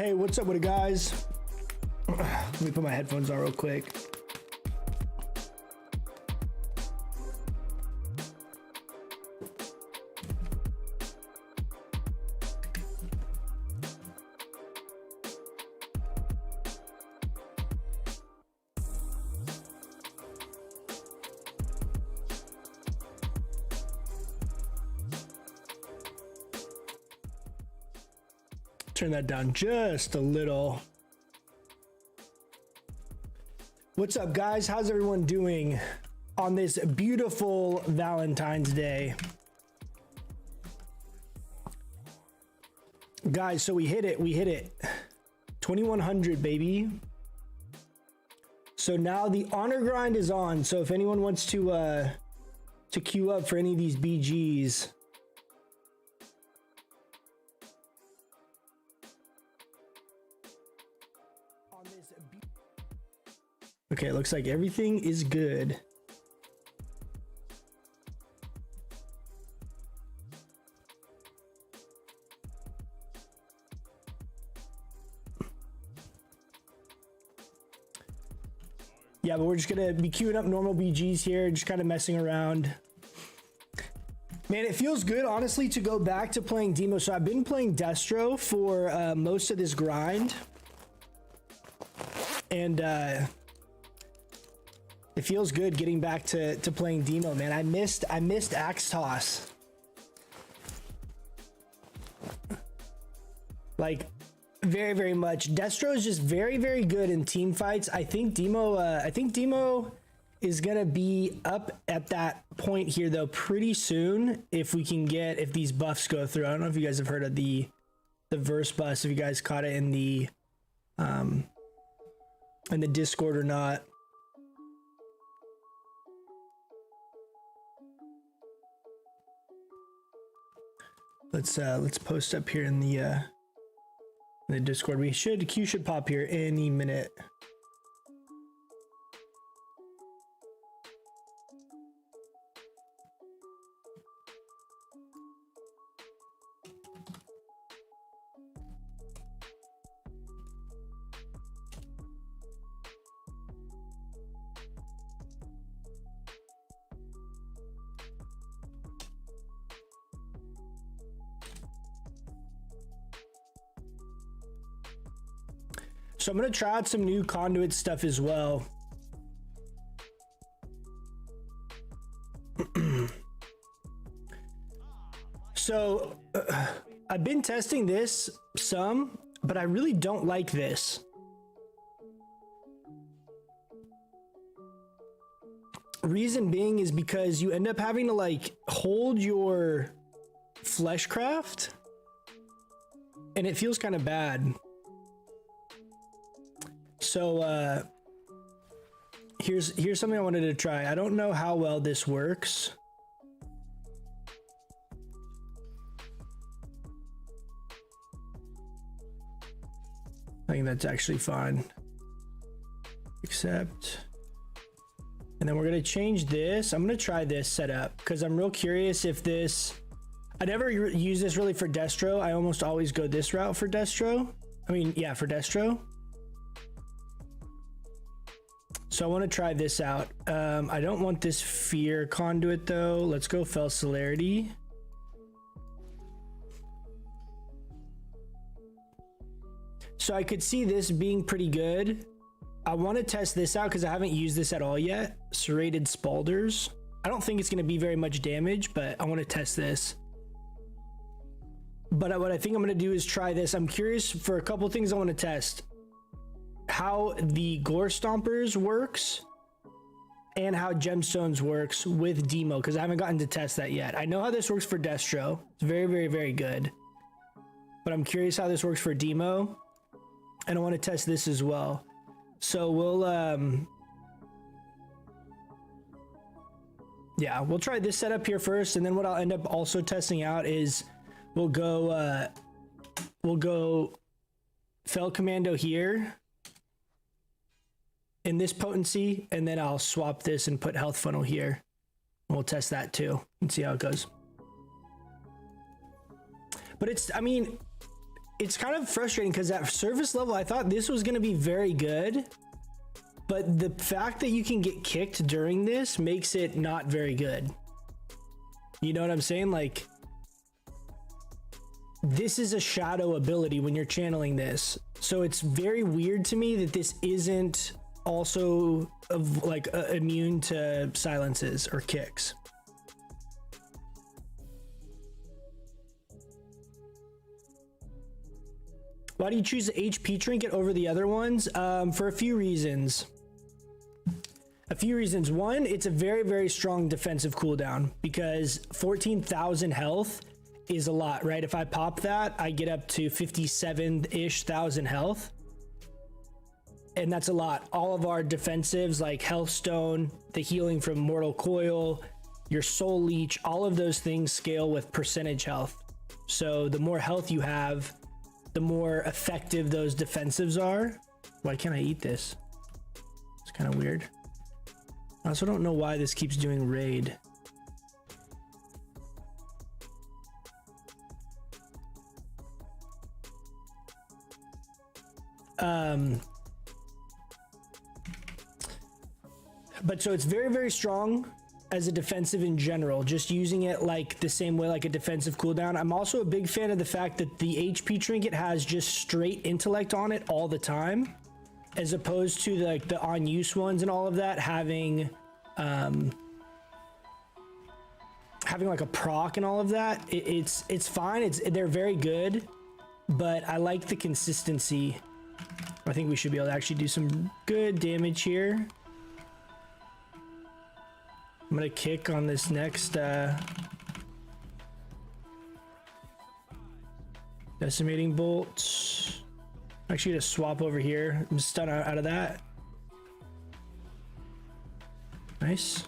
Hey, what's up with it, guys? Let me put my headphones on real quick. Turn that down just a little. What's up, guys? How's everyone doing on this beautiful Valentine's Day? Guys, so we hit it. 2100, baby. So now the honor grind is on. So if anyone wants to queue up for any of these BGs, okay, it looks like everything is good. Yeah, but we're just gonna be queuing up normal BGs here, just kind of messing around. Man, it feels good, honestly, to go back to playing Demo. So I've been playing Destro for most of this grind. And it feels good getting back to playing Demo, man. I missed Axe Toss. Like, very, very much. Destro is just very, very good in team fights. I think Demo is gonna be up at that point here though pretty soon if these buffs go through. I don't know if you guys have heard of the verse bus, if you guys caught it in the Discord or not. Let's post up here in the Discord. Q should pop here any minute. So I'm gonna try out some new conduit stuff as well. So I've been testing this some, but I really don't like this. Reason being is because you end up having to like hold your fleshcraft and it feels kind of bad. So here's something I wanted to try. I don't know how well this works. I think that's actually fine. Accept. And then we're gonna change this. I'm gonna try this setup because I'm real curious if this, I never use this really for Destro. I almost always go this route for Destro. I mean, yeah, for Destro. So I want to try this out. I don't want this fear conduit though. Let's go fell celerity. So I could see this being pretty good. I want to test this out because I haven't used this at all yet. Serrated Spalders. I don't think it's going to be very much damage, but I want to test this. But what I think I'm going to do is try this. I'm curious for a couple things I want to test. How the Gore Stompers works and how Gemstones works with Demo, because I haven't gotten to test that yet. I know how this works for Destro. It's very, very, very good. But I'm curious how this works for Demo. And I want to test this as well. So we'll yeah, we'll try this setup here first, and then what I'll end up also testing out is we'll go Fell Commando here in this potency, and then I'll swap this and put Health Funnel here. We'll test that too and see how it goes. But it's, I mean, it's kind of frustrating because at surface level, I thought this was going to be very good, but the fact that you can get kicked during this makes it not very good. You know what I'm saying? Like, this is a shadow ability when you're channeling this. So it's very weird to me that this isn't also immune to silences or kicks. Why do you choose the HP trinket over the other ones? For a few reasons. One, it's a very, very strong defensive cooldown because 14,000 health is a lot, right? If I pop that, I get up to 57-ish thousand health. And that's a lot. All of our defensives like Health Stone, the healing from Mortal Coil, your Soul Leech, all of those things scale with percentage health. So the more health you have, the more effective those defensives are. Why can't I eat this? It's kind of weird. I also don't know why this keeps doing raid. But so it's very, very strong as a defensive in general, just using it like the same way like a defensive cooldown. I'm also a big fan of the fact that the HP trinket has just straight intellect on it all the time, as opposed to like the on use ones and all of that having like a proc and all of that. It's fine. They're very good, but I like the consistency. I think we should be able to actually do some good damage here. I'm gonna kick on this next decimating bolt. I'm actually gonna swap over here. I'm stun out of that. Nice.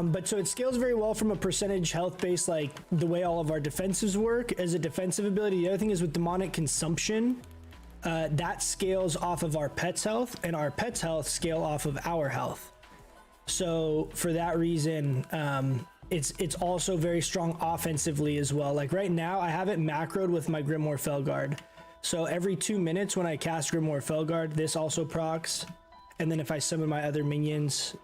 But so it scales very well from a percentage health base, like the way all of our defensives work as a defensive ability. The other thing is with demonic consumption, that scales off of our pet's health, and our pet's health scale off of our health. So for that reason, it's also very strong offensively as well. Like right now, I have it macroed with my Grimoire Felguard. So every 2 minutes when I cast Grimoire Felguard, this also procs. And then if I summon my other minions,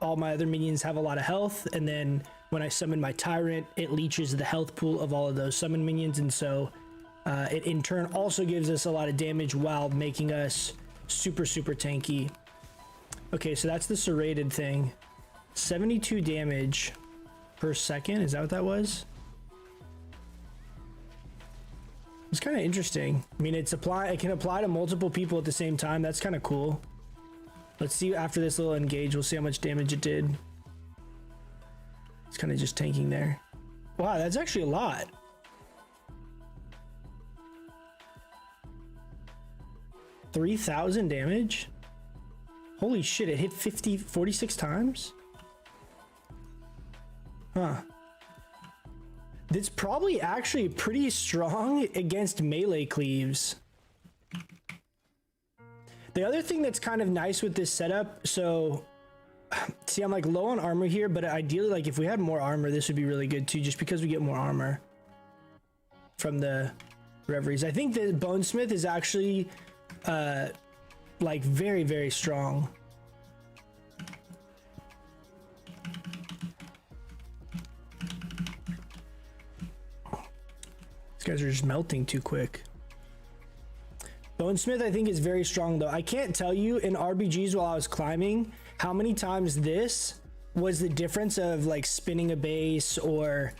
all my other minions have a lot of health. And then when I summon my Tyrant, it leeches the health pool of all of those summon minions. And so it in turn also gives us a lot of damage while making us super, super tanky. Okay, so that's the serrated thing. 72 damage per second. Is that what that was? It's kind of interesting. I mean, it can apply to multiple people at the same time. That's kind of cool. Let's see after this little engage, we'll see how much damage it did. It's kind of just tanking there. Wow, that's actually a lot. $3,000 damage? Holy shit, it hit 46 times? Huh. That's probably actually pretty strong against melee cleaves. The other thing that's kind of nice with this setup, so see, I'm like low on armor here, but ideally, like if we had more armor, this would be really good too, just because we get more armor from the reveries. I think the Bonesmith is actually like very, very strong. These guys are just melting too quick. Bonesmith, I think, is very strong, though. I can't tell you in RBGs while I was climbing how many times this was the difference of like spinning a base or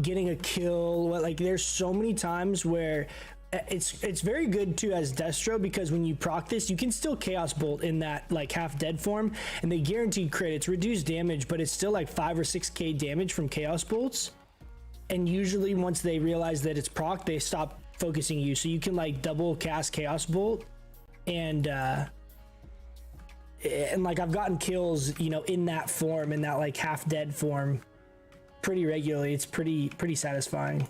getting a kill. Like there's so many times where it's very good too as Destro, because when you proc this, you can still Chaos Bolt in that like half dead form, and they guaranteed crit. It's reduced damage, but it's still like 5 or 6k damage from Chaos Bolts. And usually once they realize that it's proc, they stop focusing you, so you can like double cast Chaos Bolt, and like I've gotten kills, you know, in that form, in that like half dead form, pretty regularly. It's pretty satisfying.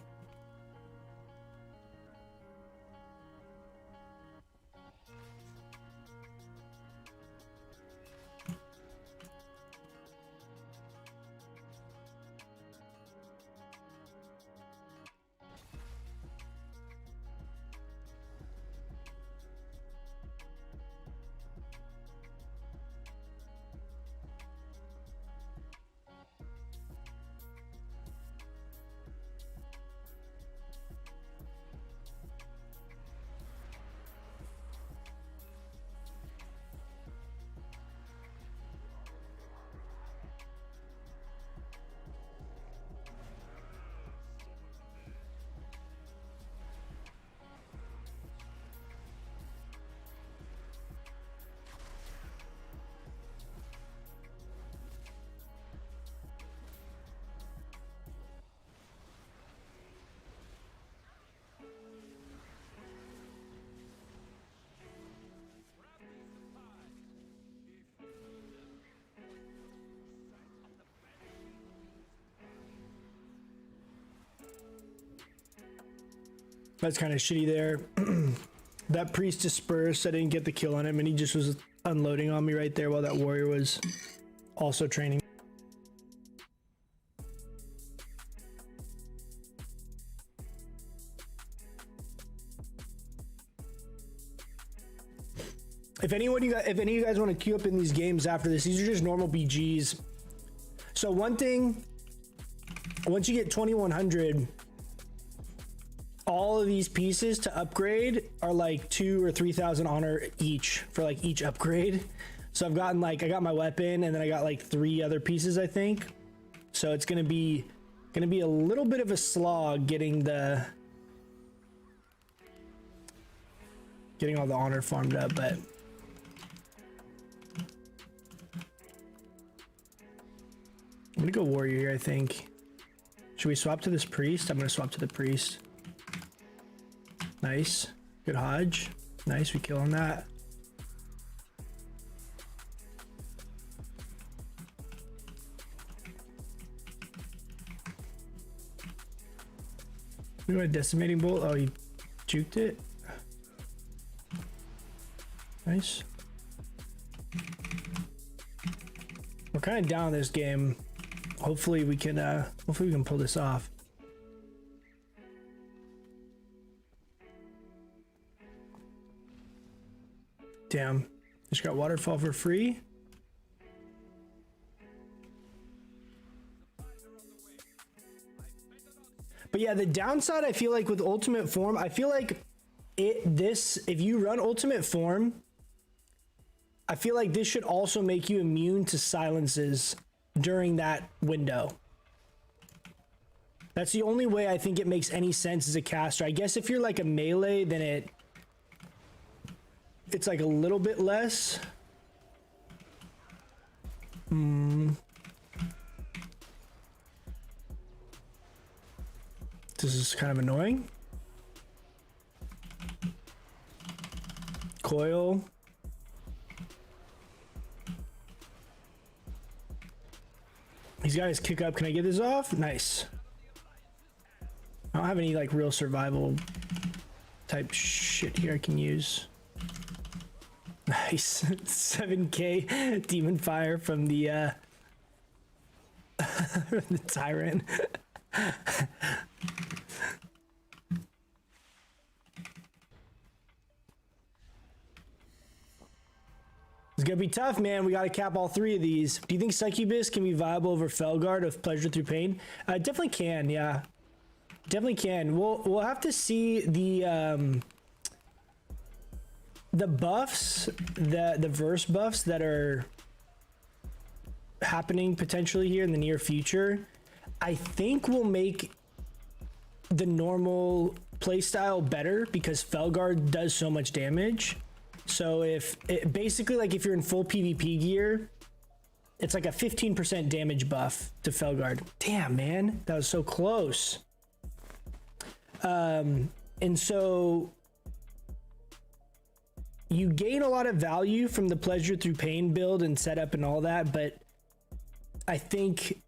That's kind of shitty there. That priest dispersed. I didn't get the kill on him, and he just was unloading on me right there while that warrior was also training. If any of you guys want to queue up in these games after this, these are just normal BGs. So one thing, once you get 2100, all of these pieces to upgrade are like 2,000 or 3,000 honor each for like each upgrade. So I've gotten like, I got my weapon and then I got like 3 other pieces, I think. So it's gonna be a little bit of a slog getting all the honor farmed up, but I'm gonna go warrior here, I think. Should we swap to this priest? I'm gonna swap to the priest. Nice. Good Hodge. Nice, we kill on that. We got a decimating bolt. Oh, he juked it. Nice. We're kind of down this game. Hopefully we can pull this off. Damn. Just got waterfall for free. But yeah, the downside I feel like with ultimate form, I feel like if you run ultimate form, I feel like this should also make you immune to silences during that window. That's the only way I think it makes any sense as a caster. I guess if you're like a melee, then it's like a little bit less. This is kind of annoying. Coil. He's got his kick up. Can I get this off? Nice. I don't have any like real survival type shit here I can use. Nice. 7k demon fire from the the tyrant. It's gonna be tough, man. We gotta cap all 3 of these. Do you think Succubus can be viable over Felguard of Pleasure Through Pain? Definitely can, yeah. Definitely can. We'll have to see the buffs, the verse buffs that are happening potentially here in the near future. I think will make the normal playstyle better because Felguard does so much damage. So if you're in full PvP gear, it's like a 15% damage buff to Felguard. Damn, man, that was so close. And so you gain a lot of value from the Pleasure Through Pain build and setup and all that, but I think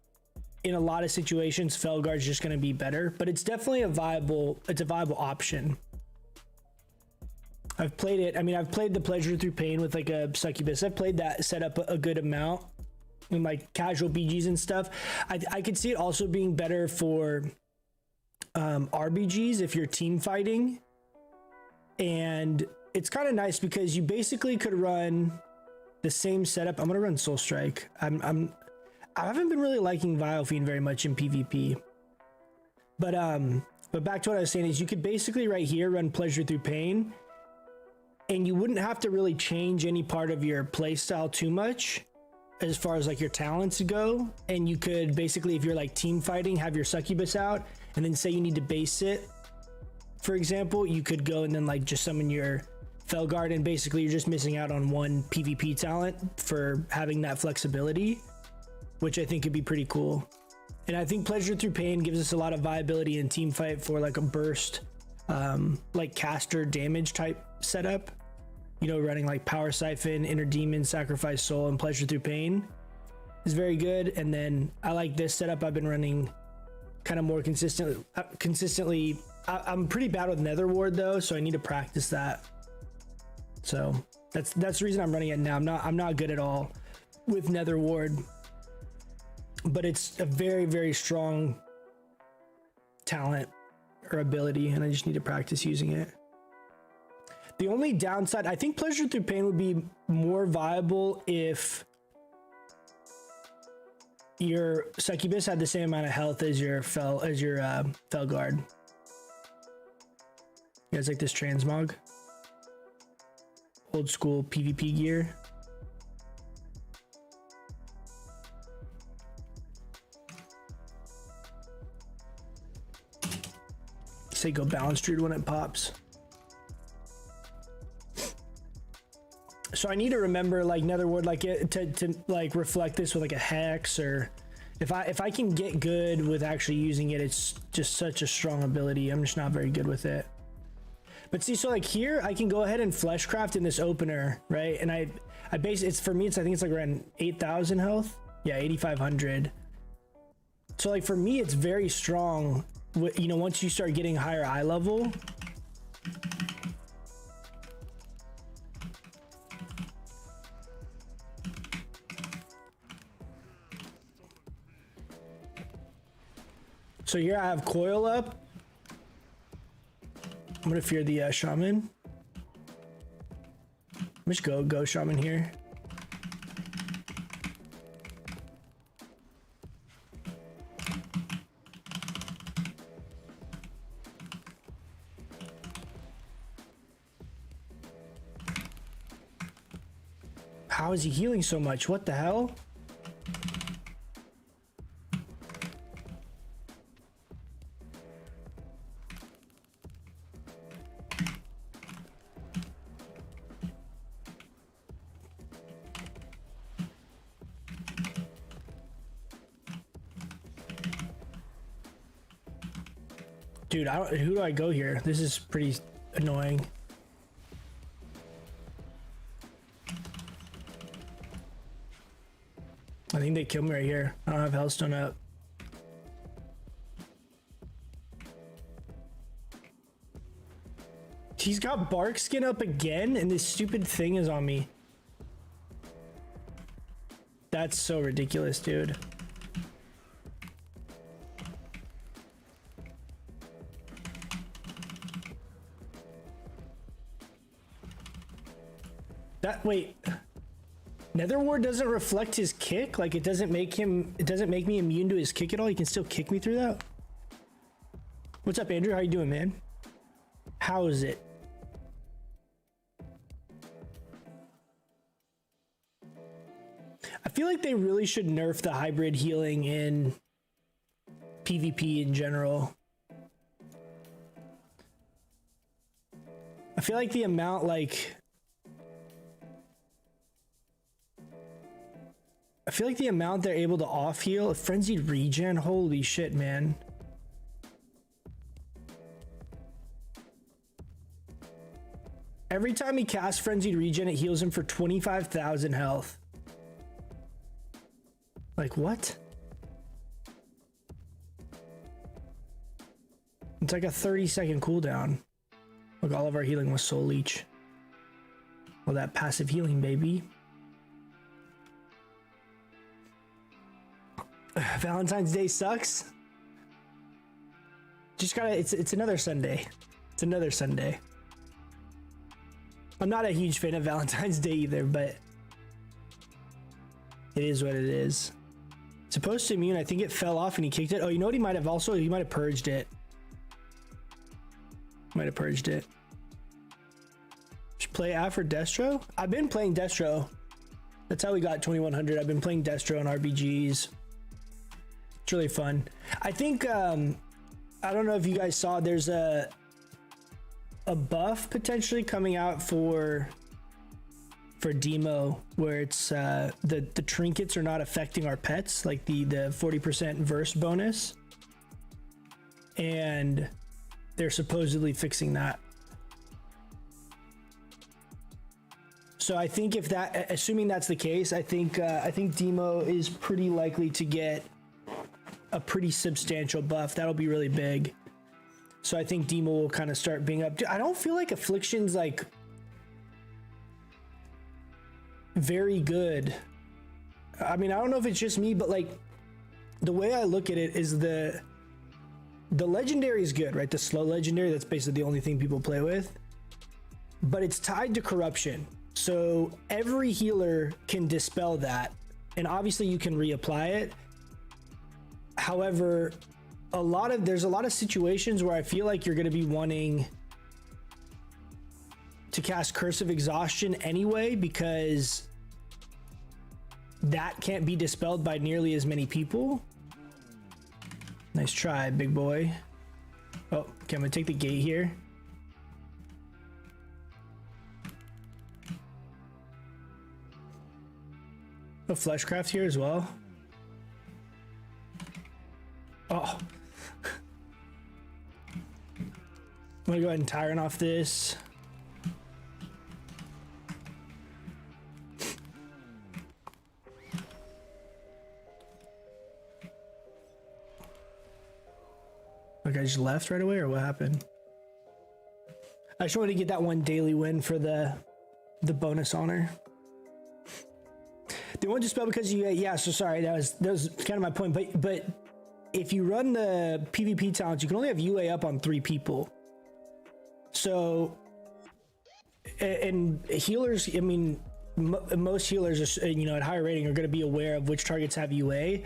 in a lot of situations Felguard's just going to be better, but it's definitely a viable option. I've played it. I mean, I've played the Pleasure Through Pain with like a Succubus. I've played that setup a good amount in like casual BGs and stuff. I could see it also being better for RBGs if you're team fighting. And it's kind of nice because you basically could run the same setup. I'm going to run Soul Strike. I haven't been really liking Vile Fiend very much in PvP. But back to what I was saying is you could basically right here run Pleasure Through Pain, and you wouldn't have to really change any part of your playstyle too much as far as like your talents go. And you could basically, if you're like team fighting, have your Succubus out, and then say you need to base it, for example, you could go and then like just summon your Felguard, and basically you're just missing out on one PvP talent for having that flexibility, which I think could be pretty cool. And I think Pleasure Through Pain gives us a lot of viability in team fight for like a burst, like caster damage type setup. You know, running like Power Siphon, Inner Demon, Sacrifice Soul, and Pleasure Through Pain is very good. And then I like this setup. I've been running kind of more consistently I'm pretty bad with Nether Ward though, so I need to practice that. So that's the reason I'm running it now. I'm not good at all with Nether Ward, but it's a very, very strong talent or ability, and I just need to practice using it. The only downside, I think Pleasure Through Pain would be more viable if your Succubus had the same amount of health as your Felguard. You guys like this transmog? Old school PvP gear. Say go balance druid when it pops. So I need to remember like Nether Ward, like to like reflect this with like a hex, or if I can get good with actually using it, it's just such a strong ability. I'm just not very good with it. But see, so like here I can go ahead and fleshcraft in this opener, right? And I base it's, for me, it's, I think it's like around 8,000 health. Yeah, 8,500. So like for me, it's very strong. You know, once you start getting higher eye level. So here I have coil up. I'm gonna fear the shaman. Let's go shaman here. How is he healing so much? What the hell? Dude, who do I go here? This is pretty annoying. I think they killed me right here. I don't have Hellstone up. He's got bark skin up again, and this stupid thing is on me. That's so ridiculous, dude. Wait, Nether Ward doesn't reflect his kick? Like it doesn't make me immune to his kick at all? He can still kick me through that? What's up, Andrew? How you doing, man? How is it? I feel like they really should nerf the hybrid healing in PvP in general. I feel like the amount they're able to off heal, frenzied regen, holy shit, man. Every time he casts frenzied regen, it heals him for 25,000 health. Like what? It's like a 30-second cooldown. Look, all of our healing was soul leech. Well, that passive healing, baby. Valentine's Day sucks. Just gotta, it's another Sunday. It's another Sunday. I'm not a huge fan of Valentine's Day either, but it is what it is. Supposed to immune, I think it fell off and he kicked it. Oh, you know what he might have also, he might have purged it. Might have purged it. Should play after Destro? I've been playing Destro. That's how we got 2100. I've been playing Destro and RBGs. It's really fun. I think I don't know if you guys saw, there's a buff potentially coming out for Demo where it's the trinkets are not affecting our pets, like the 40% verse bonus, and they're supposedly fixing that. So I think if that, assuming that's the case, I think Demo is pretty likely to get a pretty substantial buff. That'll be really big. So I think Demo will kind of start being up. Dude, I don't feel like Affliction's like very good. I mean, I don't know if it's just me, but like the way I look at it is the legendary is good, right? The slow legendary, that's basically the only thing people play with, but it's tied to corruption. So every healer can dispel that, and obviously you can reapply it. However, there's a lot of situations where I feel like you're going to be wanting to cast Curse of Exhaustion anyway, because that can't be dispelled by nearly as many people. Nice try, big boy. Oh, okay, I'm gonna take the gate here. A Fleshcraft here as well. Oh. I'm gonna go ahead and Tyrant off this. Like I just left right away, or what happened? I just wanted to get that one daily win for the bonus honor. They won't dispel because you, yeah. So sorry, that was kind of my point. But if you run the PvP talents, you can only have UA up on 3 people. So and healers, I mean, most healers are, you know, at higher rating are going to be aware of which targets have UA.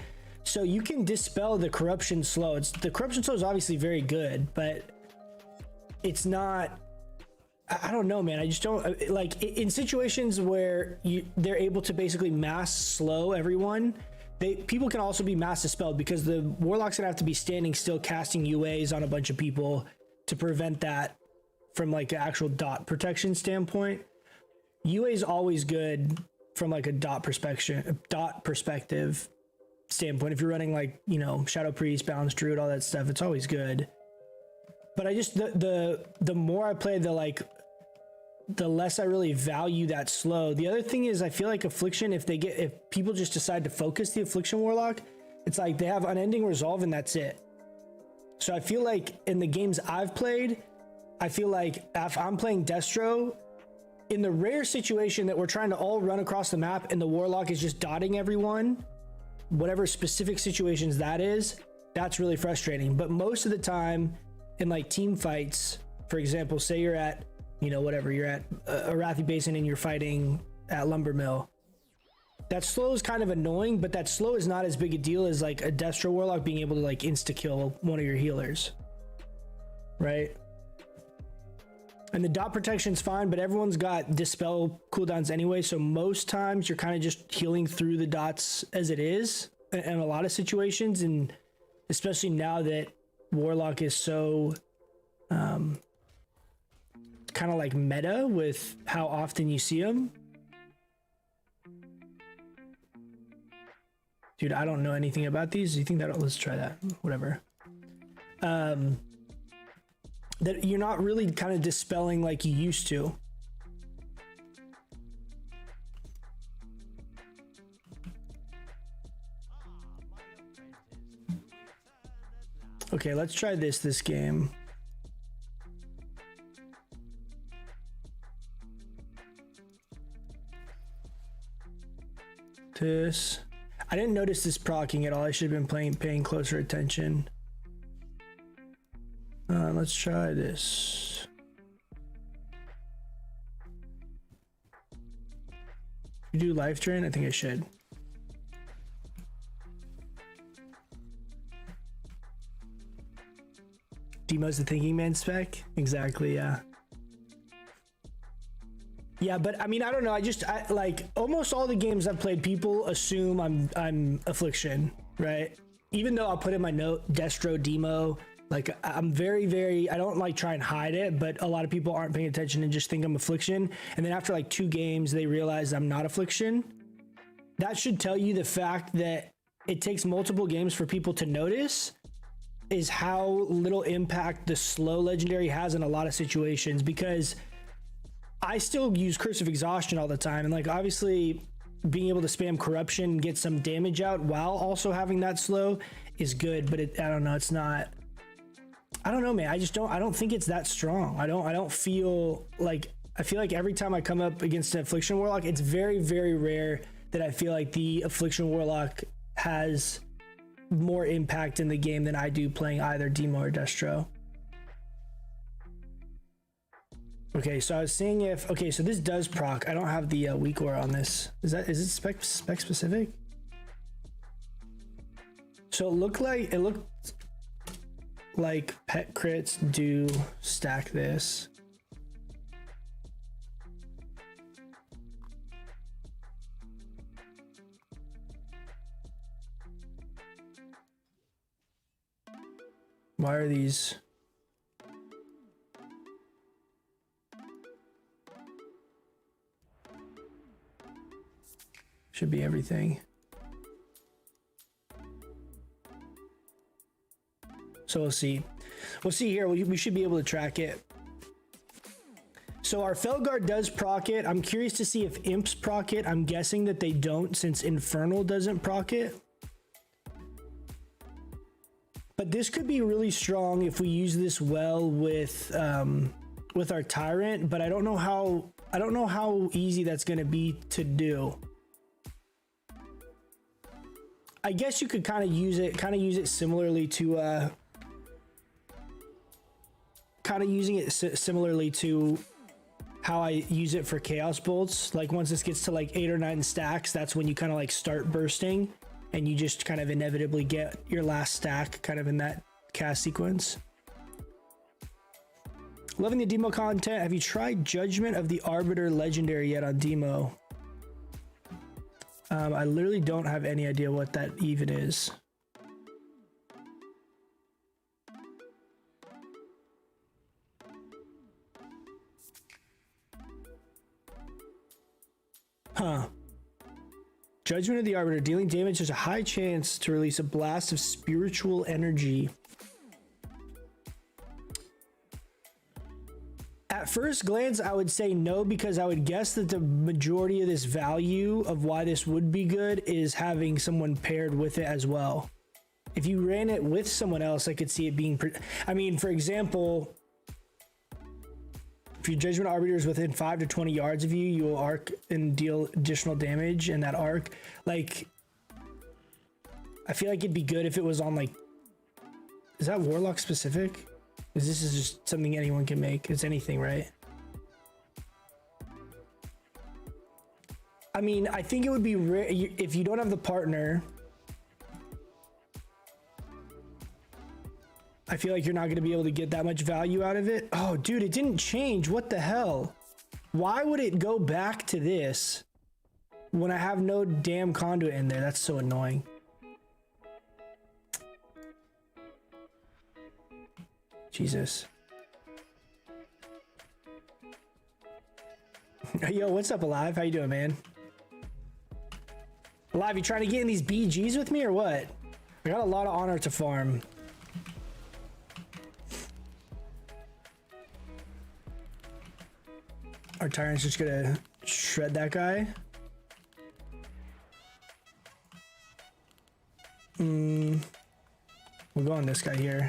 So you can dispel the corruption slow. The corruption slow is obviously very good, but it's not, I don't know, man. I just don't like in situations where they're able to basically mass slow everyone. People can also be mass dispelled because the warlock's gonna have to be standing still casting UAs on a bunch of people to prevent that from like an actual dot protection standpoint. UA is always good from like a dot perspective standpoint. If you're running like, you know, Shadow Priest, Balance Druid, all that stuff, it's always good. But I just the more I play, the less I really value that slow. The other thing is I feel like Affliction, if people just decide to focus the Affliction Warlock, it's like they have Unending Resolve and that's it. So I feel like in the games I've played, I feel like if I'm playing Destro, in the rare situation that we're trying to all run across the map and the Warlock is just dotting everyone, whatever specific situations that is, that's really frustrating. But most of the time in like team fights, for example, say you're at, you know, whatever, you're at Arathi Basin and you're fighting at Lumber Mill, that slow is kind of annoying, but that slow is not as big a deal as like a Destro Warlock being able to like insta-kill one of your healers, right? And the dot protection's fine, but everyone's got dispel cooldowns anyway, so most times you're kind of just healing through the dots as it is in a lot of situations, and especially now that Warlock is so kind of like meta with how often you see him. Dude, I don't know anything about these. You think that? Let's try that. Whatever. That you're not really kind of dispelling like you used to. Okay, let's try this game. This. I didn't notice this proccing at all. I should have been paying closer attention. Let's try this. You do life drain? I think I should. Demo's the thinking man spec? Exactly, yeah. Yeah, but I mean, I don't know. I like almost all the games I've played, people assume I'm Affliction, right? Even though I'll put in my note Destro Demo. Like I'm very, I don't like try and hide it, but a lot of people aren't paying attention and just think I'm Affliction. And then after like 2 games, they realize I'm not Affliction. That should tell you the fact that it takes multiple games for people to notice is how little impact the slow legendary has in a lot of situations, because I still use Curse of Exhaustion all the time. And like, obviously being able to spam corruption and get some damage out while also having that slow is good, but I don't know. It's not I don't know, man. I don't think it's that strong. I don't feel like, I feel like every time I come up against an Affliction Warlock, it's very, very rare that I feel like the Affliction Warlock has more impact in the game than I do playing either Demo or Destro. Okay, so I was seeing if, okay, so this does proc. I don't have the weak aura on this. Is it spec specific? So it looked like pet crits do stack this. Why are these? Should be everything. So we'll see. We'll see here. We should be able to track it. So our Felguard does proc it. I'm curious to see if Imps proc it. I'm guessing that they don't, since Infernal doesn't proc it. But this could be really strong if we use this well with our Tyrant. But I don't know how easy that's going to be to do. I guess you could kind of use it similarly to similarly to how I use it for Chaos Bolts. Like once this gets to like 8 or 9 stacks, that's when you kind of like start bursting and you just kind of inevitably get your last stack kind of in that cast sequence. Loving the Demo content. Have you tried Judgment of the Arbiter Legendary yet on Demo? I literally don't have any idea what that even is. Huh. Judgment of the Arbiter. Dealing damage, there's a high chance to release a blast of spiritual energy. At first glance, I would say no, because I would guess that the majority of this value of why this would be good is having someone paired with it as well. If you ran it with someone else, I could see it being... I mean, for example, if your Judgment Arbiter is within 5 to 20 yards of you, you will arc and deal additional damage in that arc. Like, I feel like it'd be good if it was on, like... Is that Warlock specific? Because this is just something anyone can make. It's anything, right? I mean, I think it would be rare if you don't have the partner. I feel like you're not going to be able to get that much value out of it. Oh, dude, it didn't change. What the hell? Why would it go back to this when I have no damn conduit in there? That's so annoying. Jesus. Yo, what's up, Alive? How you doing, man? Alive, you trying to get in these BGs with me or what? I got a lot of honor to farm. Our Tyrant's just gonna shred that guy. We'll go on this guy here.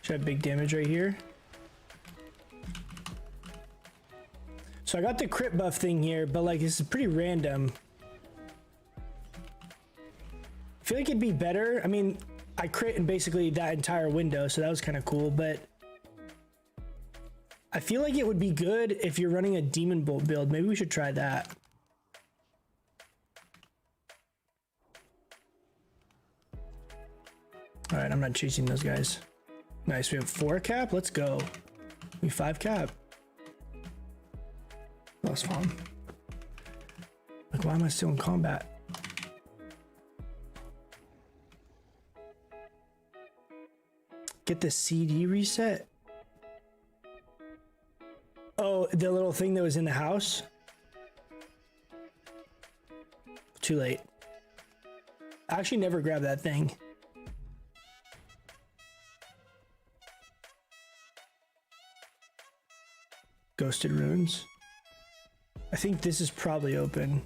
Should have big damage right here. So I got the crit buff thing here, but like this is pretty random. I feel like it'd be better. I mean, I crit in basically that entire window, so that was kind of cool, but I feel like it would be good if you're running a Demon Bolt build. Maybe we should try that. All right, I'm not chasing those guys. Nice, we have 4 cap. Let's go. We 5 cap. Lost farm. Like, why am I still in combat? Get the CD reset. Oh, the little thing that was in the house. Too late. I actually never grabbed that thing. Ghosted ruins. I think this is probably open.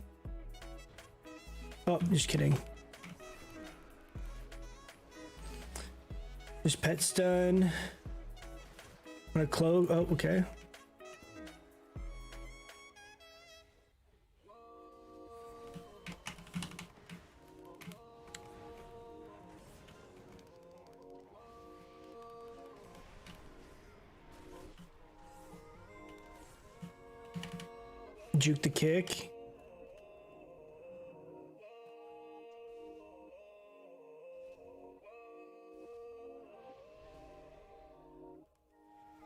Oh, just kidding. There's pet stun. I'm gonna close. Oh, okay. Juke the kick.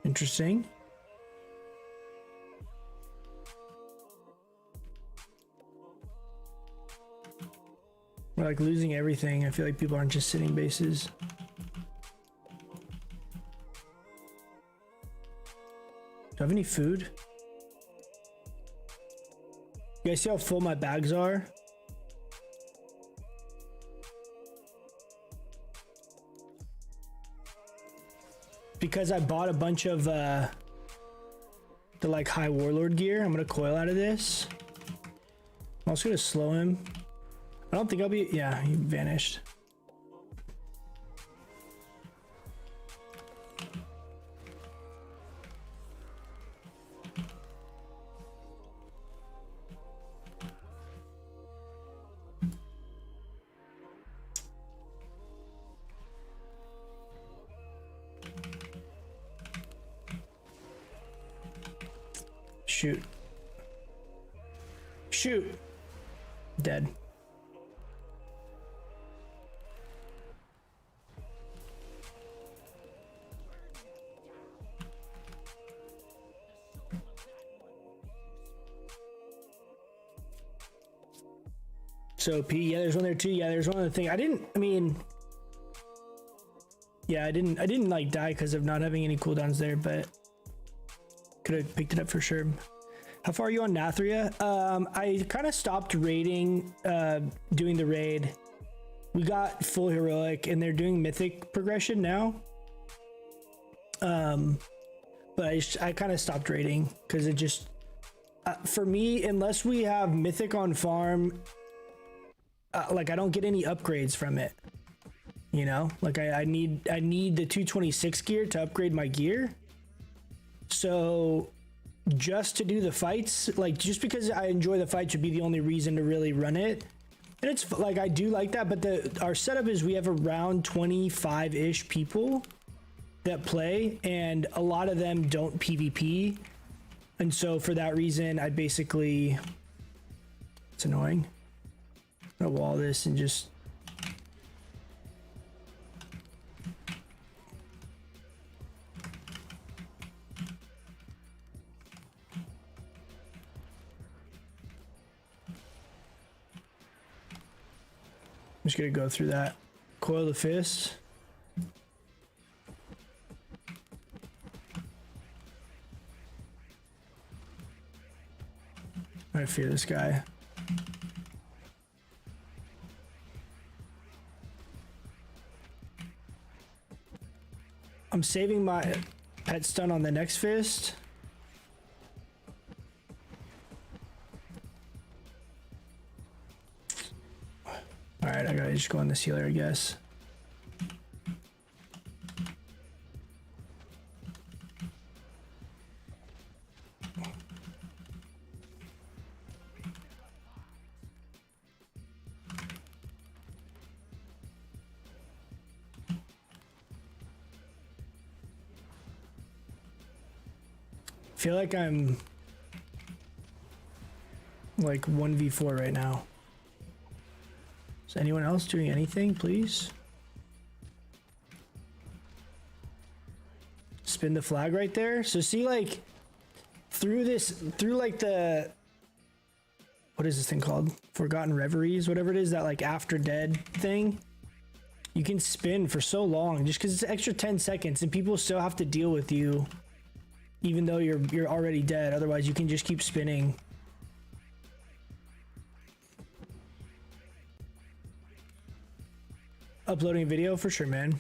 Interesting. We're like losing everything. I feel like people aren't just sitting bases. Do I have any food? You guys see how full my bags are? Because I bought a bunch of the like high warlord gear. I'm gonna coil out of this. I'm also gonna slow him. I don't think I'll be, yeah, he vanished. Shoot. Shoot. Dead. So P, yeah, there's one there too. Yeah, there's one other thing. I didn't like die because of not having any cooldowns there, but could have picked it up for sure. How far are you on Nathria? I kind of stopped raiding, doing the raid. We got full heroic and they're doing mythic progression now. But I kind of stopped raiding because it just, for me, unless we have mythic on farm, like I don't get any upgrades from it. You know, like I need the 226 gear to upgrade my gear. So just to do the fights, like just because I enjoy the fight should be the only reason to really run it. And it's like, I do like that, but our setup is we have around 25-ish people that play and a lot of them don't PvP. And so for that reason, I basically, it's annoying. I'm gonna wall this and just, I'm just gonna go through that. Coil the fist. I fear this guy. I'm saving my pet stun on the next fist. All right, I gotta just go on this healer, I guess. I feel like I'm like 1v4 right now. Is anyone else doing anything, please? Spin the flag right there. So see, like through like the, what is this thing called? Forgotten Reveries, whatever it is, that like after dead thing. You can spin for so long just because it's an extra 10 seconds and people still have to deal with you even though you're already dead. Otherwise you can just keep spinning. Uploading a video for sure, man.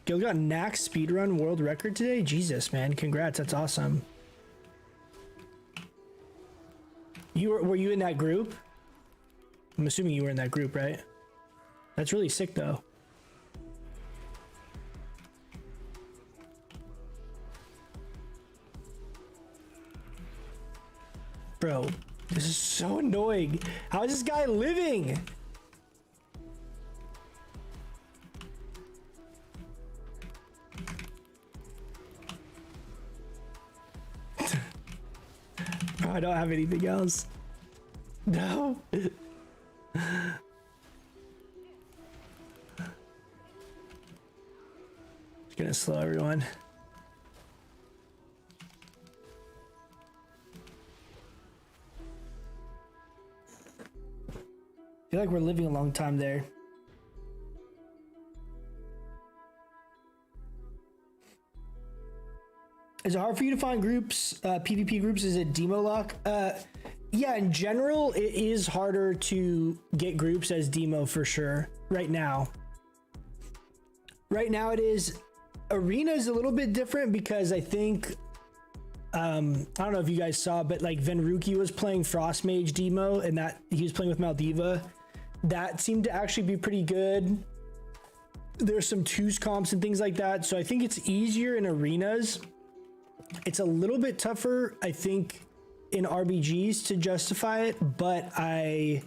Gil got Knack speedrun world record today. Jesus, man, congrats, that's awesome. Were you in that group? I'm assuming you were in that group, right? That's really sick though. Bro, this is so annoying. How is this guy living? Bro, I don't have anything else. No. Just gonna slow everyone. I feel like we're living a long time there. Is it hard for you to find groups, PvP groups? Is it Demonology? Yeah, in general, it is harder to get groups as Demo for sure right now. Right now it is. Arena is a little bit different because I think, I don't know if you guys saw, but like Venruki was playing Frost Mage Demo and that he was playing with Maldiva. That seemed to actually be pretty good. There's some twos comps and things like that. So I think it's easier in arenas. It's a little bit tougher, I think, in RBGs to justify it, but I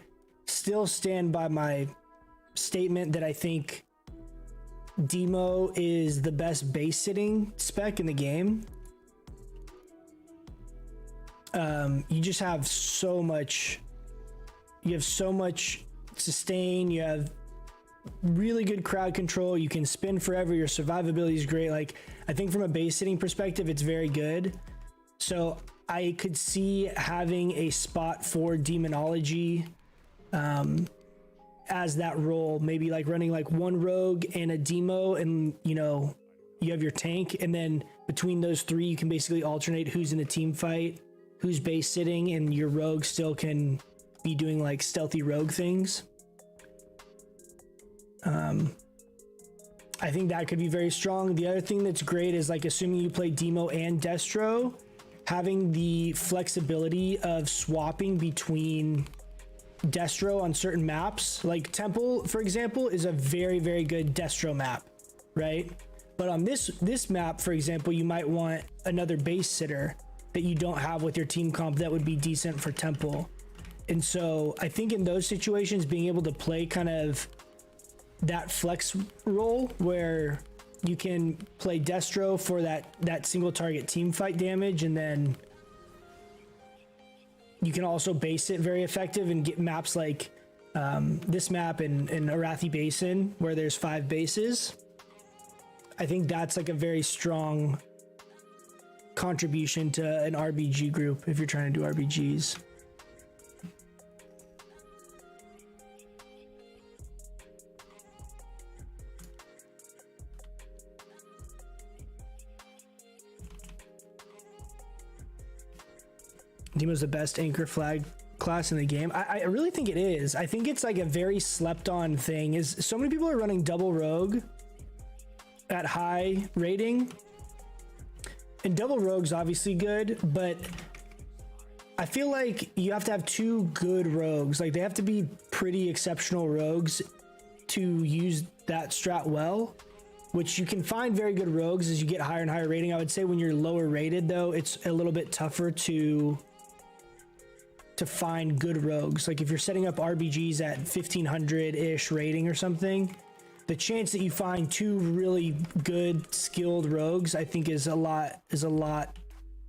still stand by my statement that I think Demo is the best base sitting spec in the game. You just have so much, you have so much sustain, you have really good crowd control, you can spin forever, your survivability is great. Like, I think from a base sitting perspective, it's very good. So I could see having a spot for Demonology as that role, maybe like running like one rogue and a demo, and you know, you have your tank, and then between those three you can basically alternate who's in a team fight, who's base sitting, and your rogue still can be doing like stealthy rogue things. I think that could be very strong. The other thing that's great is, like, assuming you play Demo and Destro, having the flexibility of swapping between Destro on certain maps. Like Temple, for example, is a very, very good Destro map, right? But on this map, for example, you might want another base sitter that you don't have with your team comp that would be decent for Temple. And so I think in those situations, being able to play kind of that flex role where you can play Destro for that single target team fight damage, and then you can also base it very effective and get maps like this map in Arathi Basin where there's 5 bases. I think that's like a very strong contribution to an RBG group if you're trying to do RBGs. Demo's the best anchor flag class in the game. I really think it is. I think it's like a very slept on thing. Is so many people are running double rogue at high rating, and double rogue's obviously good, but I feel like you have to have 2 good rogues. Like, they have to be pretty exceptional rogues to use that strat well, which you can find very good rogues as you get higher and higher rating. I would say when you're lower rated though, it's a little bit tougher to find good rogues. Like if you're setting up RBGs at 1500-ish rating or something, the chance that you find 2 really good skilled rogues, I think is a lot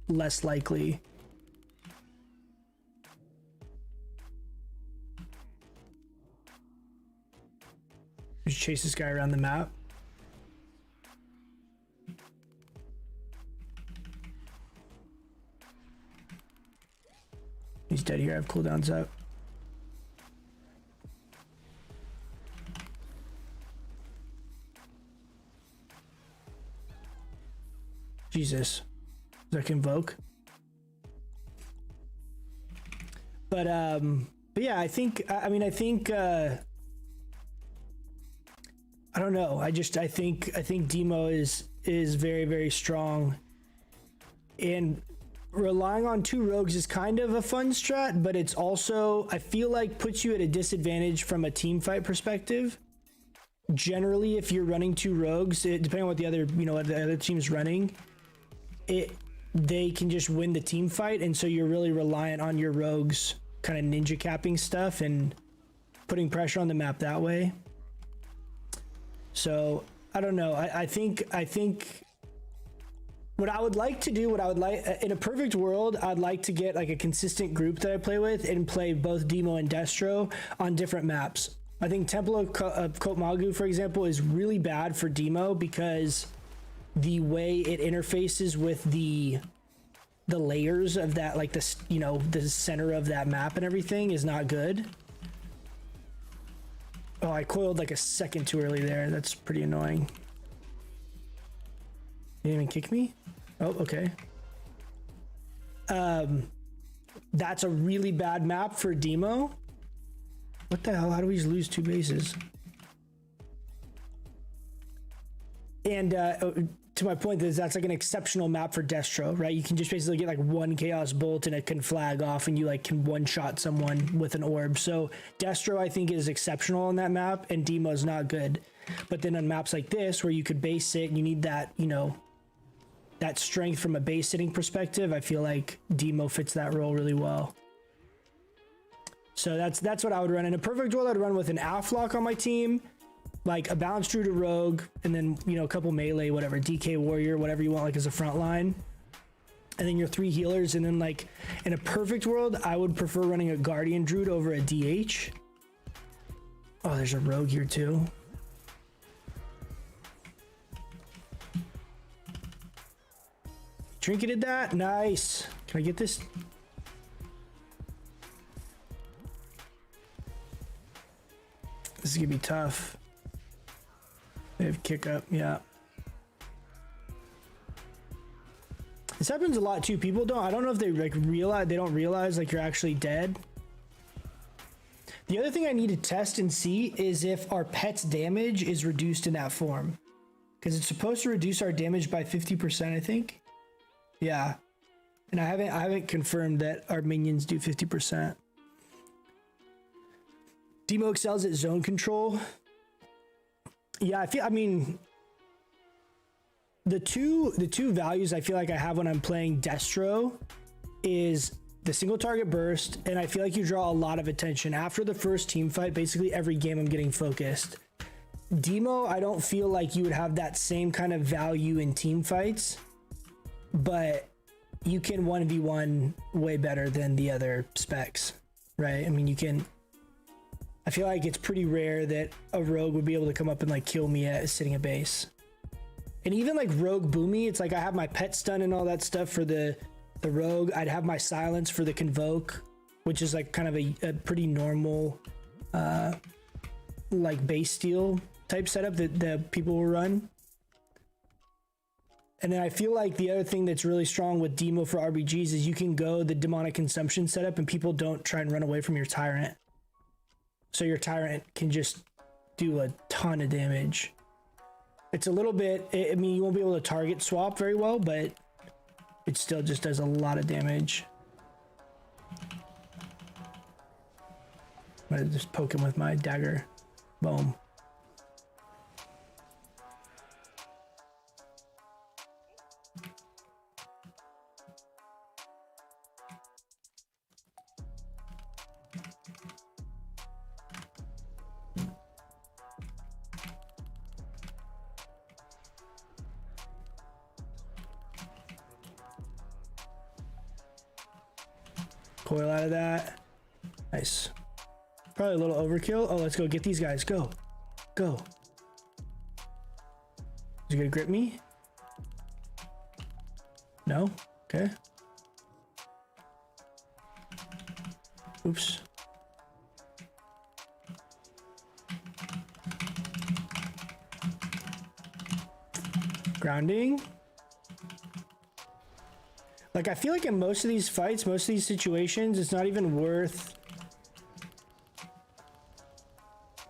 less likely. Just chase this guy around the map. He's dead here. I have cooldowns up. Jesus. Does that convoke? But yeah, I think I don't know. I think Demo is very, very strong, and relying on 2 rogues is kind of a fun strat, but it's also, I feel like, puts you at a disadvantage from a team fight perspective. Generally, if you're running 2 rogues, depending on what the other, what the other team's running, they can just win the team fight, and so you're really reliant on your rogues kind of ninja capping stuff and putting pressure on the map that way. So I don't know. I think what I would like to do, in a perfect world, I'd like to get like a consistent group that I play with and play both Demo and Destro on different maps. I think Temple of Kotmagu, for example, is really bad for Demo because the way it interfaces with the layers of that, like this, the center of that map and everything is not good. Oh, I coiled like a second too early there. That's pretty annoying. You didn't even kick me? Oh, okay. That's a really bad map for Demo. What the hell? How do we just lose 2 bases? And to my point, that's like an exceptional map for Destro, right? You can just basically get like 1 Chaos Bolt and it can flag off and you like can one-shot someone with an orb. So Destro, I think, is exceptional on that map, and Demo is not good. But then on maps like this, where you could base sit and you need that, that strength from a base sitting perspective, I feel like Demo fits that role really well. So that's what I would run. In a perfect world, I'd run with an Aflock on my team, like a balanced druid, a rogue, and then a couple melee, whatever, DK warrior, whatever you want, like as a front line, and then your 3 healers. And then like in a perfect world, I would prefer running a guardian druid over a DH. Oh, there's a rogue here too. Trinketed that, nice. Can I get this? This is gonna be tough. They have kick up, yeah. This happens a lot too. People don't, I don't know if they like don't realize like you're actually dead. The other thing I need to test and see is if our pet's damage is reduced in that form. Because it's supposed to reduce our damage by 50%, I think. Yeah. And I haven't confirmed that our minions do 50%. Demo excels at zone control. Yeah, I mean, the two values I feel like I have when I'm playing Destro is the single target burst, and I feel like you draw a lot of attention. After the first team fight, basically every game I'm getting focused. Demo, I don't feel like you would have that same kind of value in team fights, but you can 1v1 way better than the other specs, right? I mean, you can... I feel like it's pretty rare that a rogue would be able to come up and like kill me at sitting a base. And even like rogue boomy, it's like I have my pet stun and all that stuff for the rogue. I'd have my silence for the convoke, which is like kind of a pretty normal like base steal type setup that people will run. And then I feel like the other thing that's really strong with Demo for RBGs is you can go the demonic consumption setup and people don't try and run away from your tyrant. So your tyrant can just do a ton of damage. It's a little bit, I mean, you won't be able to target swap very well, but it still just does a lot of damage. I'm gonna just poke him with my dagger. Boom. Coil out of that. Nice. Probably a little overkill. Oh, let's go get these guys. Go. Go. Is he gonna grip me? No? Okay. Oops. Grounding. Like, I feel like in most of these fights, most of these situations, it's not even worth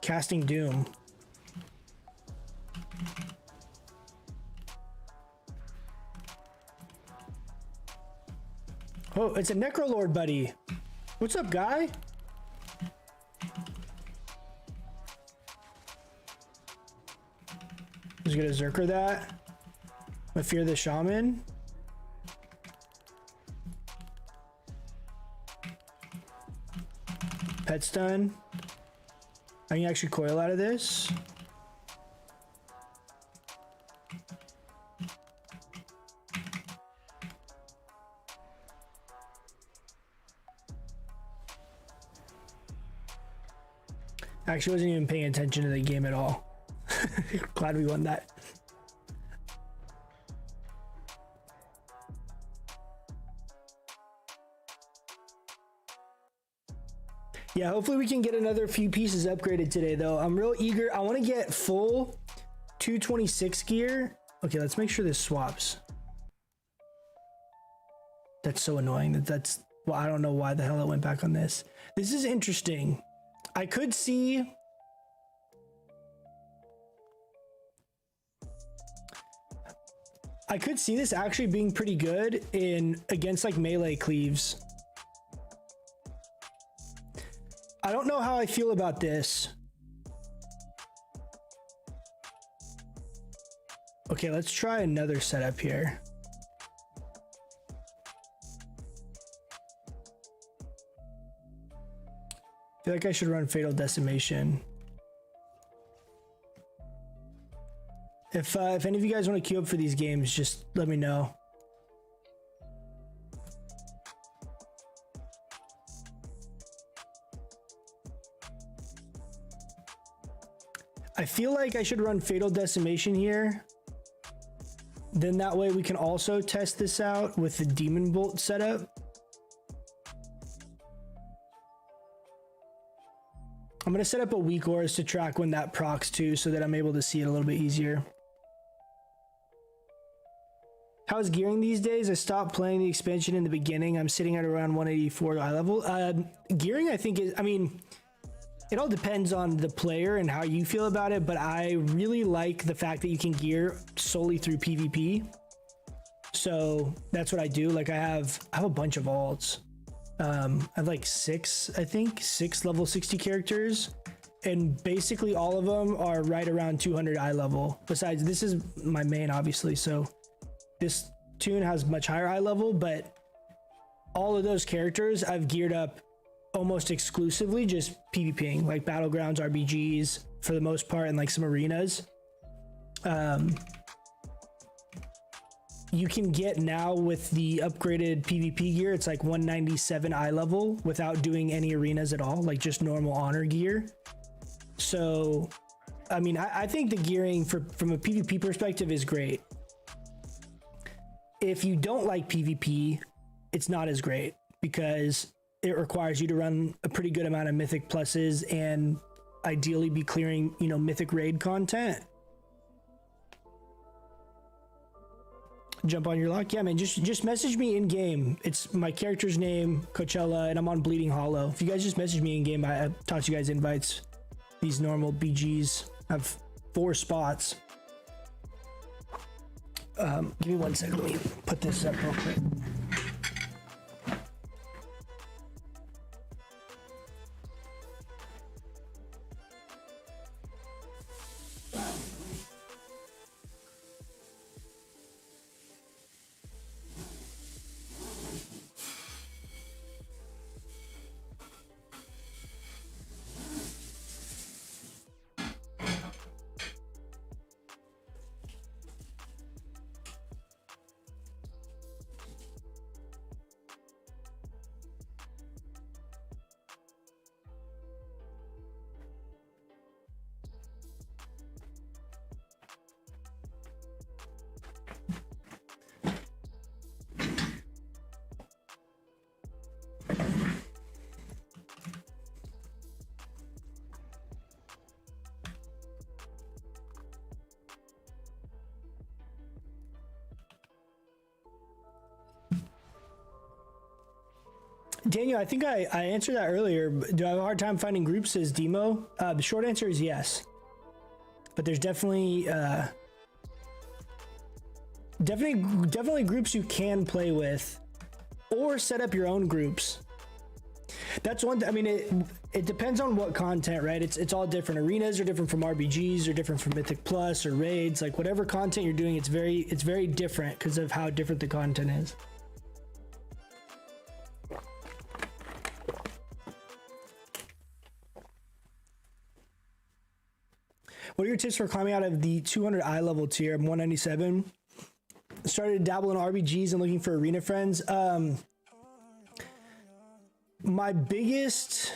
casting Doom. Oh, it's a Necrolord buddy. What's up, guy? Just gonna Zerker that. I fear the Shaman. Pet stun. I can actually coil out of this. Actually wasn't even paying attention to the game at all. Glad we won that. Yeah, hopefully we can get another few pieces upgraded today though. I'm real eager. I want to get full 226 gear. Okay, let's make sure this swaps. That's so annoying that's well, I don't know why the hell I went back on this. This is interesting. I could see this actually being pretty good in against like melee cleaves. I don't know how I feel about this. Okay, let's try another setup here. I feel like I should run Fatal Decimation. If any of you guys want to queue up for these games, just let me know. I feel like I should run Fatal Decimation here. Then that way we can also test this out with the Demon Bolt setup. I'm going to set up a weak auras to track when that procs too, so that I'm able to see it a little bit easier. How's gearing these days? I stopped playing the expansion in the beginning. I'm sitting at around 184 eye level. Gearing, I think, is, I mean, it all depends on the player and how you feel about it, but I really like the fact that you can gear solely through PvP. So that's what I do. Like I have a bunch of alts. I have like six level 60 characters, and basically all of them are right around 200 eye level. Besides, this is my main, obviously, so this tune has much higher eye level, but all of those characters I've geared up almost exclusively just PvPing, like battlegrounds, RBGs for the most part, and like some arenas. You can get now with the upgraded PvP gear, it's like 197 eye level without doing any arenas at all, like just normal honor gear. So, I mean, I think the gearing from a PvP perspective is great. If you don't like PvP, it's not as great because it requires you to run a pretty good amount of mythic pluses and ideally be clearing, you know, mythic raid content. Jump on your luck. Yeah, man, just message me in game. It's my character's name, Coachella, and I'm on Bleeding Hollow. If you guys just message me in game, I toss you guys invites. These normal BGs have 4 spots. Give me 1 second. Let me put this up real quick. Daniel, I think I answered that earlier. Do I have a hard time finding groups as demo? The short answer is yes. But there's definitely groups you can play with, or set up your own groups. That's one. I mean, it depends on what content, right? It's all different. Arenas are different from RBGs, are different from Mythic Plus or raids. Like whatever content you're doing, it's very different because of how different the content is. What are your tips for climbing out of the 200 eye level tier? I'm 197. Started to dabble in RBGs and looking for arena friends. My biggest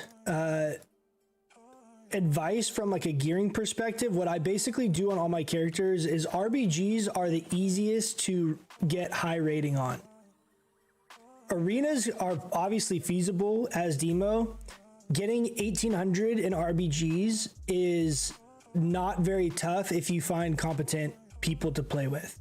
advice from like a gearing perspective, what I basically do on all my characters is RBGs are the easiest to get high rating on. Arenas are obviously feasible as demo. Getting 1800 in RBGs is not very tough if you find competent people to play with.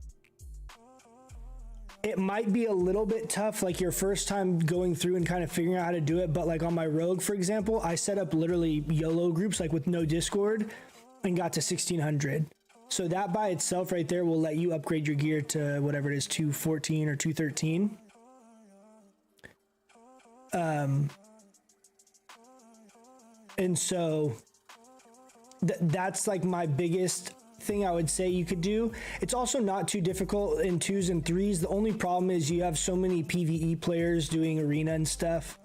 It might be a little bit tough, like your first time going through and kind of figuring out how to do it. But like on my rogue, for example, I set up literally YOLO groups, like with no Discord, and got to 1600. So that by itself right there will let you upgrade your gear to whatever it is, 214 or 213. And so that's like my biggest thing I would say you could do. It's also not too difficult in 2s and 3s. The only problem is you have so many PvE players doing arena and stuff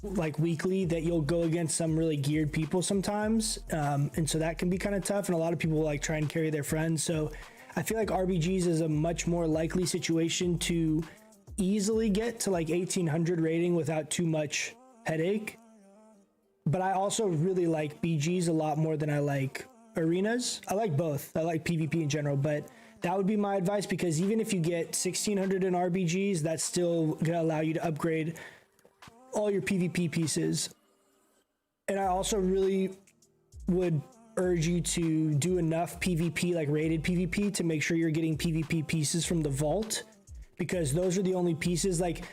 like weekly that you'll go against some really geared people sometimes, and so that can be kind of tough, and a lot of people like try and carry their friends. So I feel like RBGs is a much more likely situation to easily get to like 1800 rating without too much headache. But I also really like BGs a lot more than I like arenas. I like both. I like PvP in general, but that would be my advice, because even if you get 1600 in RBGs, that's still gonna allow you to upgrade all your PvP pieces. And I also really would urge you to do enough PvP, like rated PvP, to make sure you're getting PvP pieces from the vault, because those are the only pieces. Like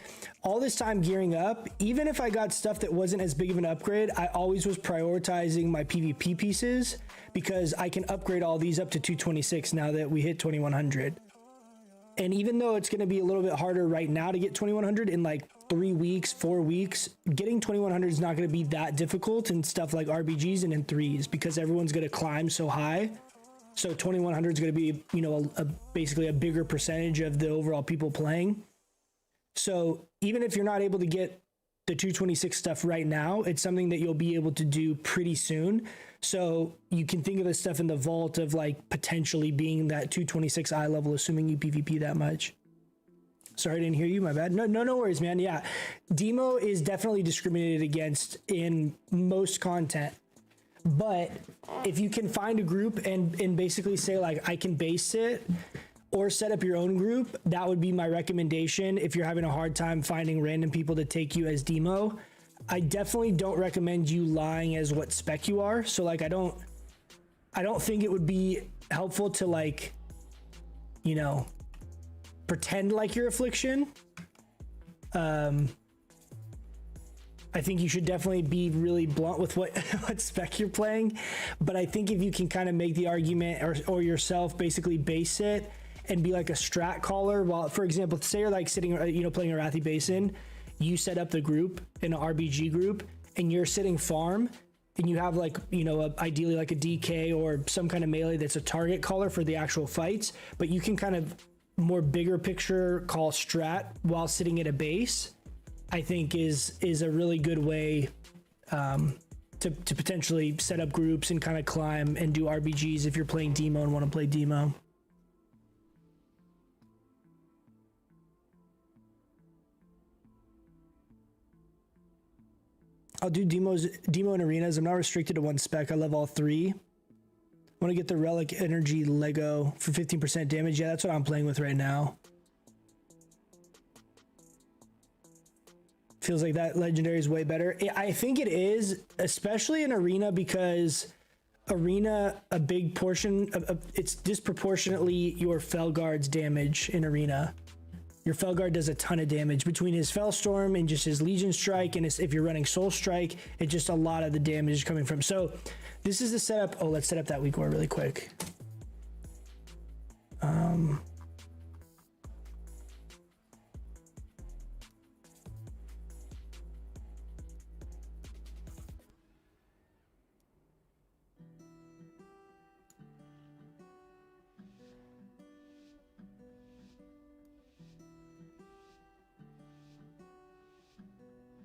all this time gearing up, even if I got stuff that wasn't as big of an upgrade, I always was prioritizing my PvP pieces, because I can upgrade all these up to 226 now that we hit 2100. And even though it's going to be a little bit harder right now to get 2100, in like 3 weeks, 4 weeks, getting 2100 is not going to be that difficult in stuff like RBGs and in 3s, because everyone's going to climb so high. So 2100 is going to be, you know, basically a bigger percentage of the overall people playing. So even if you're not able to get the 226 stuff right now, it's something that you'll be able to do pretty soon. So you can think of this stuff in the vault of like potentially being that 226 eye level, assuming you PvP that much. Sorry, I didn't hear you. My bad. No worries, man. Yeah. Demo is definitely discriminated against in most content. But if you can find a group and basically say like, I can base it or set up your own group, that would be my recommendation. If you're having a hard time finding random people to take you as demo, I definitely don't recommend you lying as what spec you are. So like, I don't think it would be helpful to like, you know, pretend like you're Affliction. I think you should definitely be really blunt with what spec you're playing. But I think if you can kind of make the argument or yourself basically base it and be like a strat caller, while, for example, say you're like sitting, you know, playing Arathi Basin, you set up the group in an RBG group and you're sitting farm and you have like, you know, ideally like a DK or some kind of melee that's a target caller for the actual fights, but you can kind of more bigger picture call strat while sitting at a base, I think is a really good way to potentially set up groups and kind of climb and do RBGs if you're playing demo and want to play demo. I'll do demo and arenas. I'm not restricted to one spec. I love all three. Want to get the Relic Energy Lego for 15% damage. Yeah, that's what I'm playing with right now. Feels like that legendary is way better. I think it is, especially in arena, because arena, a big portion of it's disproportionately your Felguard's damage in arena. Your Felguard does a ton of damage between his Fellstorm and just his Legion Strike, and if you're running Soul Strike, it's just a lot of the damage is coming from. So this is the setup. Oh, let's set up that weak war really quick.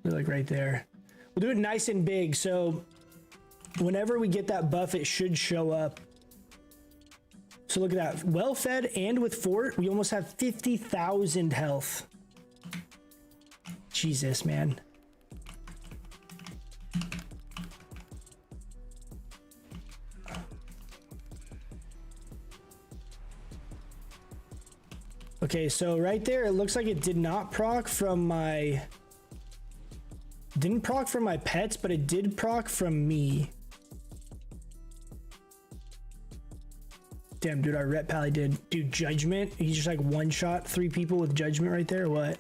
Like right there. We'll do it nice and big, so whenever we get that buff, it should show up. So look at that. Well fed and with fort, we almost have 50,000 health. Jesus, man. Okay, so right there, it looks like it did not proc from my... Didn't proc from my pets, but it did proc from me. Damn, dude, our rep pally did. Dude, Judgment. He's just like one shot 3 people with Judgment right there. What?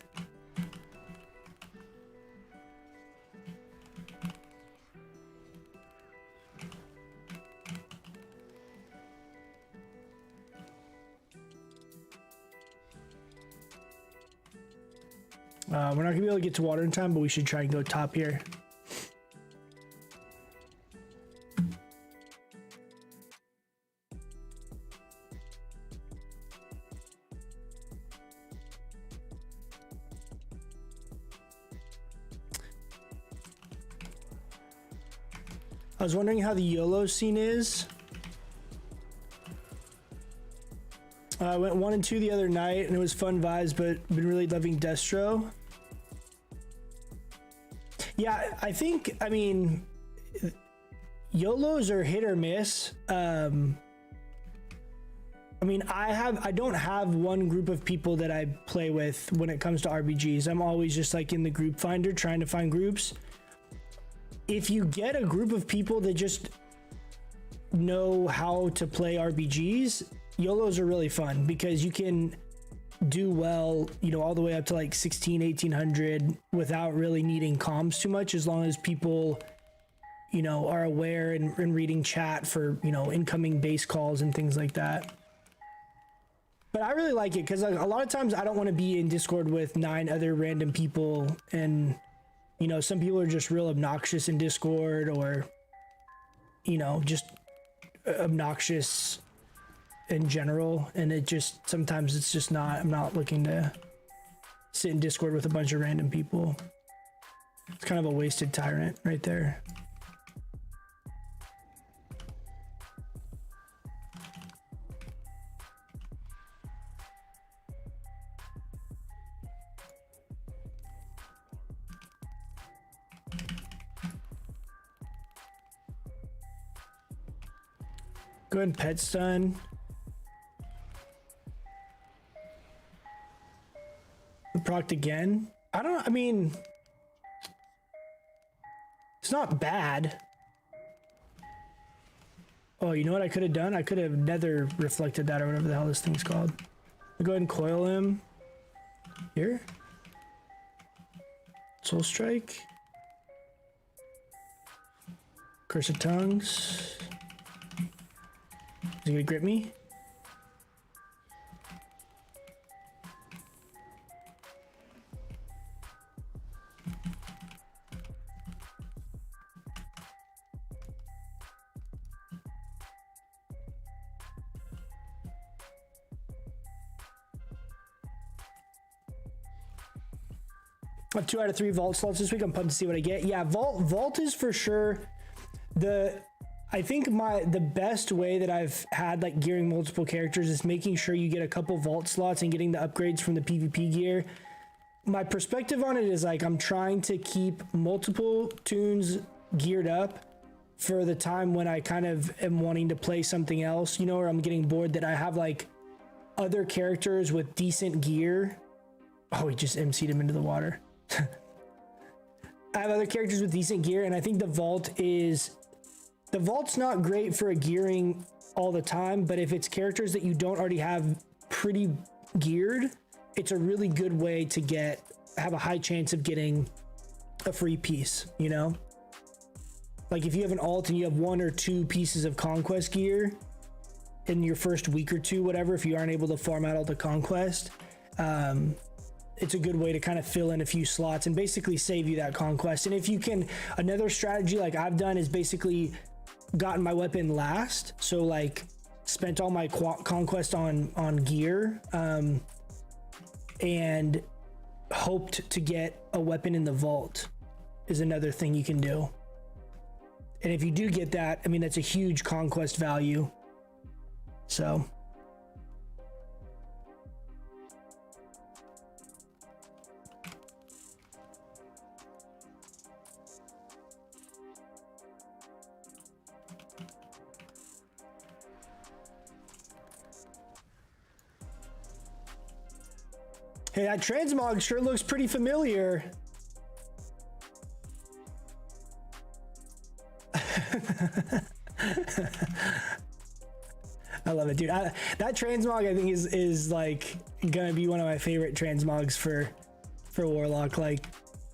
We're not gonna be able to get to water in time, but we should try and go top here. I was wondering how the YOLO scene is. I went 1 and 2 the other night, and it was fun vibes, but been really loving Destro. Yeah, I mean, YOLOs are hit or miss. I mean, I don't have one group of people that I play with when it comes to RBGs. I'm always just like in the group finder trying to find groups. If you get a group of people that just know how to play RBGs, YOLOs are really fun because you can do well, you know, all the way up to like 16, 1800 without really needing comms too much, as long as people, you know, are aware and reading chat for, you know, incoming base calls and things like that. But I really like it because like, a lot of times I don't want to be in Discord with 9 other random people, and you know, some people are just real obnoxious in Discord, or you know, just obnoxious in general, and it just sometimes it's just not, I'm not looking to sit in Discord with a bunch of random people. It's kind of a wasted tyrant right there. Go ahead and pet stun. Procced again. I mean, it's not bad. Oh, you know what I could have done? I could have nether reflected that, or whatever the hell this thing's called. I'll go ahead and coil him. Here. Soul Strike. Curse of Tongues. Is he gonna grip me? I have 2 out of 3 vault slots this week. I'm pumped to see what I get. Yeah, vault is for sure I think the best way that I've had like gearing multiple characters is making sure you get a couple vault slots and getting the upgrades from the PvP gear. My perspective on it is like I'm trying to keep multiple tunes geared up for the time when I kind of am wanting to play something else, you know, or I'm getting bored, that I have like other characters with decent gear. Oh, he just MC'd him into the water. I have other characters with decent gear, and I think the vault's not great for a gearing all the time, but if it's characters that you don't already have pretty geared, it's a really good way to have a high chance of getting a free piece, you know? Like if you have an alt and you have 1 or 2 pieces of conquest gear in your first week or 2, whatever, if you aren't able to farm out all the conquest, it's a good way to kind of fill in a few slots and basically save you that conquest. And if you can, another strategy like I've done is basically gotten my weapon last. So like spent all my conquest on gear, and hoped to get a weapon in the vault is another thing you can do. And if you do get that, I mean, that's a huge conquest value. So hey, that transmog sure looks pretty familiar. I love it, dude. That transmog I think is like gonna be one of my favorite transmogs for Warlock, like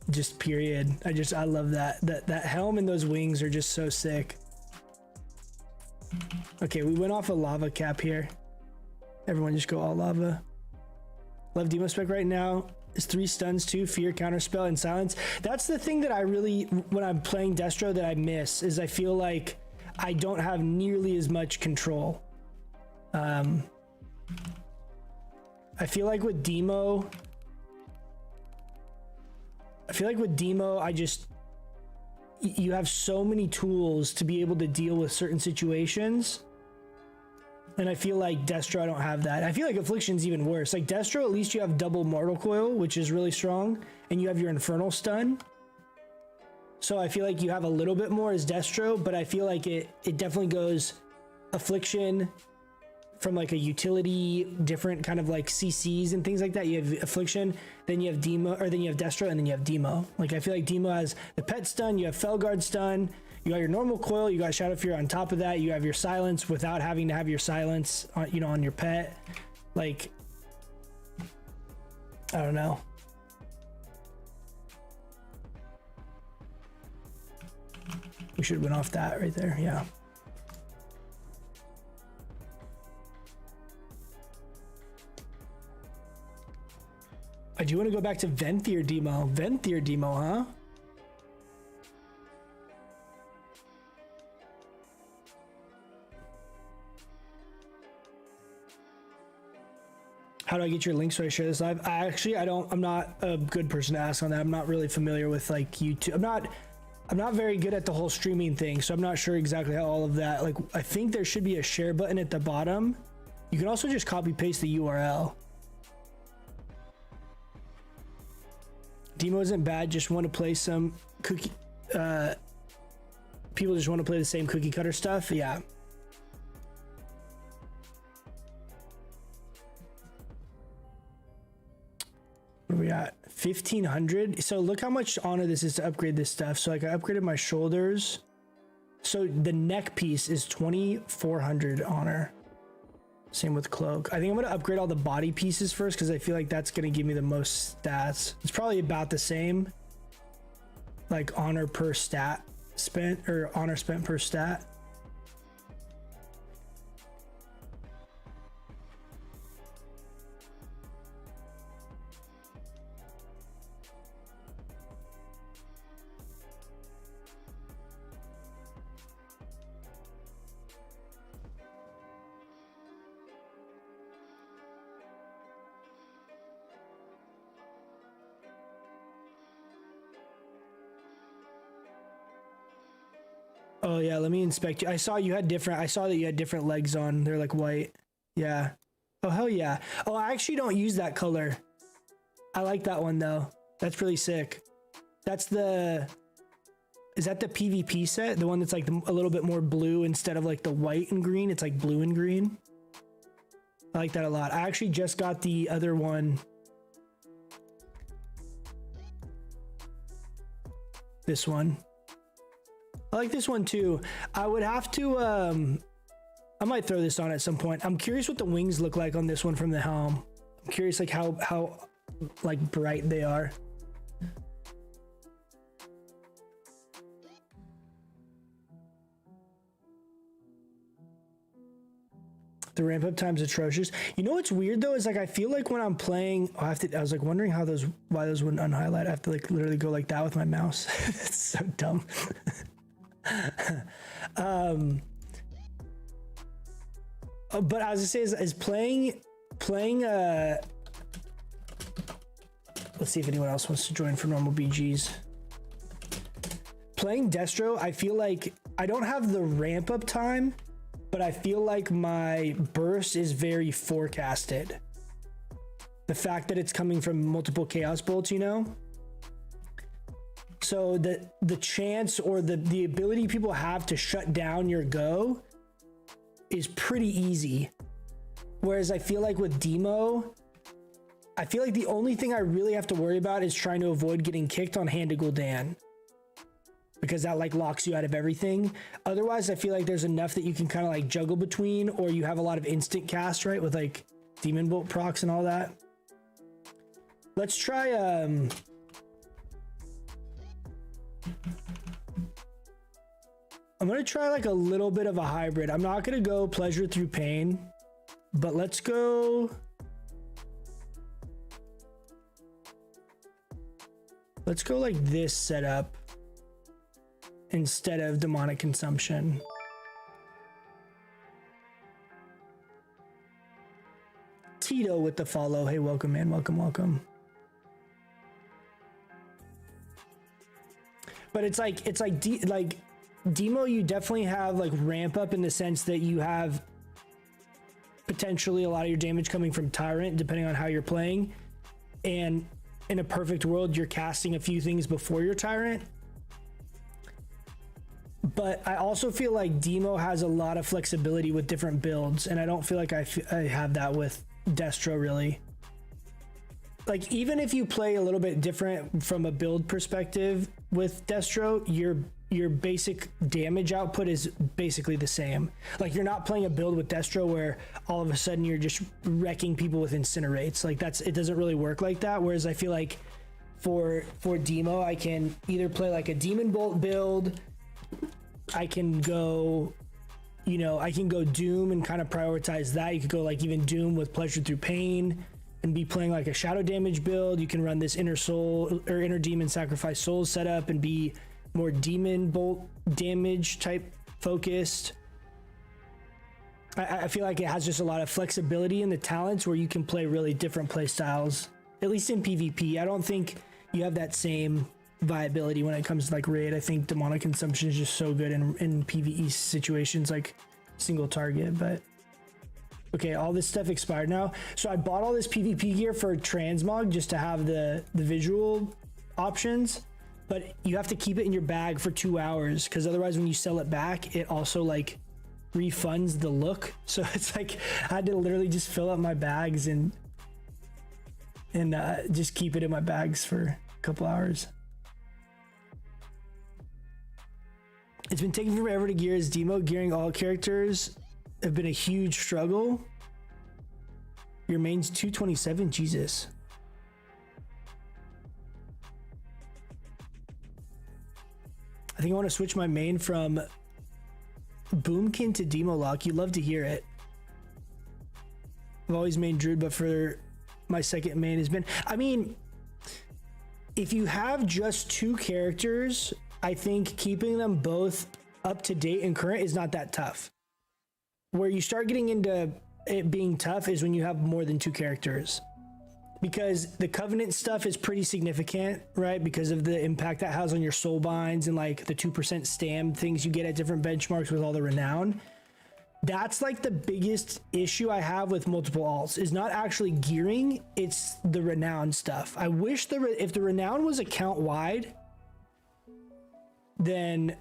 just period. I love that helm and those wings are just so sick. Okay, we went off a lava cap here. Everyone just go all lava. Love demo spec right now. Is 3 stuns, 2 fear, counterspell, and silence. That's the thing that I really, when I'm playing Destro, that I miss, is I feel like I don't have nearly as much control. I feel like with demo, you have so many tools to be able to deal with certain situations. And I feel like Destro, I don't have that. I feel like Affliction's even worse. Like Destro, at least you have double Mortal Coil, which is really strong, and you have your Infernal Stun. So I feel like you have a little bit more as Destro, but I feel like it definitely goes Affliction from like a utility, different kind of like CCs and things like that. You have Affliction, then you have Demo, or then you have Destro, and then you have Demo. Like I feel like Demo has the Pet Stun, you have Felguard Stun, you got your normal coil, you got Shadow Fear on top of that, you have your silence without having to have your silence on, you know, on your pet. Like, I don't know. We should have went off that right there, yeah. I do want to go back to Venthyr demo. Venthyr demo, huh? How do I get your link so I share this live? I'm not a good person to ask on that. I'm not really familiar with like YouTube. I'm not very good at the whole streaming thing, so I'm not sure exactly how all of that, like I think there should be a share button at the bottom. You can also just copy paste the URL. Demo isn't bad, just want to play some cookie, people just want to play the same cookie cutter stuff. Yeah. Where are we at? 1500. So look how much honor this is to upgrade this stuff. So like I upgraded my shoulders. So the neck piece is 2400 honor. Same with cloak. I think I'm gonna upgrade all the body pieces first because I feel like that's gonna give me the most stats. It's probably about the same, like honor per stat spent, or honor spent per stat. Oh yeah, let me inspect you. I saw that you had different legs on. They're like white. Yeah. Oh hell yeah. Oh, I actually don't use that color. I like that one though. That's really sick. That's the, is that the PvP set? The one that's like a little bit more blue instead of like the white and green. It's like blue and green. I like that a lot. I actually just got the other one. This one. I like this one too. I would have to, I might throw this on at some point. I'm curious what the wings look like on this one from the helm. I'm curious like how like bright they are. The ramp up time's atrocious. You know what's weird though is like I feel like when I'm playing, I was like wondering why those wouldn't unhighlight. I have to like literally go like that with my mouse. It's so dumb. But I was gonna say is playing. Let's see if anyone else wants to join for normal BGs. Playing Destro, I feel like I don't have the ramp up time, but I feel like my burst is very forecasted. The fact that it's coming from multiple chaos bolts, you know? So the chance or the ability people have to shut down your go is pretty easy. Whereas I feel like with Demo, I feel like the only thing I really have to worry about is trying to avoid getting kicked on Hand to Gul'dan, because that like locks you out of everything. Otherwise, I feel like there's enough that you can kind of like juggle between, or you have a lot of instant cast, right? With like Demon Bolt procs and all that. Let's try, I'm gonna try like a little bit of a hybrid. I'm not gonna go Pleasure Through Pain, but let's go. Let's go like this setup instead of Demonic Consumption. Tito with the follow. Hey, welcome, man. Welcome. But it's like Demo, you definitely have like ramp up in the sense that you have potentially a lot of your damage coming from Tyrant, depending on how you're playing. And in a perfect world, you're casting a few things before your Tyrant. But I also feel like Demo has a lot of flexibility with different builds, and I don't feel like I have that with Destro really. Like even if you play a little bit different from a build perspective with Destro, your basic damage output is basically the same. Like you're not playing a build with Destro where all of a sudden you're just wrecking people with incinerates. Like it doesn't really work like that. Whereas I feel like for Demo, I can either play like a Demon Bolt build. I can go, you know, I can go Doom and kind of prioritize that. You could go like even Doom with Pleasure Through Pain and be playing like a shadow damage build. You can run this Inner Soul or Inner Demon Sacrifice Souls setup and be more Demon Bolt damage type focused. I feel like it has just a lot of flexibility in the talents where you can play really different play styles, at least in PvP. I don't think you have that same viability when it comes to like raid. I think Demonic Consumption is just so good in PvE situations like single target. But okay, all this stuff expired now. So I bought all this PvP gear for Transmog just to have the visual options, but you have to keep it in your bag for 2 hours because otherwise when you sell it back, it also like refunds the look. So it's like I had to literally just fill up my bags and just keep it in my bags for a couple hours. It's been taking forever to gear as Demo. Gearing all characters have been a huge struggle. Your main's 227, Jesus. I think I want to switch my main from Boomkin to Demo Lock. You love to hear it. I've always mained Druid, but for my second main has been, I mean, if you have just 2 characters, I think keeping them both up to date and current is not that tough. Where you start getting into it being tough is when you have more than 2 characters, because the Covenant stuff is pretty significant, right? Because of the impact that has on your soul binds and like the 2% stam things you get at different benchmarks with all the renown. That's like the biggest issue I have with multiple alts is not actually gearing, it's the renown stuff. I wish if the renown was account wide, then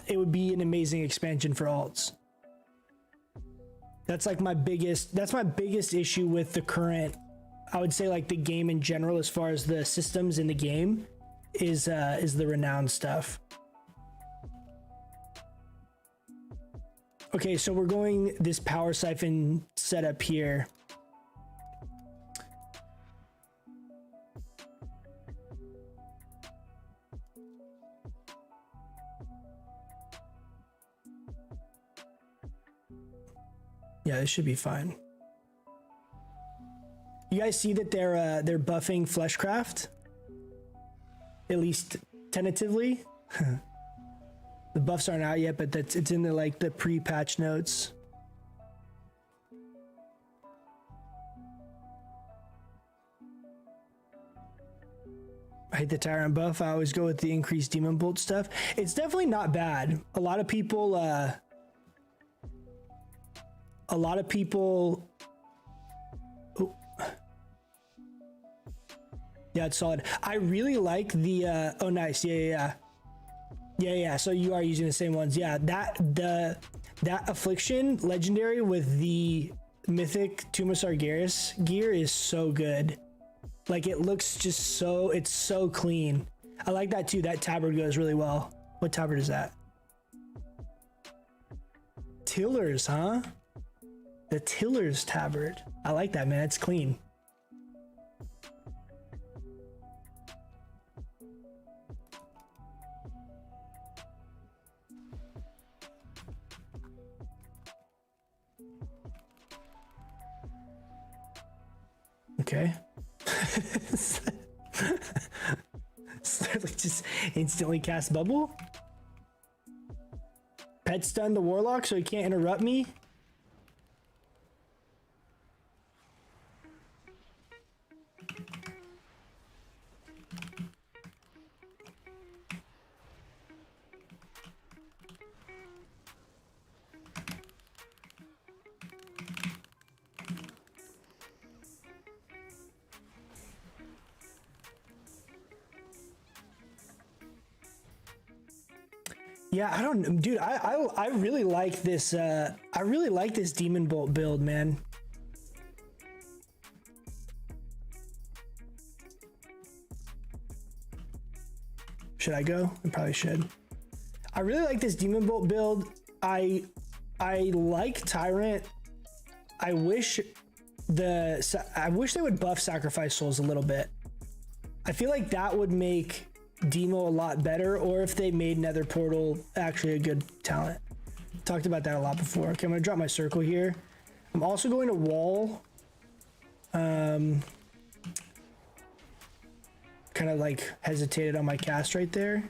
it would be an amazing expansion for alts. That's like my biggest issue with the current, I would say like the game in general, as far as the systems in the game is the renown stuff. Okay, so we're going this power siphon setup here. Yeah, this should be fine. You guys see that they're buffing Fleshcraft? At least tentatively. The buffs aren't out yet, but it's in the like the pre-patch notes. I hate the Tyrant buff. I always go with the increased Demon Bolt stuff. It's definitely not bad. A lot of people oh. Yeah, it's solid. I really like the oh nice. Yeah. So you are using the same ones. Yeah, that affliction legendary with the mythic Tomb of Sargeras gear is so good. Like it looks just so, it's so clean. I like that too. That tabard goes really well. What tabard is that? Tillers, huh? The Tillers tabard. I like that, man. It's clean. Okay. Like just instantly cast bubble. Pet stun the warlock so he can't interrupt me. Yeah, I don't, dude. I really like this. I really like this Demon Bolt build, man. Should I go? I probably should. I really like this Demon Bolt build. I like Tyrant. I wish they would buff Sacrifice Souls a little bit. I feel like that would make Demo a lot better, or if they made Nether Portal actually a good talent. Talked about that a lot before. Okay, I'm gonna drop my circle here. I'm also going to wall. Kind of like hesitated on my cast right there.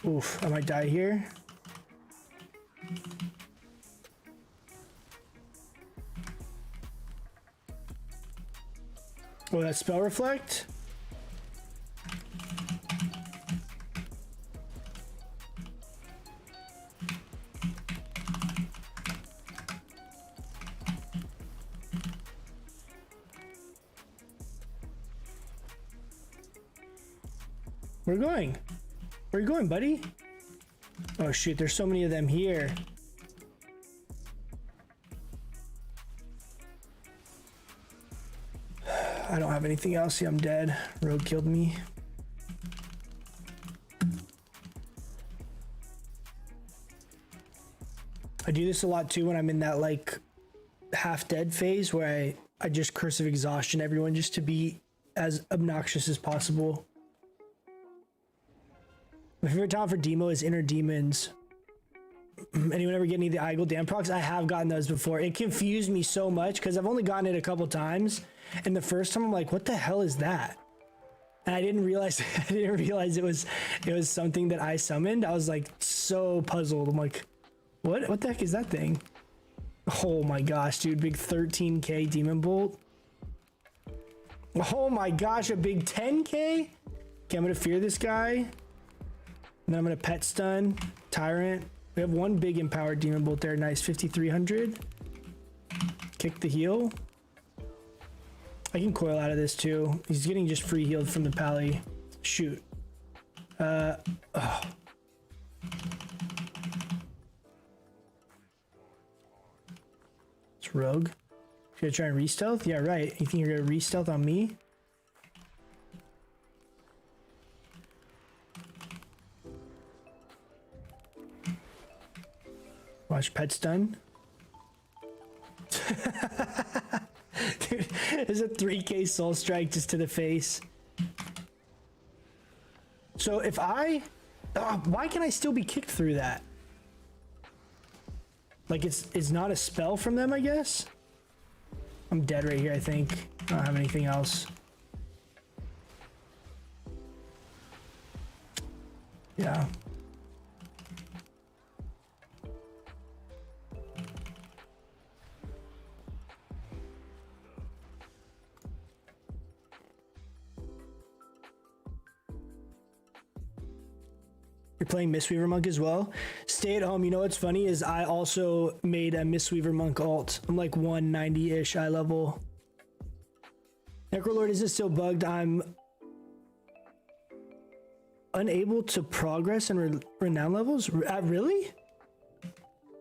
Oof, I might die here. Oh, that spell reflect? Where are you going? Where are you going, buddy? Oh shoot, there's so many of them here. I don't have anything else. Yeah, I'm dead. Rogue killed me. I do this a lot too when I'm in that like half dead phase where I just curse of exhaustion everyone just to be as obnoxious as possible. My favorite talent for Demo is Inner Demons. Anyone ever get any of the Eigel Dam procs? I have gotten those before. It confused me so much because I've only gotten it a couple times. And the first time I'm like, what the hell is that? And I didn't realize it was something that I summoned. I was like so puzzled. I'm like, what the heck is that thing? Oh my gosh, dude, big 13k Demon Bolt. Oh my gosh, a big 10k? Okay, I'm gonna fear this guy. And then I'm gonna pet stun, Tyrant. We have one big empowered Demon Bolt there. Nice, 5,300. Kick the heal. I can coil out of this too. He's getting just free healed from the pally. Shoot. Oh. It's Rogue. You gonna try and re-stealth? Yeah, right. You think you're gonna re-stealth on me? Watch pet stun. Dude, there's a 3k soul strike just to the face. So if I, why can I still be kicked through that? Like it's not a spell from them, I guess. I'm dead right here, I think. I don't have anything else. Yeah. You're playing Mistweaver Monk as well? Stay at home. You know what's funny is I also made a Mistweaver Monk alt. I'm like 190-ish eye level. Necrolord, is it still bugged? I'm unable to progress in renown levels? Really?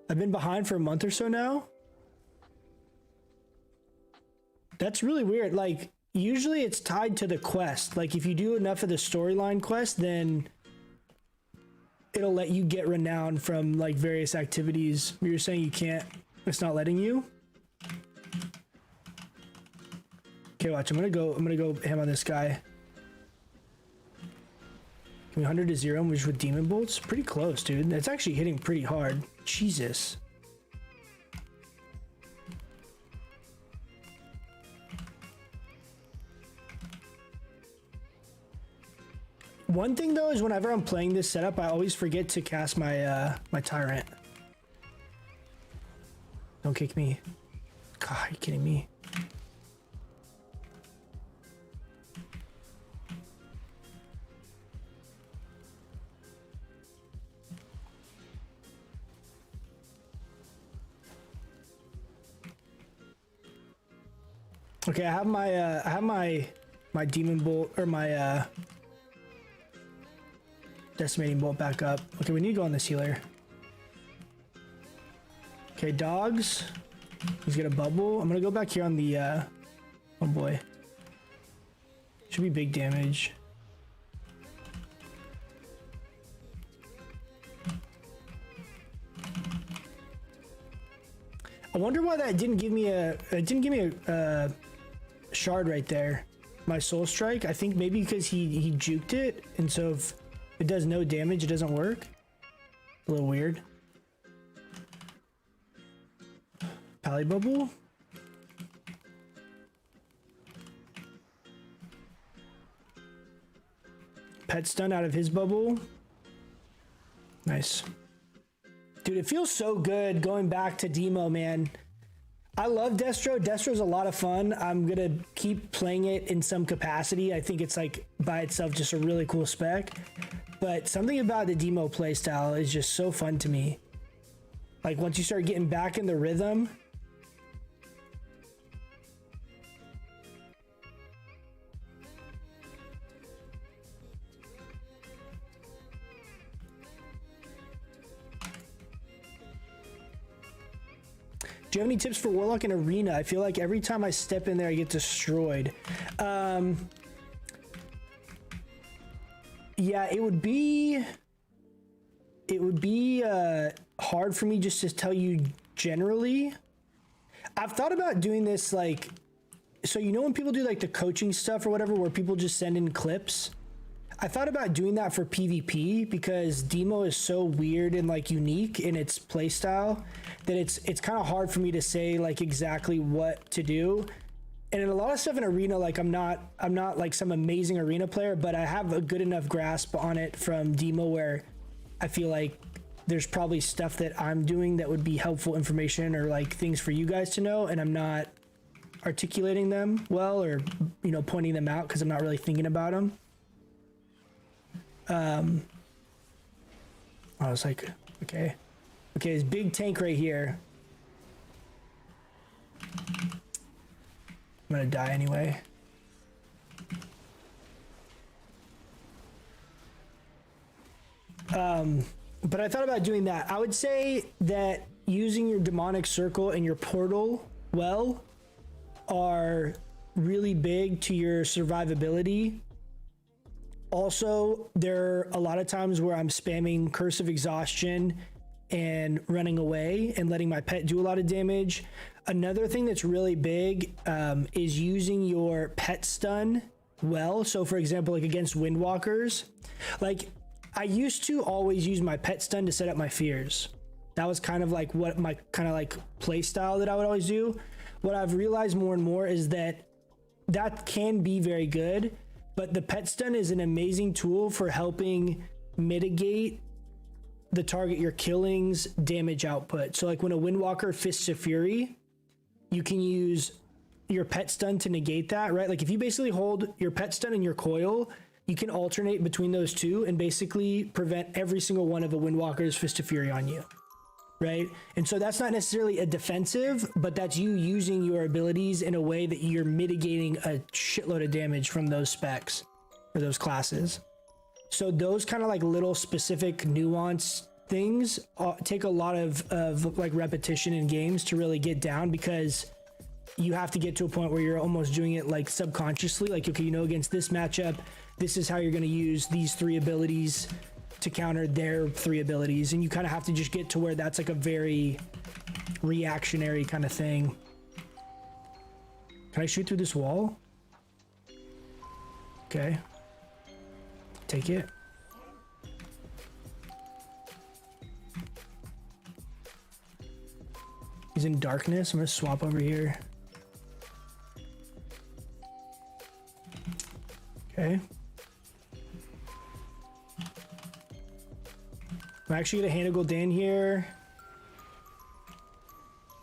I've been behind for a month or so now. That's really weird. Like, usually it's tied to the quest. Like, if you do enough of the storyline quest, then it'll let you get renown from like various activities. You're saying you can't, it's not letting you? Okay, watch, I'm gonna go ham on this guy. Can we 100 to 0 which with demon bolts? Pretty close, dude. That's actually hitting pretty hard. Jesus. One thing though is whenever I'm playing this setup, I always forget to cast my my tyrant. Don't kick me. God, are you kidding me? Okay, I have my demon bolt or my decimating bolt back up. Okay, we need to go on this healer. Okay, dogs. He's got a bubble. I'm gonna go back here on the oh boy. Should be big damage. I wonder why that didn't give me a shard right there. My soul strike. I think maybe because he juked it, and so if it does no damage, it doesn't work. A little weird. Pally bubble. Pet stun out of his bubble. Nice. Dude, it feels so good going back to Demo, man. I love Destro. Destro's a lot of fun. I'm gonna keep playing it in some capacity. I think it's like by itself just a really cool spec. But something about the Demo playstyle is just so fun to me. Like once you start getting back in the rhythm. Do you have any tips for Warlock in Arena? I feel like every time I step in there, I get destroyed. Yeah, it would be hard for me just to tell you generally. I've thought about doing this like, so you know when people do like the coaching stuff or whatever, where people just send in clips? I thought about doing that for PvP because Demo is so weird and like unique in its playstyle that it's kind of hard for me to say like exactly what to do. And in a lot of stuff in Arena, like I'm not like some amazing Arena player, but I have a good enough grasp on it from Demo where I feel like there's probably stuff that I'm doing that would be helpful information or like things for you guys to know, and I'm not articulating them well or, you know, pointing them out because I'm not really thinking about them. I was like, okay, this big tank right here. I'm gonna die anyway. But I thought about doing that. I would say that using your demonic circle and your portal well are really big to your survivability. Also, there are a lot of times where I'm spamming Curse of Exhaustion and running away and letting my pet do a lot of damage. Another thing that's really big is using your pet stun well. So for example, like against Windwalkers, like I used to always use my pet stun to set up my fears. That was kind of like what my kind of like play style that I would always do. What I've realized more and more is that that can be very good, but the pet stun is an amazing tool for helping mitigate the target you're killing's damage output. So like when a Windwalker Fists of Fury, you can use your pet stun to negate that, right? Like if you basically hold your pet stun and your coil, you can alternate between those two and basically prevent every single one of a Windwalker's Fist of Fury on you, right? And so that's not necessarily a defensive, but that's you using your abilities in a way that you're mitigating a shitload of damage from those specs or those classes. So those kind of like little specific nuance things take a lot of like repetition in games to really get down, because you have to get to a point where you're almost doing it like subconsciously, like, okay, you know, against this matchup, this is how you're going to use these 3 abilities to counter their 3 abilities. And you kind of have to just get to where that's like a very reactionary kind of thing. Can I shoot through this wall? Okay. Take it. He's in darkness. I'm going to swap over here. Okay. I'm actually gonna Hannibal Dan here. Is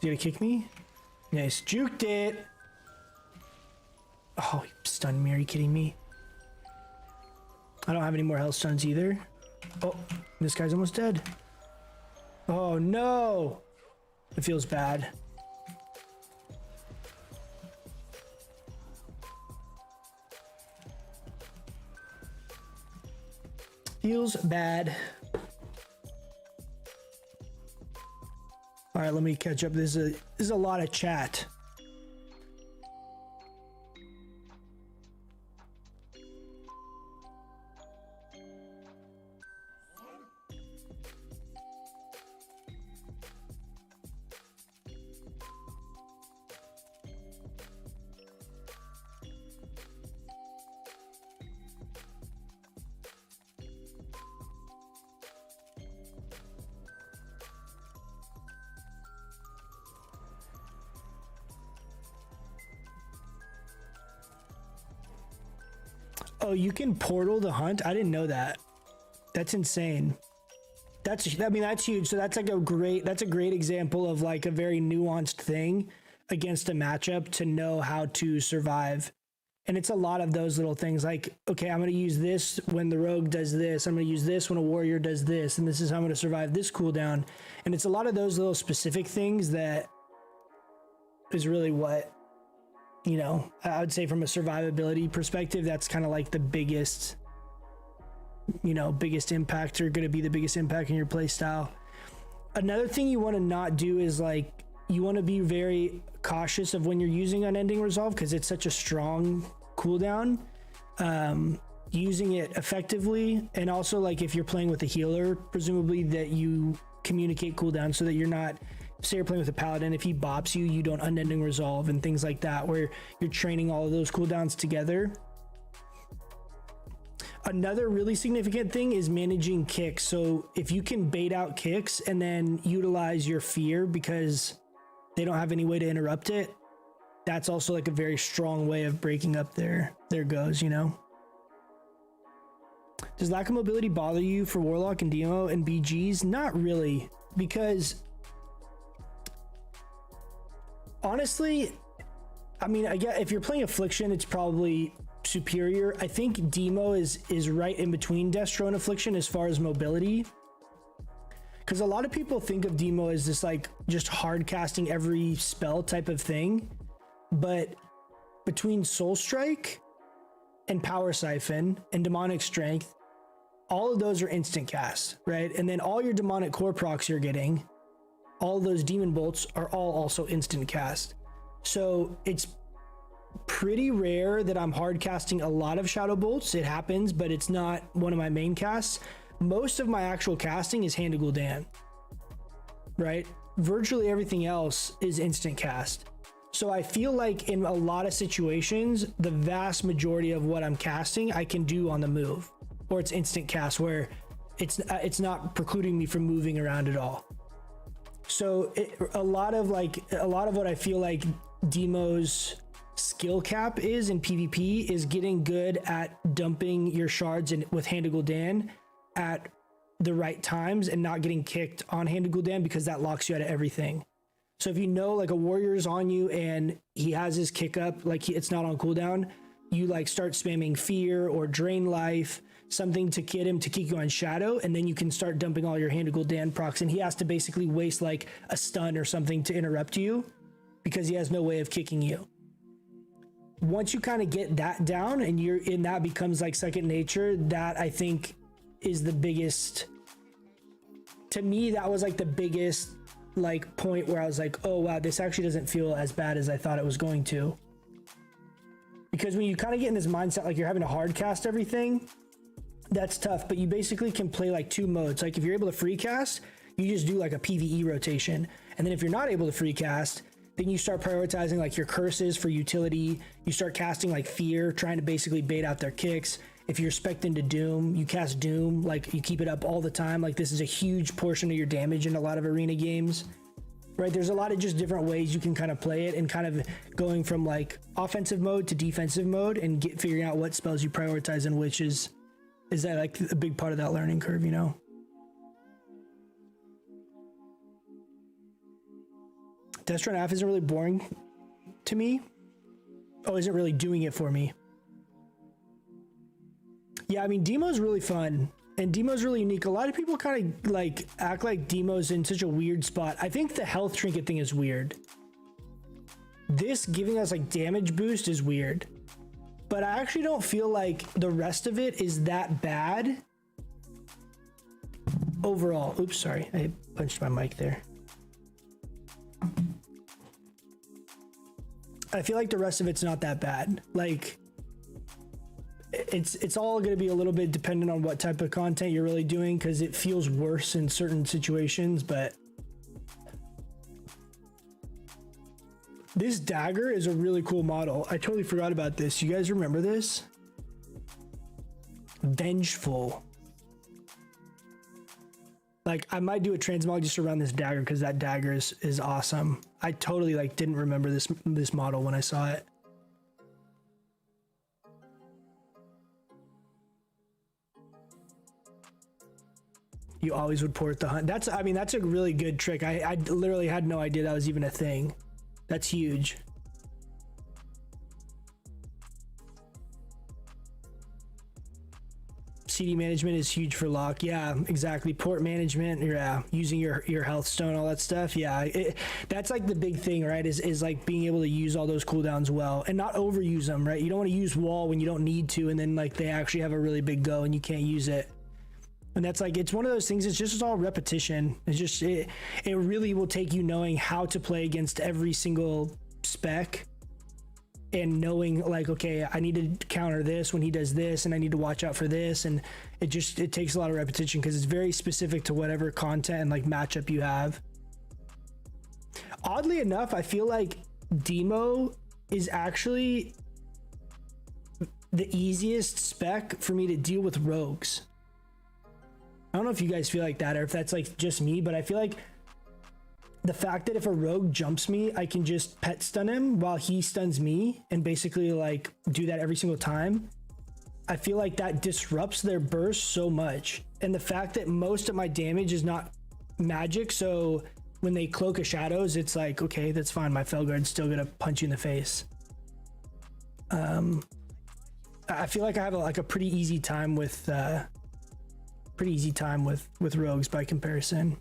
he gonna kick me? Nice, juked it. Oh, you stunned me, are you kidding me? I don't have any more health stuns either. Oh, this guy's almost dead. Oh no! It feels bad. Feels bad. All right, let me catch up. This is a lot of chat. Oh, you can portal the hunt? I didn't know that. That's insane. I mean, that's huge. So that's like a great example of like a very nuanced thing against a matchup to know how to survive. And it's a lot of those little things like, okay, I'm going to use this when the rogue does this. I'm going to use this when a warrior does this. And this is how I'm going to survive this cooldown. And it's a lot of those little specific things that is really what, you know, I would say from a survivability perspective, that's kind of like the biggest, you know, biggest impact, or going to be the biggest impact in your play style. Another thing you want to not do is like, you want to be very cautious of when you're using Unending Resolve, because it's such a strong cooldown. Using it effectively, and also like if you're playing with a healer, presumably that you communicate cooldown so that you're not, say you're playing with a paladin, if he bops you, you don't Unending Resolve and things like that, where you're training all of those cooldowns together. Another really significant thing is managing kicks. So if you can bait out kicks and then utilize your fear because they don't have any way to interrupt it, that's also like a very strong way of breaking up their goes, you know? Does lack of mobility bother you for Warlock and Demo and BGs? Not really, because honestly, I mean, I get if you're playing Affliction, it's probably superior. I think Demo is right in between Destro and Affliction as far as mobility, because a lot of people think of Demo as this like just hard casting every spell type of thing, but between Soul Strike and Power Siphon and Demonic Strength, all of those are instant cast, right? And then all your demonic core procs you're getting, all those demon bolts are all also instant cast. So it's pretty rare that I'm hard casting a lot of shadow bolts. It happens, but it's not one of my main casts. Most of my actual casting is Hand to Gul'dan, right? Virtually everything else is instant cast. So I feel like in a lot of situations, the vast majority of what I'm casting, I can do on the move, or it's instant cast where it's not precluding me from moving around at all. So a lot of what I feel like Demo's skill cap is in PvP is getting good at dumping your shards with Hand of Gul'dan at the right times and not getting kicked on Hand of Gul'dan, because that locks you out of everything. So if you know like a warrior's on you and he has his kick up, like it's not on cooldown, you like start spamming fear or drain life, something to get him to kick you on shadow, and then you can start dumping all your Hand of Gul'dan procs, and he has to basically waste like a stun or something to interrupt you because he has no way of kicking you. Once you kind of get that down and you're in, that becomes like second nature. That I think is the biggest, to me, that was like the biggest like point where I was like, oh wow, this actually doesn't feel as bad as I thought it was going to. Because when you kind of get in this mindset like you're having to hard cast everything, that's tough. But you basically can play like two modes. Like if you're able to free cast, you just do like a PvE rotation, and then if you're not able to free cast, then you start prioritizing like your curses for utility. You start casting like fear, trying to basically bait out their kicks. If you're spec'd into Doom, you cast Doom, like you keep it up all the time. Like this is a huge portion of your damage in a lot of arena games, right? There's a lot of just different ways you can kind of play it, and kind of going from like offensive mode to defensive mode and figuring out what spells you prioritize and which is that like a big part of that learning curve, you know? Destron Half isn't really boring to me. Oh, isn't really doing it for me. Yeah, I mean, Demo's really fun, and Demo's really unique. A lot of people kind of like act like Demo's in such a weird spot. I think the health trinket thing is weird. This giving us like damage boost is weird, but I actually don't feel like the rest of it is that bad overall. Oops, sorry, I punched my mic there. I feel like the rest of it's not that bad. Like it's all going to be a little bit dependent on what type of content you're really doing, because it feels worse in certain situations. But this dagger is a really cool model. I totally forgot about this. You guys remember this? Vengeful. Like I might do a transmog just around this dagger, because that dagger is awesome. I totally like didn't remember this model when I saw it. You always would port the hunt. That's, I mean, that's a really good trick. I literally had no idea that was even a thing. That's huge. CD management is huge for lock. Yeah, exactly. Port management, yeah, using your health stone, all that stuff. Yeah, that's like the big thing, right? Is like being able to use all those cooldowns well and not overuse them, right? You don't want to use wall when you don't need to, and then like they actually have a really big go and you can't use it. And that's like, it's one of those things, it's all repetition. It's just, it really will take you knowing how to play against every single spec and knowing like, okay, I need to counter this when he does this, and I need to watch out for this. And it takes a lot of repetition, because it's very specific to whatever content and like matchup you have. Oddly enough, I feel like Demo is actually the easiest spec for me to deal with rogues. I don't know if you guys feel like that, or if that's like just me, but I feel like the fact that if a rogue jumps me, I can just pet stun him while he stuns me, and basically like do that every single time. I feel like that disrupts their burst so much. And the fact that most of my damage is not magic, so when they cloak of shadows, it's like, okay, that's fine. My Felguard's still gonna punch you in the face. I feel like I have a pretty easy time with rogues by comparison.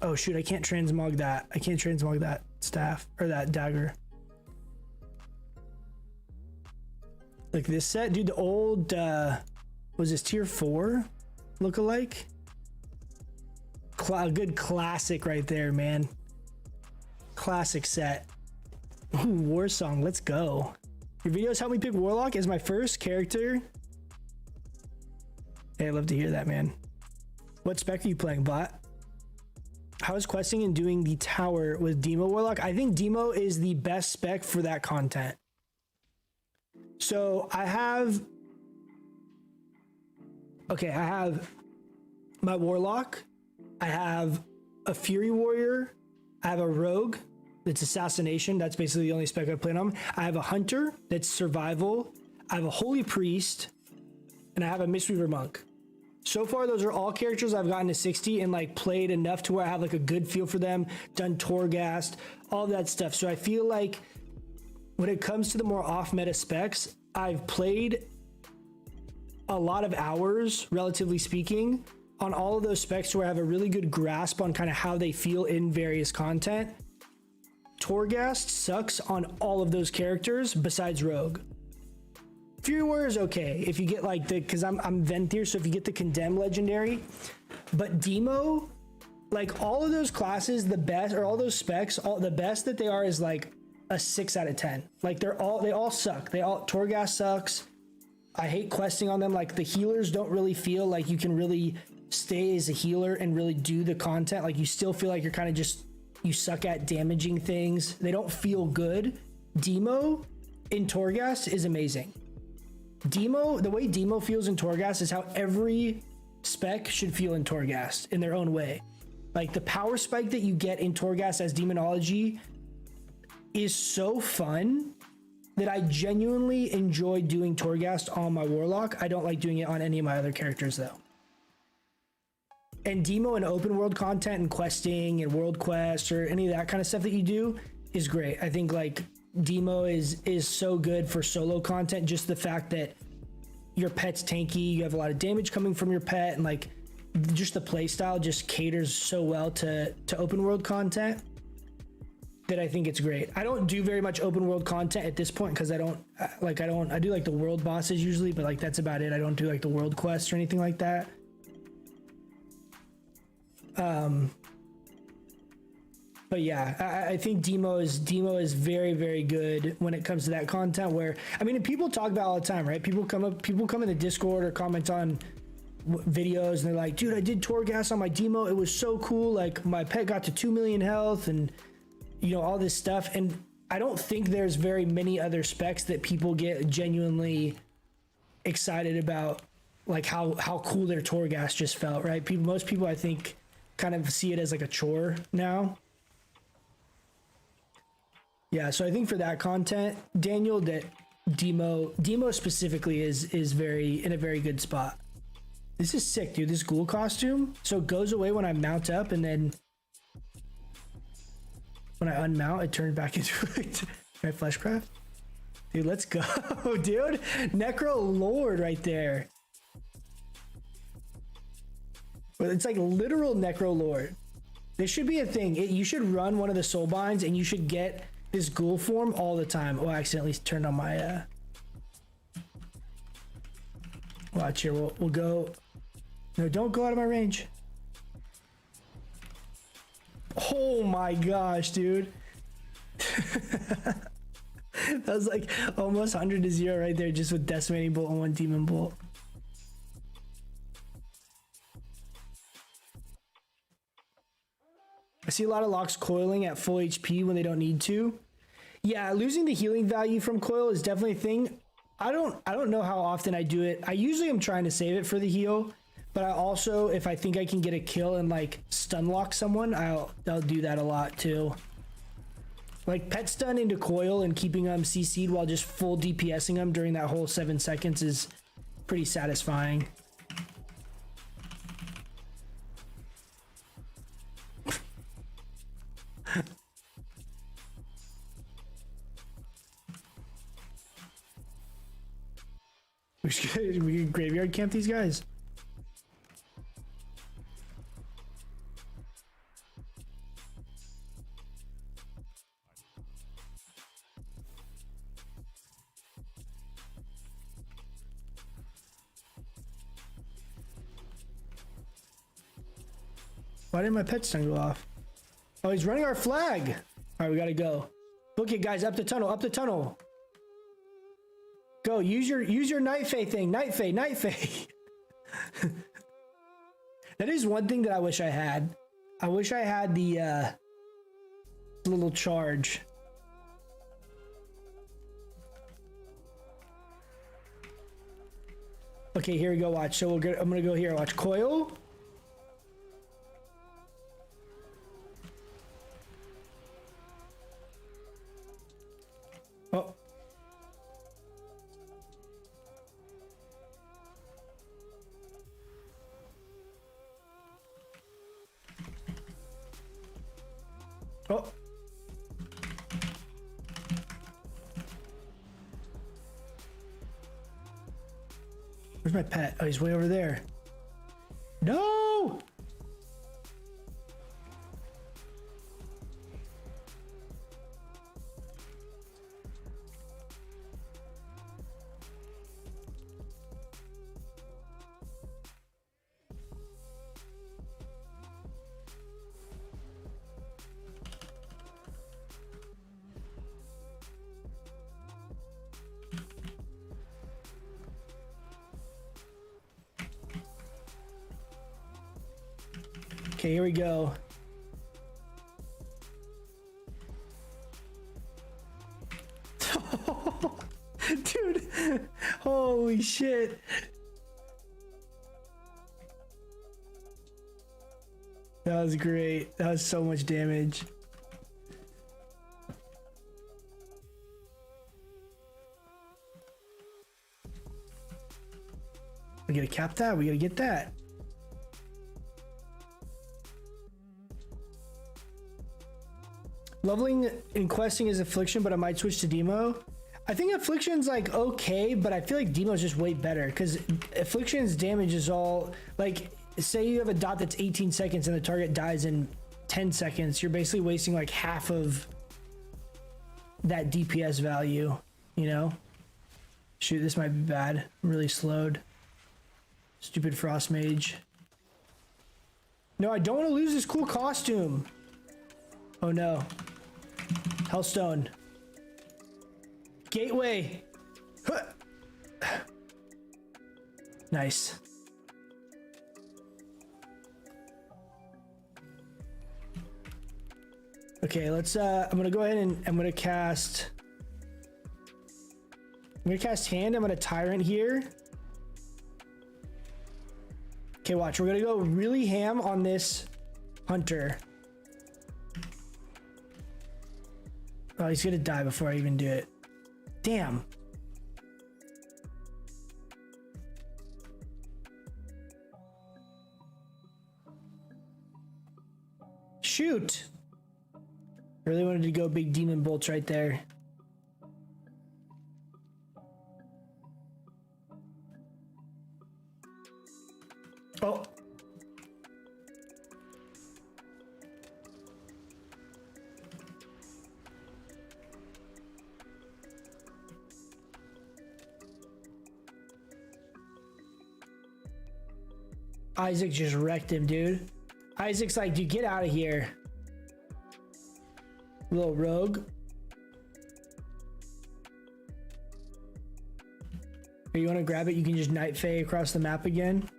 Oh shoot, I can't transmog that. I can't transmog that staff or that dagger. Like this set, dude, the old was this tier 4 lookalike? Good classic right there, man. Classic set. Ooh, War Song, let's go. Your videos help me pick Warlock as my first character. Hey, I'd love to hear that, man. What spec are you playing, bot? How is questing and doing the tower with Demo Warlock? I think Demo is the best spec for that content. So I have my Warlock, I have a Fury Warrior, I have a Rogue that's Assassination, that's basically the only spec I play on. I have a Hunter that's Survival, I have a Holy Priest, and I have a Mistweaver Monk. So far, those are all characters I've gotten to 60 and like played enough to where I have like a good feel for them, done Torghast, all that stuff. So I feel like when it comes to the more off-meta specs, I've played a lot of hours, relatively speaking, on all of those specs where I have a really good grasp on kind of how they feel in various content. Torghast sucks on all of those characters besides Rogue. Fury Warrior is okay if you get like the, because I'm Venthyr, so if you get the Condemned Legendary. But Demo, like all of those classes, the best, or all those specs, the best that they are is like a 6 out of 10. Like they all suck. Torghast sucks. I hate questing on them. Like the healers don't really feel like you can really stay as a healer and really do the content. Like you still feel like you're kind of just, you suck at damaging things. They don't feel good. Demo in Torghast is amazing. Demo, the way Demo feels in Torghast is how every spec should feel in Torghast in their own way. Like the power spike that you get in Torghast as Demonology is so fun that I genuinely enjoy doing Torghast on my Warlock. I don't like doing it on any of my other characters though. And Demo and open world content and questing and world quests or any of that kind of stuff that you do is great. I think like Demo is so good for solo content. Just the fact that your pet's tanky, you have a lot of damage coming from your pet, and like just the play style just caters so well to open world content that I think it's great. I don't do very much open world content at this point because I do like the world bosses usually, but like that's about it. I don't do like the world quests or anything like that. But yeah, I think Demo is very, very good when it comes to that content where, I mean, people talk about it all the time, right? People come in the Discord or comment on videos and they're like, dude, I did Torghast on my Demo. It was so cool. Like my pet got to 2 million health and you know, all this stuff. And I don't think there's very many other specs that people get genuinely excited about, like how cool their Torghast just felt, right? Most people I think kind of see it as like a chore now. Yeah, so I think for that content, Daniel, that Demo specifically is in a very good spot. This is sick, dude. This ghoul costume. So it goes away when I mount up, and then when I unmount, it turns back into my fleshcraft. Dude, let's go, dude. Necro Lord right there. But it's like literal Necro Lord. This should be a thing. You should run one of the soul binds, and you should get this ghoul form all the time. Oh, I accidentally turned on my watch here. We'll go. No, don't go out of my range. Oh my gosh, dude. That was like almost 100 to 0 right there, just with decimating bolt and 1 demon bolt. I see a lot of locks coiling at full HP when they don't need to. Yeah, losing the healing value from coil is definitely a thing. I don't know how often I do it. I usually am trying to save it for the heal, but I also, if I think I can get a kill and like stun lock someone, I'll do that a lot too. Like pet stun into coil and keeping them CC'd while just full DPSing them during that whole 7 seconds is pretty satisfying. We can graveyard camp these guys. Why didn't my pet stun go off? Oh, he's running our flag. All right, we gotta go. Book it, guys. Up the tunnel. Up the tunnel. Go. Use your Night Fae thing. Night Fae. That is one thing that I wish I had. I wish I had the little charge. Okay, here we go. Watch. So I'm gonna go here. Watch coil. Oh. Oh. Where's my pet? Oh, he's way over there. No! Okay, here we go. Dude, holy shit. That was great. That was so much damage. We gotta cap that. We gotta get that. Leveling and questing is Affliction, but I might switch to Demo. I think Affliction's like okay, but I feel like Demo's just way better because Affliction's damage is all like, say you have a dot that's 18 seconds and the target dies in 10 seconds, you're basically wasting like half of that DPS value, you know? Shoot, this might be bad. I'm really slowed. Stupid Frost Mage. No, I don't want to lose this cool costume. Oh no. Hellstone. Gateway. Huh. Nice. Okay, let's I'm gonna go ahead and I'm gonna cast hand. I'm gonna Tyrant here. Okay, watch. We're gonna go really ham on this Hunter. Oh, he's gonna die before I even do it. Damn. Shoot. I really wanted to go big demon bolts right there. Oh. Isaac just wrecked him, dude. Isaac's like, dude, get out of here. Little rogue. Or you want to grab it, you can just Night Fae across the map again.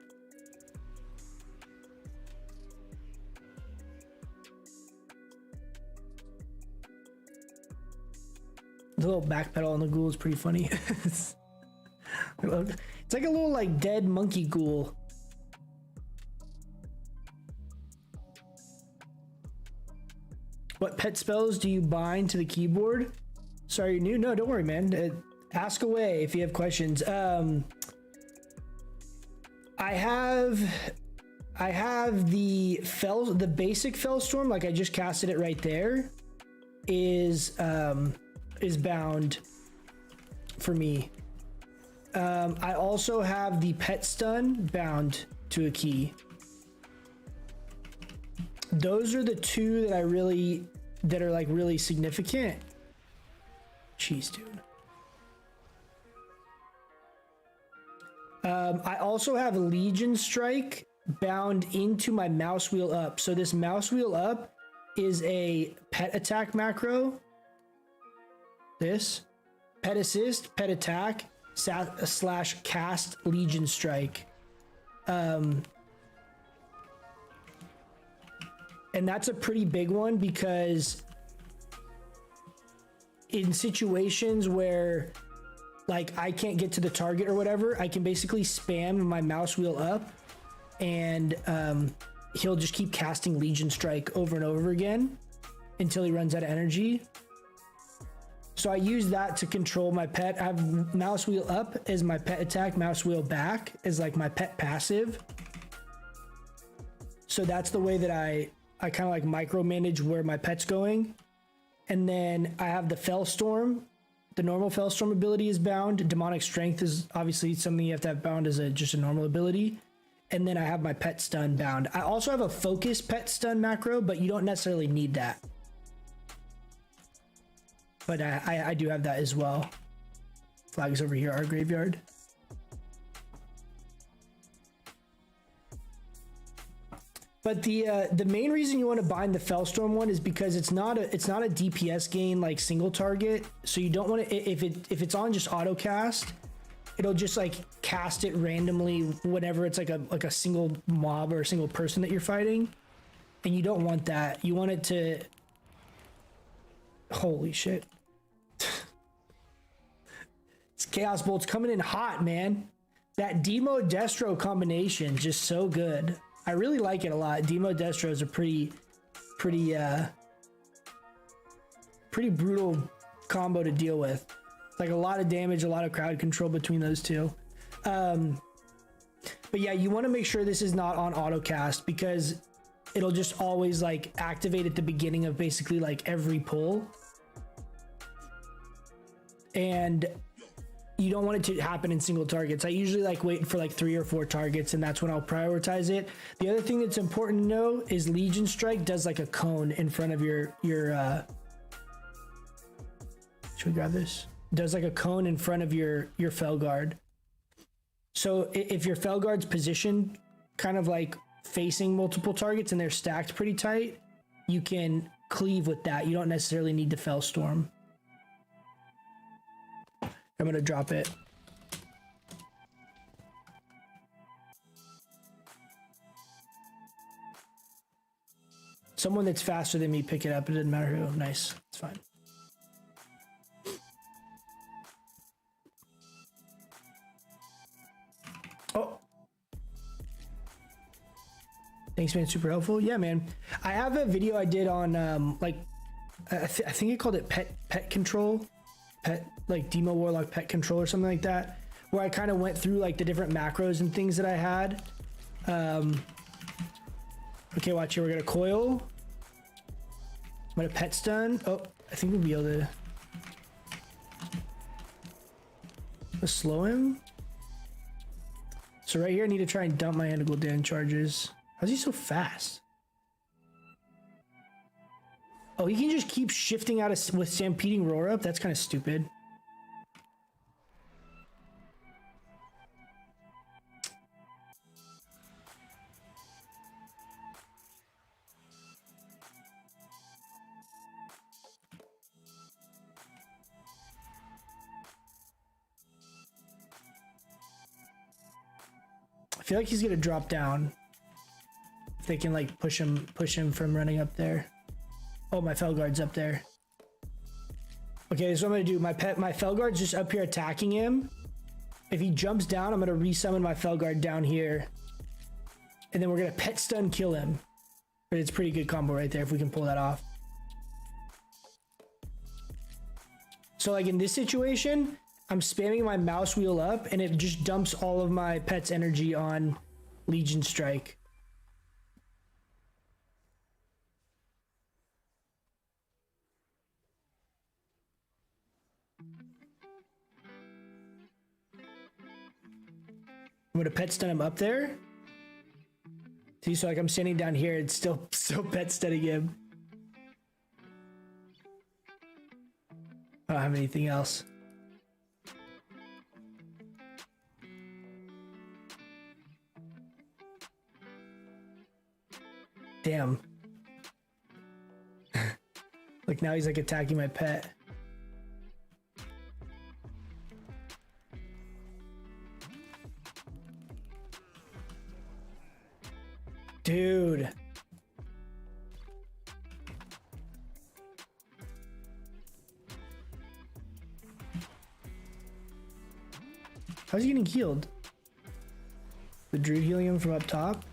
The little backpedal on the ghoul is pretty funny. It's like a little like dead monkey ghoul. What pet spells do you bind to the keyboard? Sorry, you're new? No, don't worry, man. Ask away if you have questions. I have the basic Fellstorm, like I just casted it right there, is bound for me. I also have the pet stun bound to a key. Those are the two that are like really significant. Jeez, dude. I also have Legion Strike bound into my mouse wheel up. So this mouse wheel up is a pet attack macro. This pet assist, pet attack, / cast Legion Strike. And that's a pretty big one because in situations where like I can't get to the target or whatever, I can basically spam my mouse wheel up and he'll just keep casting Legion Strike over and over again until he runs out of energy. So I use that to control my pet. I have mouse wheel up as my pet attack, mouse wheel back is like my pet passive. So that's the way that I kind of like micromanage where my pet's going. And then I have the Fellstorm. The normal Fellstorm ability is bound. Demonic Strength is obviously something you have to have bound as just a normal ability. And then I have my pet stun bound. I also have a focus pet stun macro, but you don't necessarily need that. But I do have that as well. Flags over here, our graveyard. But the main reason you want to bind the Fellstorm one is because it's not a DPS gain like single target. So you don't want to, if it's on just auto cast, it'll just like cast it randomly whenever it's like a single mob or a single person that you're fighting. And you don't want that. You want it to, holy shit. It's Chaos Bolt's coming in hot, man. That Demo Destro combination just so good. I really like it a lot. Demo Destro is a pretty brutal combo to deal with. Like a lot of damage, a lot of crowd control between those two. But yeah, you want to make sure this is not on auto cast because it'll just always like activate at the beginning of basically like every pull. And you don't want it to happen in single targets. I usually like wait for like 3 or 4 targets and that's when I'll prioritize it. The other thing that's important to know is Legion Strike does like a cone in front of your should we grab this? Does like a cone in front of your Felguard. So if your Felguard's positioned kind of like facing multiple targets and they're stacked pretty tight, you can cleave with that. You don't necessarily need to Fellstorm. I'm gonna drop it. Someone that's faster than me pick it up. It doesn't matter who. Nice. It's fine. Oh. Thanks, man. Super helpful. Yeah, man. I have a video I did on like I think I called it pet control. Pet, like Demo Warlock pet control or something like that, where I kind of went through like the different macros and things that I had. Okay, watch here. We're gonna coil. I'm gonna pet stun. Oh, I think we'll be able to let's slow him. So right here, I need to try and dump my Antigold Dan charges. How's he so fast? Oh, he can just keep shifting out of, with Stampeding Roar up? That's kind of stupid. I feel like he's gonna drop down. If they can like push him from running up there. Oh, my Felguard's up there. Okay, so what I'm gonna do. My Felguard's just up here attacking him. If he jumps down, I'm gonna resummon my Felguard down here. And then we're gonna pet stun kill him. But it's a pretty good combo right there if we can pull that off. So like in this situation, I'm spamming my mouse wheel up and it just dumps all of my pet's energy on Legion Strike. I'm gonna pet stun him up there. See, so like I'm standing down here, it's still pet stunning him. I don't have anything else. Damn. Like now he's like attacking my pet. Dude. How's he getting healed? The druid healing him from up top.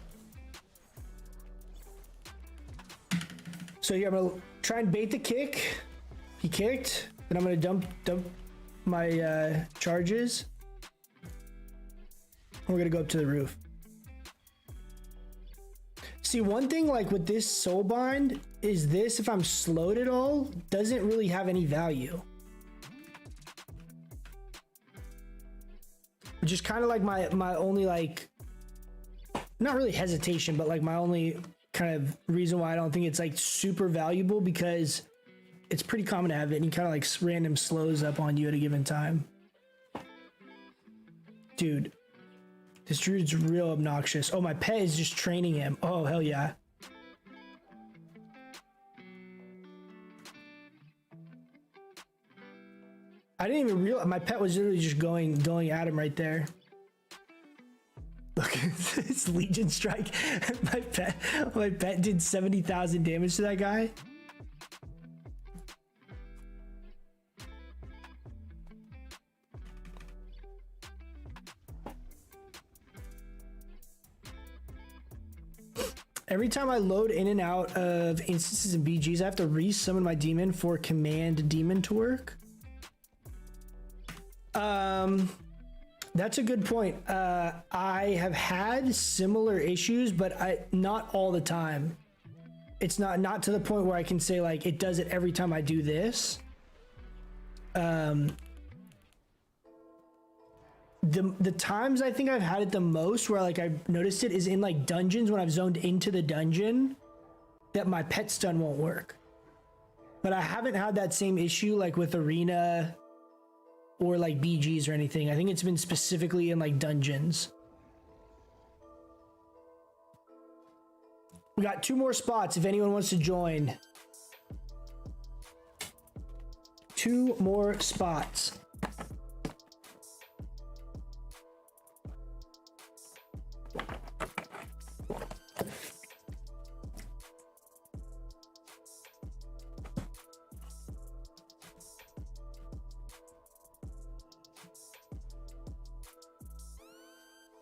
So here I'm gonna try and bait the kick. He kicked. Then I'm gonna dump my charges. We're gonna go up to the roof. See, one thing like with this soul bind is this, if I'm slowed at all, doesn't really have any value. Which is kind of like my only like, not really hesitation, but like my only kind of reason why I don't think it's like super valuable, because it's pretty common to have it and he kind of like random slows up on you at a given time. Dude. This druid's real obnoxious. Oh, my pet is just training him. Oh, hell yeah. I didn't even realize my pet was literally just going at him right there. Look at this Legion strike. My pet did 70,000 damage to that guy. Every time I load in and out of instances and BGs, I have to re-summon my demon for command demon to work. That's a good point. I have had similar issues, but not all the time. It's not to the point where I can say like it does it every time I do this. The times I think I've had it the most where like I've noticed it is in like dungeons, when I've zoned into the dungeon that my pet stun won't work. But I haven't had that same issue like with arena or like BGs or anything. I think it's been specifically in like dungeons. We got 2 more spots if anyone wants to join. 2 more spots.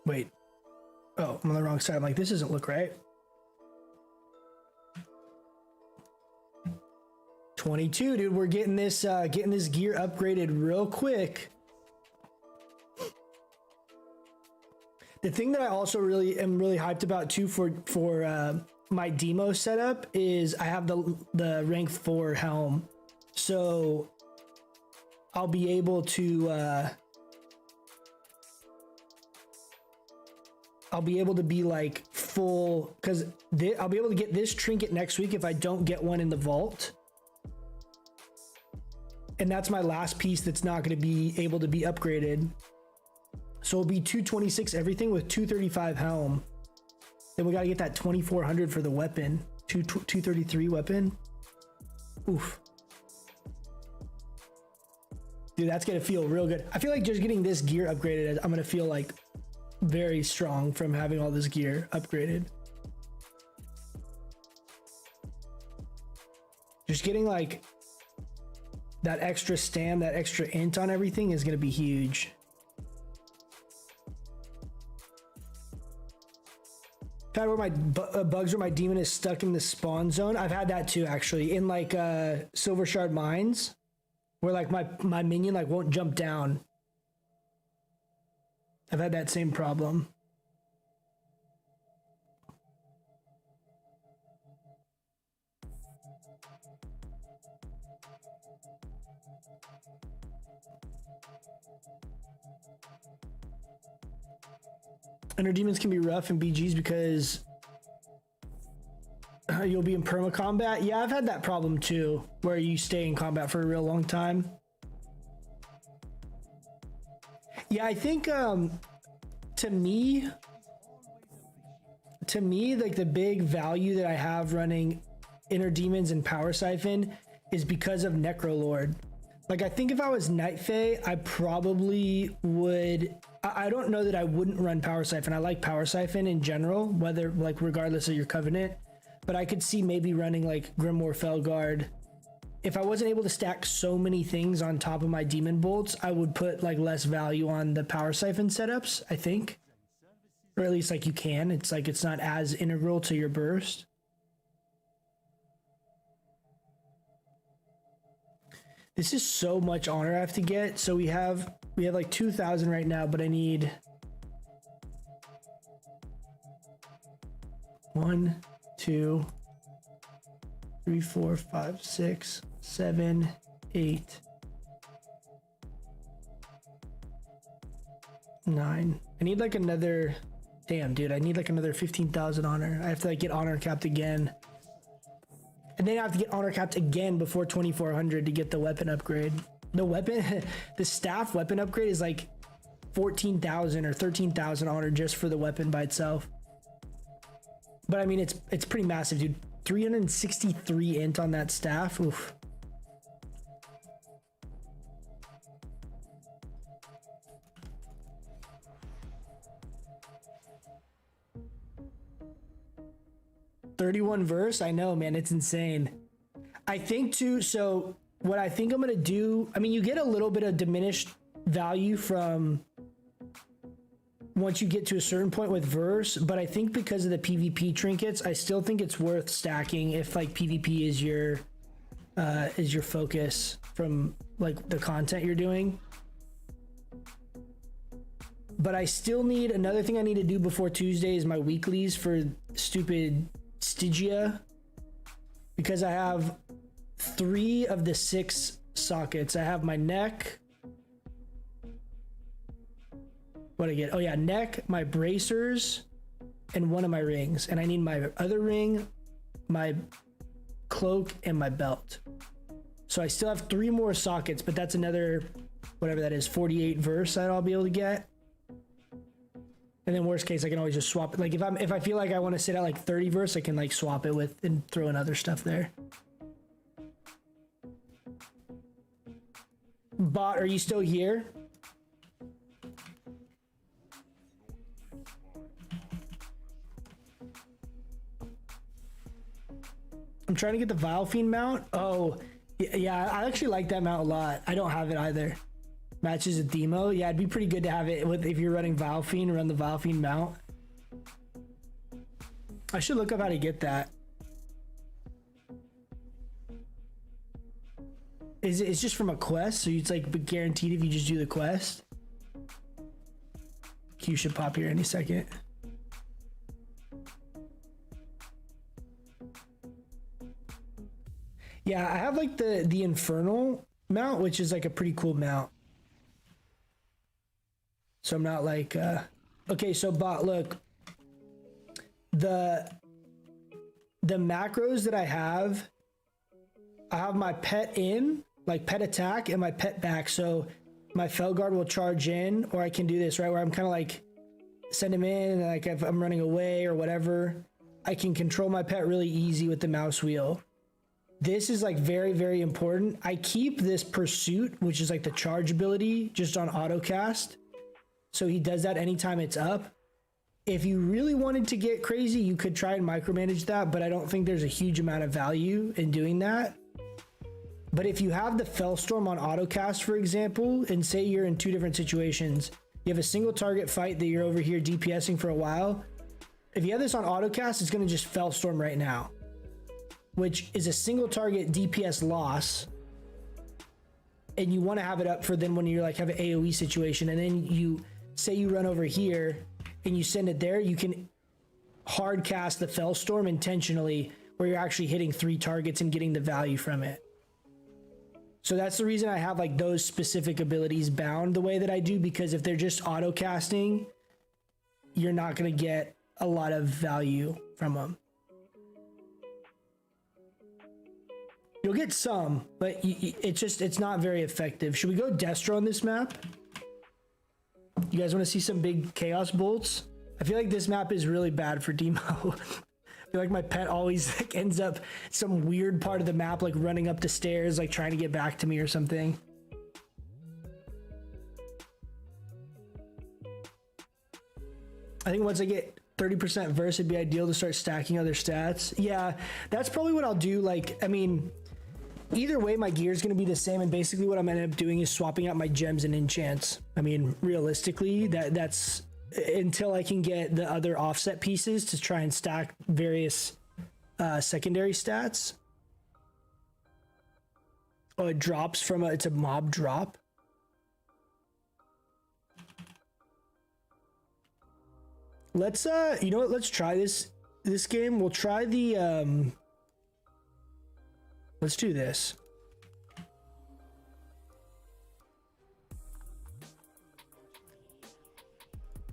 Wait. Oh, I'm on the wrong side. I'm like, this doesn't look right. 22, dude. We're getting this gear upgraded real quick. The thing that I also am really hyped about too for my demo setup is I have the rank 4 helm, so I'll be able to be like full, because I'll be able to get this trinket next week if I don't get one in the vault. And that's my last piece that's not going to be able to be upgraded. So it'll be 226 everything with 235 helm. Then we got to get that 2400 for the weapon. 233 weapon. Oof. Dude, that's going to feel real good. I feel like just getting this gear upgraded, I'm going to feel like very strong from having all this gear upgraded. Just getting like that extra stam, that extra int on everything is going to be huge. I've had where my bugs where my demon is stuck in the spawn zone. I've had that too, actually, in like Silver Shard Mines, where like my minion like won't jump down. I've had that same problem. Ender demons can be rough in BGs because you'll be in perma combat. Yeah, I've had that problem too, where you stay in combat for a real long time. Yeah, I think to me, like the big value that I have running Inner Demons and Power Siphon is because of Necrolord. Like, I think if I was Night Fae, I probably would. I don't know that I wouldn't run Power Siphon. I like Power Siphon in general, whether like regardless of your covenant. But I could see maybe running like Grimoire Felguard if I wasn't able to stack so many things on top of my demon bolts, I would put like less value on the power siphon setups, I think. Or at least like you can. It's like it's not as integral to your burst. This is so much honor I have to get. So we have like 2,000 right now, but I need 1, 2, 3, 4, 5, 6, 7, 8, 9. I need like another, damn dude, I need like another 15,000 honor. I have to like get honor capped again. And then I have to get honor capped again before 2,400 to get the weapon upgrade. The weapon, the staff weapon upgrade is like 14,000 or 13,000 honor just for the weapon by itself. But I mean, it's pretty massive, dude. 363 int on that staff. Oof. $31 verse. I know, man. It's insane. I think too. So what I think I'm gonna do. I mean, you get a little bit of diminished value from once you get to a certain point with verse, but I think because of the PvP trinkets, I still think it's worth stacking if like PvP is your focus from like the content you're doing. But I still need another thing I need to do before Tuesday is my weeklies for stupid Stygia, because I have 3 of the 6 sockets. I have my neck. What I get? Oh yeah, neck, my bracers, and one of my rings. And I need my other ring, my cloak, and my belt. So I still have 3 more sockets, but that's another, whatever that is, 48 verse that I'll be able to get. And then worst case, I can always just swap it. Like if I feel like I want to sit at like 30 verse, I can like swap it with and throw in other stuff there. Bot, are you still here? I'm trying to get the Vile Fiend mount. Oh, yeah, I actually like that mount a lot. I don't have it either. Matches a demo. Yeah, it'd be pretty good to have it with if you're running Vile Fiend, run the Vile Fiend mount. I should look up how to get that. It's just from a quest, so it's like guaranteed if you just do the quest. Q should pop here any second. Yeah, I have like the Infernal mount, which is like a pretty cool mount. So I'm not like, okay, so bot, look, the macros that I have my pet in, like pet attack, and my pet back. So my Felguard will charge in, or I can do this, right, where I'm kind of like send him in, and like if I'm running away or whatever, I can control my pet really easy with the mouse wheel. This is like very, very important. I keep this Pursuit, which is like the charge ability, just on autocast. So he does that anytime it's up. If you really wanted to get crazy, you could try and micromanage that, but I don't think there's a huge amount of value in doing that. But if you have the Fellstorm on autocast, for example, and say you're in 2 different situations, you have a single target fight that you're over here DPSing for a while. If you have this on autocast, it's going to just Fellstorm right now, which is a single target DPS loss. And you want to have it up for then when you're like have an AoE situation, and then you say you run over here and you send it there, you can hard cast the Fellstorm intentionally where you're actually hitting 3 targets and getting the value from it. So that's the reason I have like those specific abilities bound the way that I do, because if they're just auto casting, you're not going to get a lot of value from them. You'll get some, but it's not very effective. Should we go Destro on this map? You guys want to see some big chaos bolts? I feel like this map is really bad for demo. I feel like my pet always like ends up some weird part of the map, like running up the stairs, like trying to get back to me or something. I think once I get 30% verse, it'd be ideal to start stacking other stats. Yeah, that's probably what I'll do. Like, I mean, Either way, my gear is going to be the same, and basically what I'm going to end up doing is swapping out my gems and enchants. I mean, realistically, that's until I can get the other offset pieces to try and stack various secondary stats. Oh, it drops from it's a mob drop. Let's you know what? Let's try this game. We'll try the let's do this.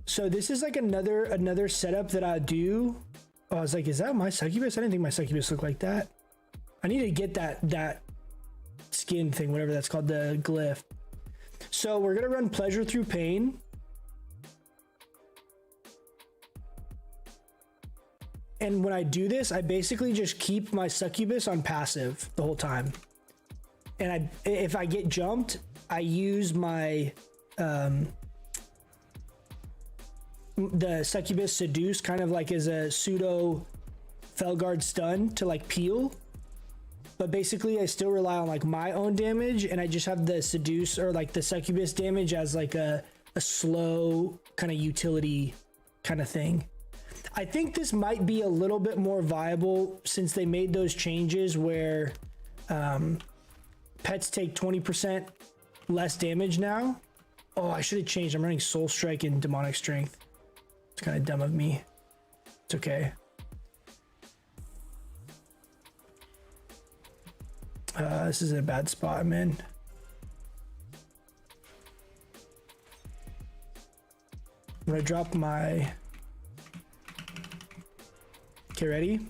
So this is like another setup that I do. Oh, I was like, is that my succubus? I didn't think my succubus looked like that. I need to get that skin thing, whatever that's called, the glyph. So we're gonna run pleasure through pain. And when I do this, I basically just keep my succubus on passive the whole time. And if I get jumped, I use my the succubus seduce kind of like as a pseudo Felguard stun to like peel. But basically I still rely on like my own damage, and I just have the seduce or like the succubus damage as like a slow kind of utility kind of thing. I think this might be a little bit more viable since they made those changes where pets take 20% less damage now. Oh, I should have changed. I'm running Soul Strike and Demonic Strength. It's kind of dumb of me. It's okay. This is a bad spot I'm in. I'm gonna drop my... Okay, ready?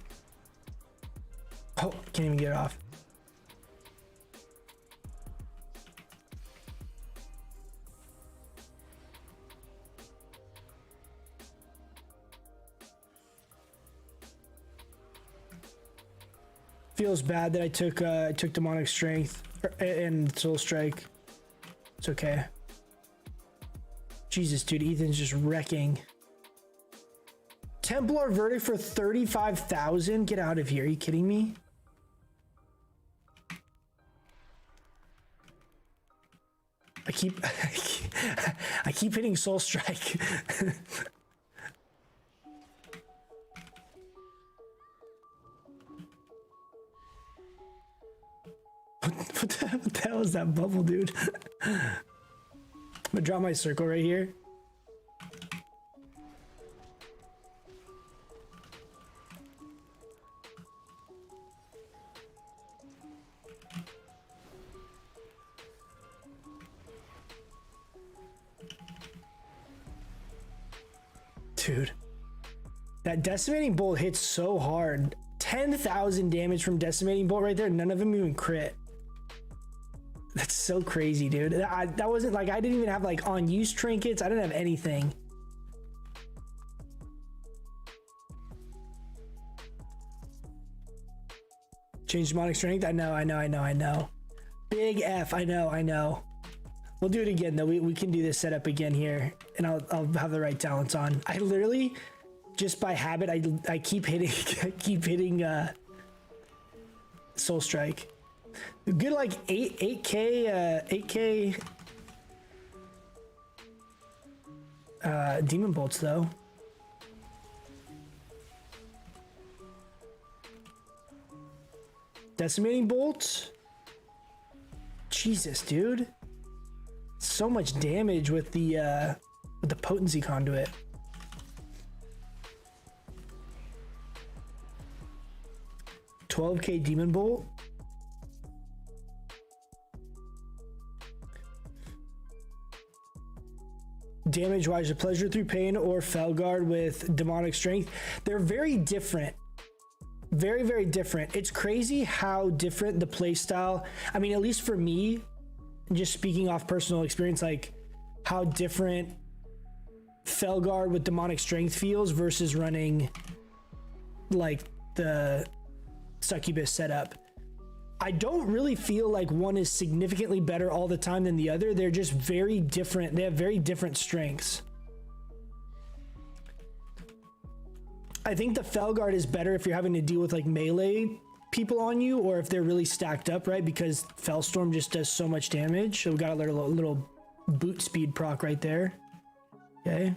Oh, can't even get it off. Feels bad that I took Demonic Strength and Soul Strike. It's okay. Jesus, dude, Ethan's just wrecking. Templar verdict for 35,000. Get out of here. Are you kidding me? I keep hitting Soul Strike. What the hell is that bubble, dude? I'm gonna draw my circle right here. Dude, that decimating bolt hits so hard. 10,000 damage from decimating bolt right there. None of them even crit. That's so crazy, dude. That wasn't like, I didn't even have like on use trinkets. I didn't have anything. Change demonic strength. I know. Big F. I know. We'll do it again though. We can do this setup again here, and I'll have the right talents on. I literally, just by habit, I keep hitting Soul Strike. Good like 8k demon bolts though. Decimating bolts. Jesus, dude. So much damage with the potency conduit. $12k demon bolt. Damage wise, a pleasure through pain or Felguard with demonic strength. They're very different. Very, very different. It's crazy how different the playstyle. I mean, at least for me, just speaking off personal experience, like how different Felguard with demonic strength feels versus running like the succubus setup. I don't really feel like one is significantly better all the time than the other. They're just very different. They have very different strengths. I think the Felguard is better if you're having to deal with like melee people on you or if they're really stacked up, right? Because Fellstorm just does so much damage. So we got a little boot speed proc right there. Okay.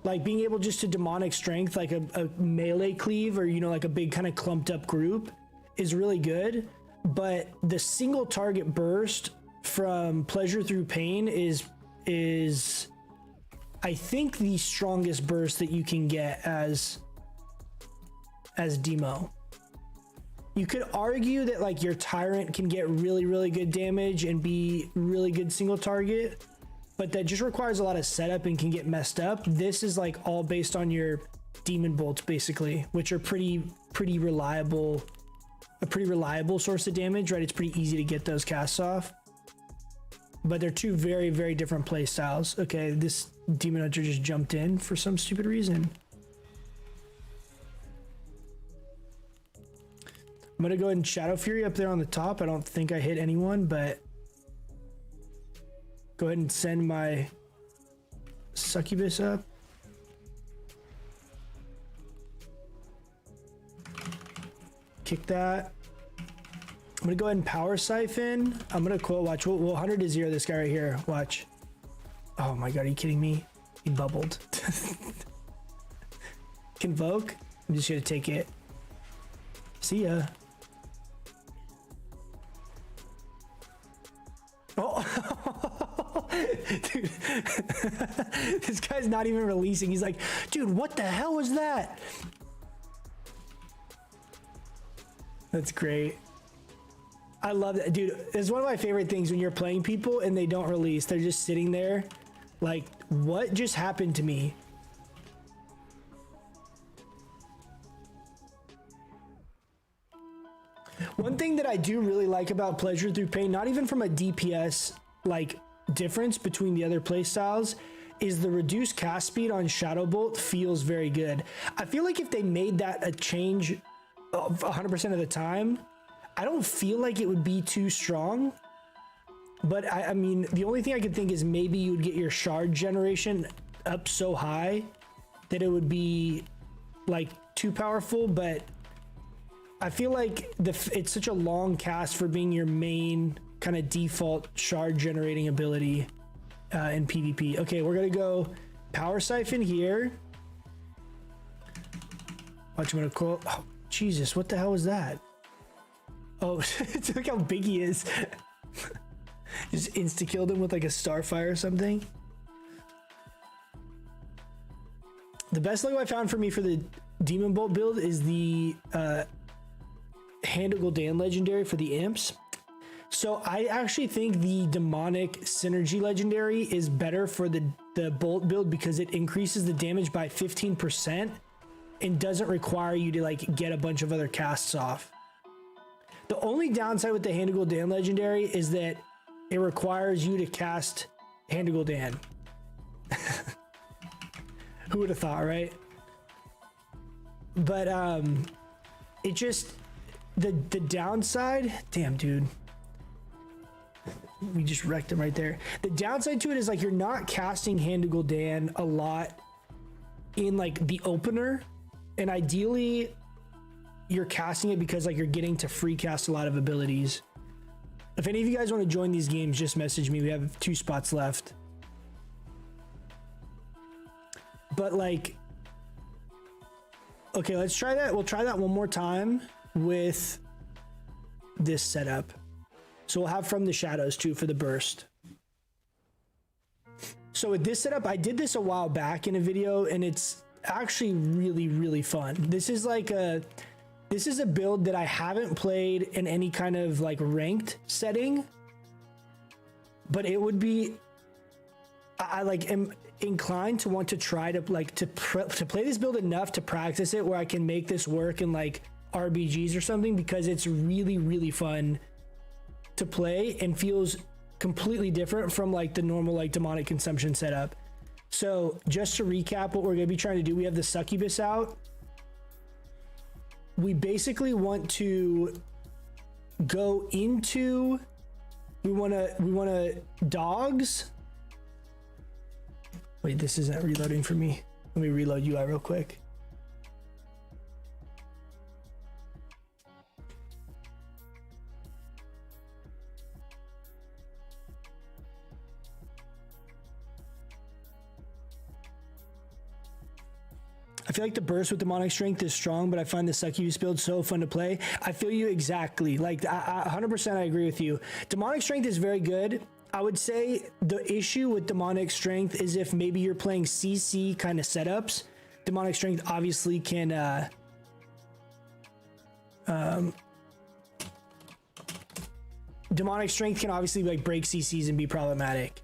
Like being able just to demonic strength, like a melee cleave or, you know, like a big kind of clumped up group is really good. But the single target burst from Pleasure Through Pain is I think the strongest burst that you can get as Demo. You could argue that like your Tyrant can get really good damage and be really good single target, but that just requires a lot of setup and can get messed up. This is like all based on your Demon Bolts basically, which are pretty reliable, a pretty reliable source of damage, right? It's pretty easy to get those casts off, but they're two very different play styles. Okay, this Demon Hunter just jumped in for some stupid reason. I'm gonna go ahead and Shadow Fury up there on the top. I don't think I hit anyone, but go ahead and send my Succubus up. Kick that. I'm gonna go ahead and Power Siphon. I'm gonna quote watch. We'll 100 to 0 this guy right here. Watch. Oh my god, are you kidding me? He bubbled. Convoke. I'm just gonna take it. See ya. Oh, dude, this guy's not even releasing. He's like, dude, what the hell was that? That's great. I love that, dude. It's one of my favorite things when you're playing people and they don't release. They're just sitting there like, what just happened to me? One thing that I do really like about Pleasure Through Pain, not even from a DPS like difference between the other playstyles, is the reduced cast speed on Shadow Bolt feels very good. I feel like if they made that a change 100% of the time, I don't feel like it would be too strong. But I mean, the only thing I could think is maybe you would get your shard generation up so high that it would be like too powerful, but I feel like it's such a long cast for being your main kind of default shard generating ability in PvP. Okay, we're gonna go Power Siphon here. Watch, I'm gonna quote. Oh, Jesus, what the hell was that? Oh, look how big he is. Just insta-killed him with like a Starfire or something. The best logo I found for me for the Demon Bolt build is the Hand of Gul'dan legendary for the imps. So I actually think the demonic synergy legendary is better for the bolt build because it increases the damage by 15% and doesn't require you to like get a bunch of other casts off. The only downside with the Hand of Gul'dan legendary is that it requires you to cast Hand of Gul'dan. Who would have thought, right? But it just the downside, damn dude, we just wrecked him right there. The downside to it is like you're not casting Hand of Gul'dan a lot in like the opener, and ideally you're casting it because like you're getting to free cast a lot of abilities. If any of you guys want to join these games, just message me. We have 2 spots left. But like, okay, let's try that. We'll try that one more time with this setup. So we'll have From the Shadows too for the burst. So with this setup, I did this a while back in a video and it's actually really fun. This is a build that I haven't played in any kind of like ranked setting, but it would be, I like am inclined to want to try to like to play this build enough to practice it where I can make this work in like RBGs or something, because it's really fun to play and feels completely different from like the normal like demonic consumption setup. So just to recap what we're going to be trying to do, we have the Succubus out. We basically want to go into, we want to dogs. Wait, this isn't reloading for me. Let me reload UI real quick. I feel like the burst with demonic strength is strong, but I find the succubus build so fun to play. I feel you exactly. Like 100% I agree with you. Demonic strength is very good. I would say the issue with demonic strength is if maybe you're playing CC kind of setups. Demonic strength obviously can demonic strength can obviously like break CCs and be problematic.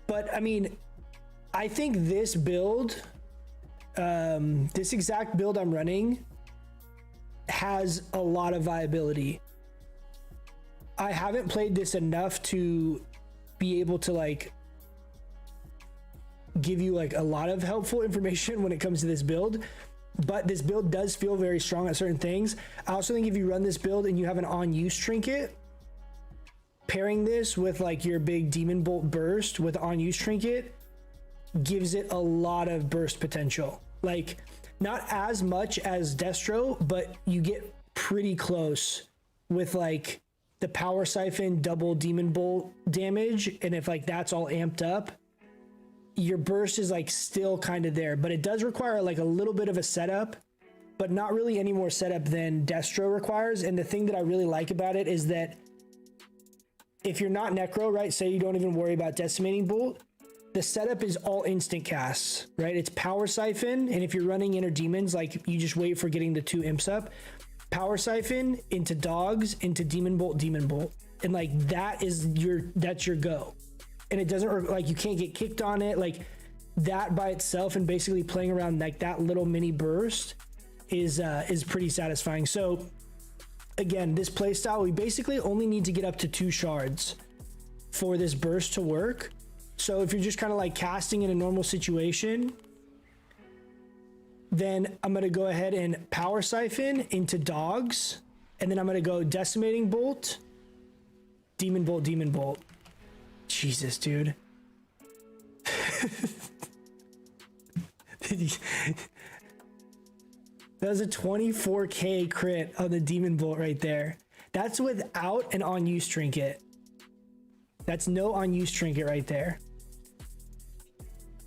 But I mean, I think this build, this exact build I'm running has a lot of viability. I haven't played this enough to be able to like give you like a lot of helpful information when it comes to this build, but this build does feel very strong at certain things. I also think if you run this build and you have an on-use trinket, pairing this with like your big demon bolt burst with on-use trinket gives it a lot of burst potential. Like not as much as Destro, but you get pretty close with like the power siphon double demon bolt damage. And if like that's all amped up, your burst is like still kind of there, but it does require like a little bit of a setup, but not really any more setup than Destro requires. And the thing that I really like about it is that if you're not Necro, right, say you don't even worry about Decimating Bolt, the setup is all instant casts, right? It's Power Siphon, and if you're running Inner Demons, like you just wait for getting the 2 imps up, Power Siphon into Dogs, into Demon Bolt, and like that's your go. And it doesn't, like you can't get kicked on it, like that by itself, and basically playing around like that little mini burst is pretty satisfying. So again, this playstyle, we basically only need to get up to 2 shards for this burst to work. So if you're just kind of like casting in a normal situation, then I'm going to go ahead and Power Siphon into Dogs, and then I'm going to go Decimating Bolt, Demon Bolt. Jesus, dude. That was a 24k crit on the Demon Bolt right there. That's without an on-use trinket. That's no on-use trinket right there.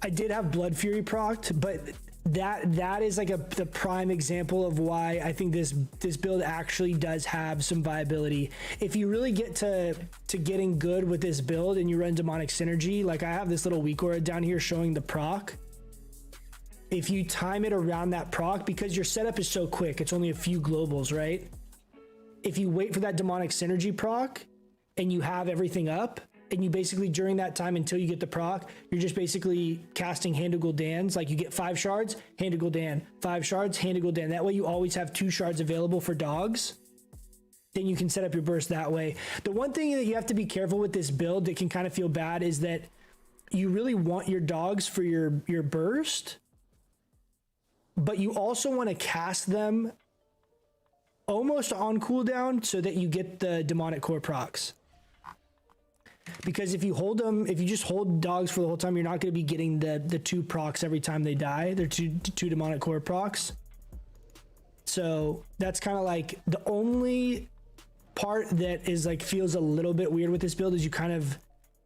I did have Blood Fury procced, but that is like the prime example of why I think this build actually does have some viability. If you really get to getting good with this build and you run Demonic Synergy, like I have this little weak aura down here showing the proc. If you time it around that proc, because your setup is so quick, it's only a few globals, right? If you wait for that Demonic Synergy proc and you have everything up, and you basically during that time until you get the proc, you're just basically casting Hand of Gul'dan's. Like you get 5 shards, Hand of Gul'dan, 5 shards, Hand of Gul'dan. That way you always have 2 shards available for Dogs. Then you can set up your burst that way. The one thing that you have to be careful with this build that can kind of feel bad is that you really want your Dogs for your burst, but you also want to cast them almost on cooldown so that you get the Demonic Core procs. Because if you hold them, if you just hold Dogs for the whole time, you're not going to be getting the 2 procs every time they die. They're two Demonic Core procs. So that's kind of like the only part that is like feels a little bit weird with this build is you kind of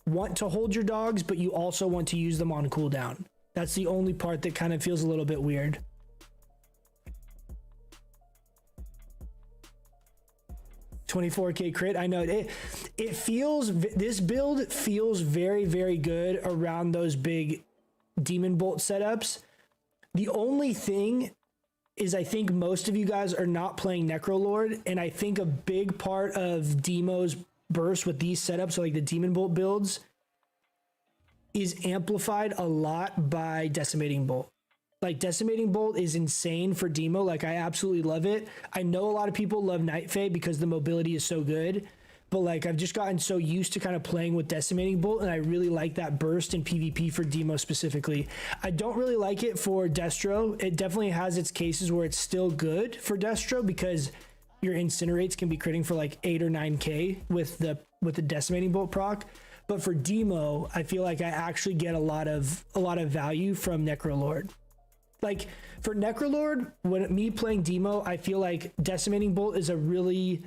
want to hold your Dogs, but you also want to use them on cooldown. That's the only part that kind of feels a little bit weird. $24k crit. I know it feels, this build feels very, very good around those big Demon Bolt setups. The only thing is I think most of you guys are not playing Necrolord, and I think a big part of Demo's burst with these setups, so like the Demon Bolt builds, is amplified a lot by Decimating Bolt. Like Decimating Bolt is insane for Demo. Like I absolutely love it. I know a lot of people love Night Fae because the mobility is so good, but like I've just gotten so used to kind of playing with Decimating Bolt, and I really like that burst in PvP for Demo specifically. I don't really like it for Destro. It definitely has its cases where it's still good for Destro because your Incinerates can be critting for like 8 or 9k with the Decimating Bolt proc. But for Demo, I feel like I actually get a lot of value from Necrolord. Like for Necrolord, when me playing Demo, I feel like Decimating Bolt is a really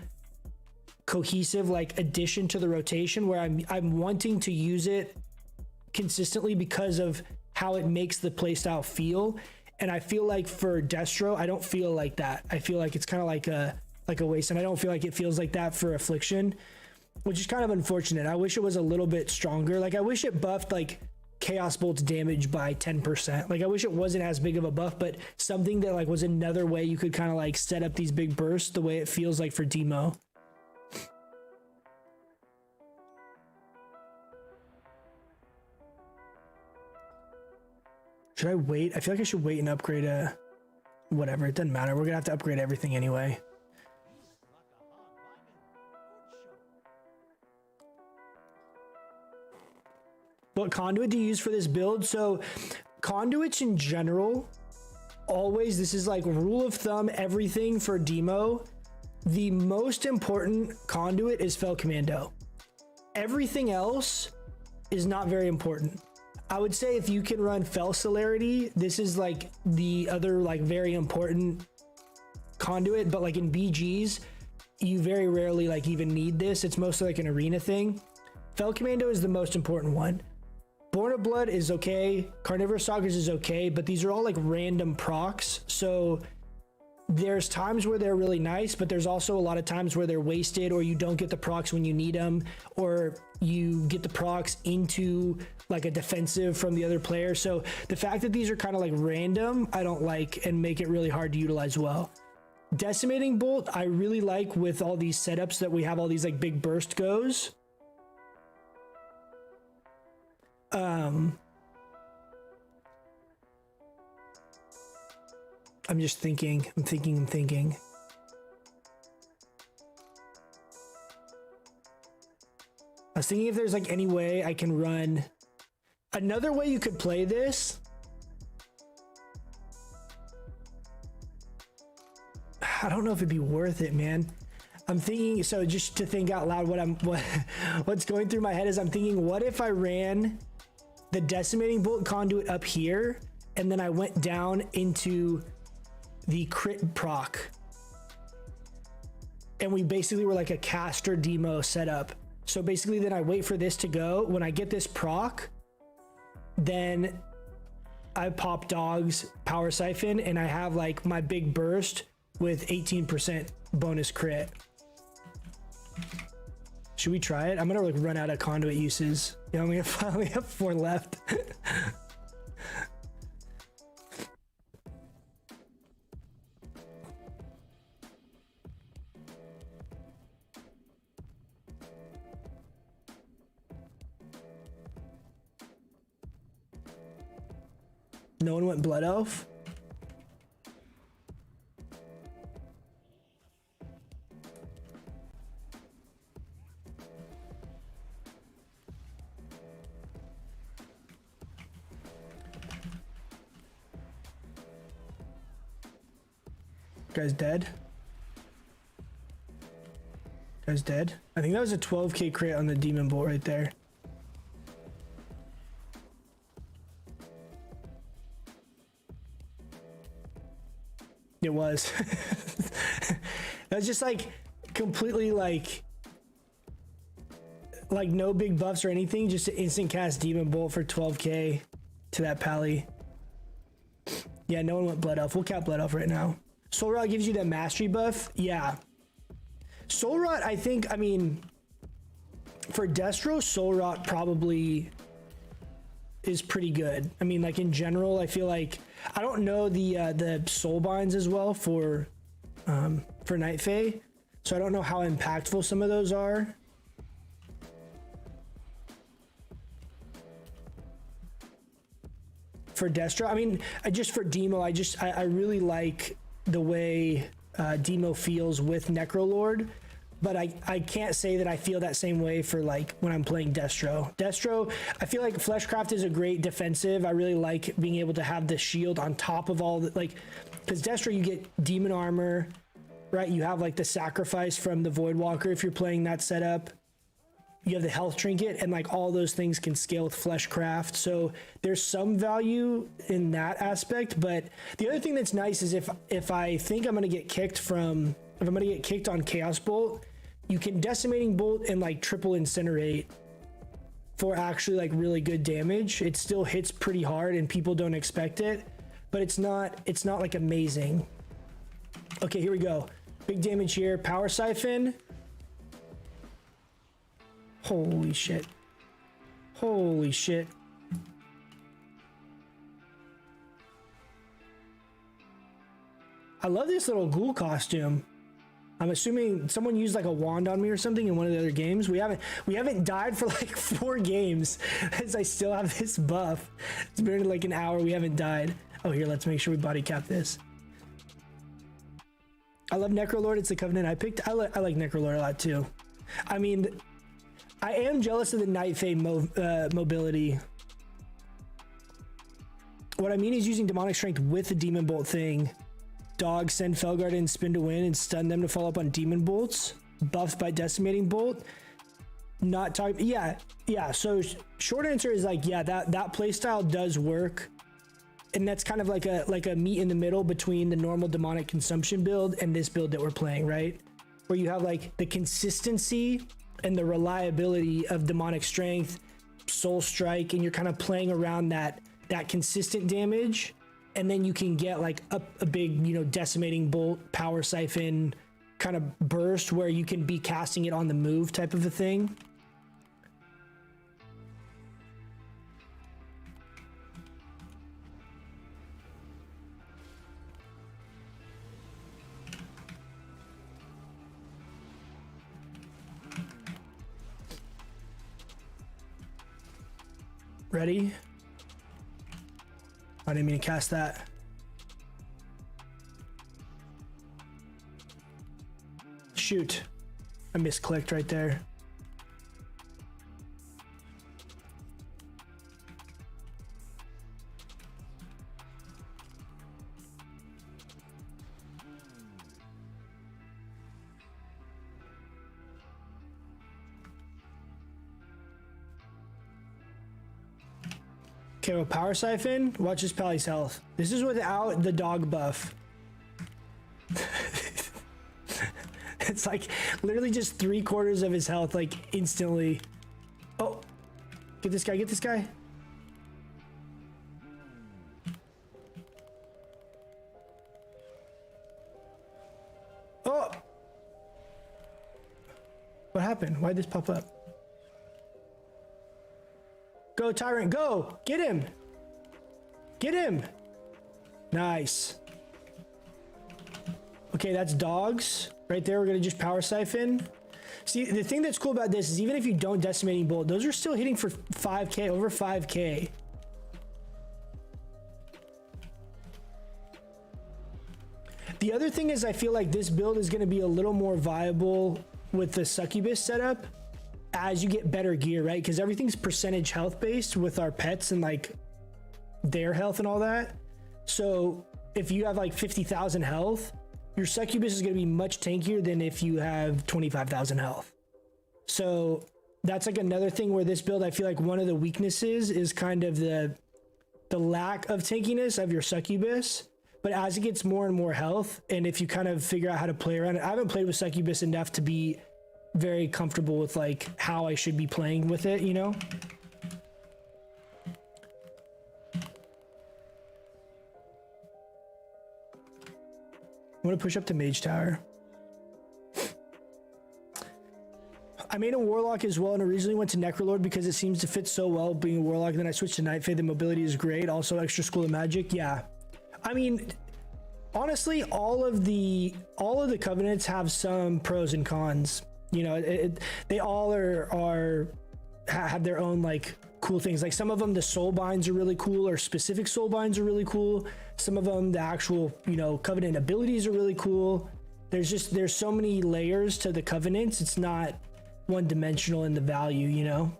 cohesive like addition to the rotation where I'm wanting to use it consistently because of how it makes the playstyle feel. And I feel like for Destro, I don't feel like that. I feel like it's kind of like a waste, and I don't feel like it feels like that for Affliction, which is kind of unfortunate. I wish it was a little bit stronger. Like I wish it buffed like Chaos Bolt's damage by 10%. Like I wish it wasn't as big of a buff, but something that like was another way you could kind of like set up these big bursts the way it feels like for Demo. Should I wait? I feel like I should wait and upgrade a whatever. It doesn't matter. We're gonna have to upgrade everything anyway. What conduit do you use for this build? So conduits in general, always, this is like rule of thumb, everything for Demo. The most important conduit is Fel Commando. Everything else is not very important. I would say if you can run Fel Celerity, this is like the other like very important conduit, but like in BGs, you very rarely like even need this. It's mostly like an arena thing. Fel Commando is the most important one. Born of Blood is okay. Carnivorous Stalkers is okay, but these are all like random procs. So there's times where they're really nice, but there's also a lot of times where they're wasted, or you don't get the procs when you need them, or you get the procs into like a defensive from the other player. So the fact that these are kind of like random, I don't like, and make it really hard to utilize well. Decimating Bolt, I really like with all these setups that we have all these like big burst goes. I'm just thinking, I'm thinking. I was thinking if there's like any way I can run. Another way you could play this, I don't know if it'd be worth it, man. I'm thinking, so just to think out loud, what's going through my head is I'm thinking, what if I ran the Decimating Bolt conduit up here, and then I went down into the crit proc, and we basically were like a caster demo setup. So basically then I wait for this to go. When I get this proc, then I pop dogs, power siphon, and I have like my big burst with 18% bonus crit. Should we try it? I'm gonna like run out of conduit uses. Yeah, we only have 4 left. No one went Blood Elf? Guy's dead. Guy's dead. I think that was a 12k crit on the Demon Bolt right there. It was. That's just like completely like no big buffs or anything, just an instant cast Demon Bolt for 12k to that pally. Yeah, no one went Blood Elf. We'll cap Blood Elf right now. Soul Rot gives you that mastery buff. Yeah. Soul Rot, I think, I mean, for Destro, Soul Rot probably is pretty good. I mean, like in general, I feel like, I don't know the soul binds as well for Night Fae, so I don't know how impactful some of those are. For Destro, I mean, just for Demo, I really like the way Demo feels with Necrolord, but I can't say that I feel that same way for like when I'm playing Destro. Destro, I feel like Fleshcraft is a great defensive. I really like being able to have the shield on top of all the, like, because Destro you get demon armor, right? You have like the sacrifice from the Voidwalker if you're playing that setup. You have the health trinket, and like all those things can scale with Fleshcraft. So there's some value in that aspect. But the other thing that's nice is if I think I'm gonna get kicked on Chaos Bolt, you can Decimating Bolt and like triple Incinerate for actually like really good damage. It still hits pretty hard and people don't expect it. but it's not like amazing. Okay, here we go. Big damage here. Power Siphon. Holy shit. Holy shit. I love this little ghoul costume. I'm assuming someone used like a wand on me or something in one of the other games. We haven't died for like 4 games as I still have this buff. It's been like an hour, we haven't died. Oh, here, let's make sure we body cap this. I love Necrolord. It's the Covenant I picked. I like Necrolord a lot too. I mean, I am jealous of the Night Fae mobility. What I mean is using Demonic Strength with the Demon Bolt thing. Dog, send Felguard in, spin to win, and stun them to follow up on Demon Bolts. Buffs by Decimating Bolt. Not talking. Yeah. So short answer is like, yeah, that playstyle does work. And that's kind of like a meet in the middle between the normal demonic consumption build and this build that we're playing, right? Where you have like the consistency and the reliability of demonic strength, soul strike, and you're kind of playing around that consistent damage, and then you can get like a big, you know, decimating bolt, power siphon kind of burst where you can be casting it on the move type of a thing. Ready? I didn't mean to cast that. Shoot. I misclicked right there. Okay, well, Power Siphon, watch his Pally's health. This is without the dog buff. It's like literally just 3/4 of his health, like instantly. Oh, get this guy, get this guy. Oh, what happened? Why'd this pop up? Go, Tyrant, go! Get him! Get him! Nice. Okay, that's dogs. Right there, we're gonna just Power Siphon. See, the thing that's cool about this is even if you don't Decimating Bolt, those are still hitting for 5k, over 5k. The other thing is I feel like this build is gonna be a little more viable with the Succubus setup as you get better gear, right? Because everything's percentage health based with our pets and like their health and all that. So if you have like 50,000 health, your Succubus is going to be much tankier than if you have 25,000 health. So that's like another thing where this build, I feel like one of the weaknesses is kind of the lack of tankiness of your Succubus. But as it gets more and more health, and if you kind of figure out how to play around it, I haven't played with Succubus enough to be very comfortable with like how I should be playing with it, you know? I'm gonna push up to Mage Tower. I made a Warlock as well and originally went to Necrolord because it seems to fit so well being a Warlock, and then I switched to Night Fae. The mobility is great, also extra School of Magic. Yeah, I mean, honestly, all of the Covenants have some pros and cons. You know, they all have their own like cool things. Like some of them, the soul binds are really cool, or specific soul binds are really cool. Some of them, the actual, you know, Covenant abilities are really cool. There's so many layers to the Covenants. It's not one dimensional in the value, you know?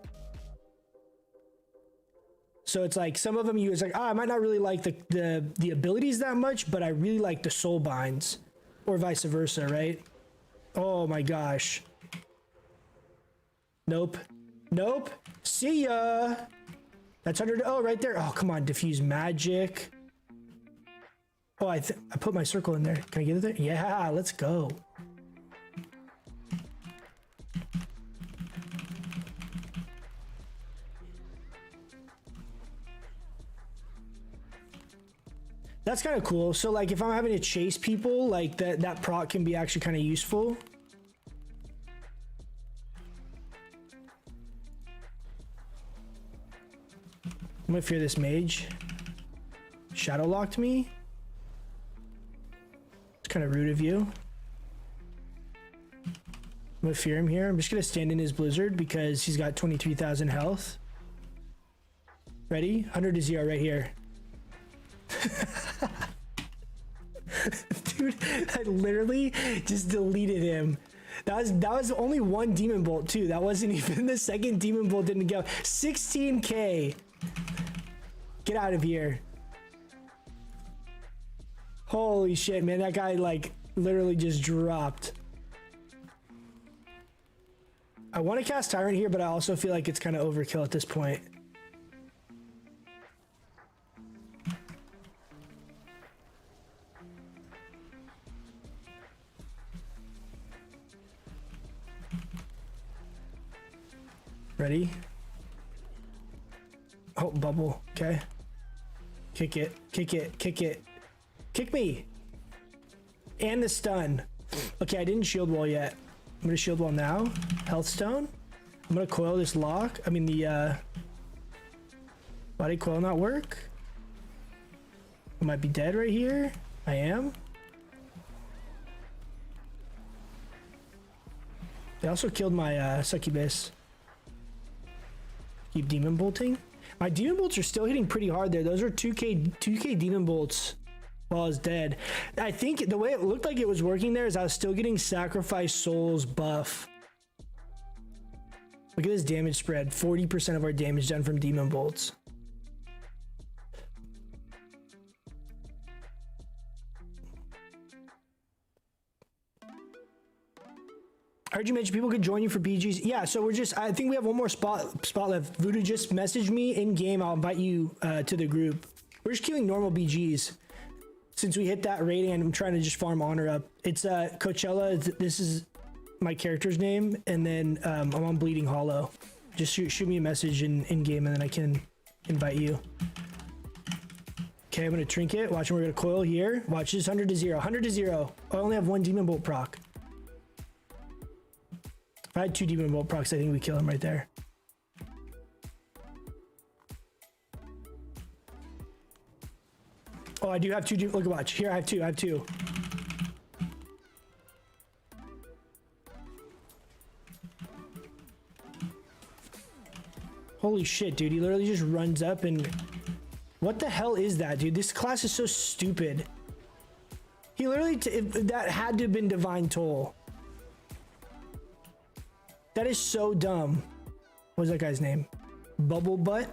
So it's like some of them it's like, I might not really like the abilities that much, but I really like the soul binds, or vice versa, right? Oh my gosh. Nope. Nope. See ya. That's 100. Oh, right there. Oh, come on. Diffuse magic. Oh, I put my circle in there. Can I get it there? Yeah, let's go. That's kind of cool. So like if I'm having to chase people, like that proc can be actually kind of useful. I'm gonna fear this mage. Shadow locked me. It's kind of rude of you. I'm gonna fear him here. I'm just gonna stand in his blizzard because he's got 23,000 health. Ready? 100 to 0 right here. Dude, I literally just deleted him. That was only one demon bolt too. That wasn't even the second demon bolt didn't go. 16k. Get out of here. Holy shit, man. That guy like literally just dropped. I want to cast Tyrant here, but I also feel like it's kind of overkill at this point. Ready? Oh, bubble. Okay. Kick it. Kick it. Kick it. Kick me. And the stun. Okay, I didn't shield wall yet. I'm gonna shield wall now. Health stone. I'm gonna coil this lock. I mean the body coil not work. I might be dead right here. I am. They also killed my succubus. Keep demon bolting. My demon bolts are still hitting pretty hard there. Those are 2k demon bolts while I was dead. I think the way it looked like it was working there is I was still getting sacrifice souls buff. Look at this damage spread. 40% of our damage done from demon bolts. I heard you mention people could join you for BGs. Yeah, so we're just, I think we have one more spot left. Voodoo, just message me in game. I'll invite you to the group. We're just queuing normal BGs. Since we hit that rating, I'm trying to just farm honor up. It's Coachella. This is my character's name. And then I'm on Bleeding Hollow. Just shoot me a message in game and then I can invite you. Okay, I'm going to trinket. Watch, we're going to coil here. Watch this, 100 to 0. 100 to 0. I only have one demon bolt proc. If I had 2 demon bolt procs, I think we kill him right there. Oh, I do have 2. Look, watch. Here, I have 2. I have 2. Holy shit, dude. He literally just runs up and... What the hell is that, dude? This class is so stupid. He literally... that had to have been Divine Toll. That is so dumb. What's that guy's name? Bubble Butt?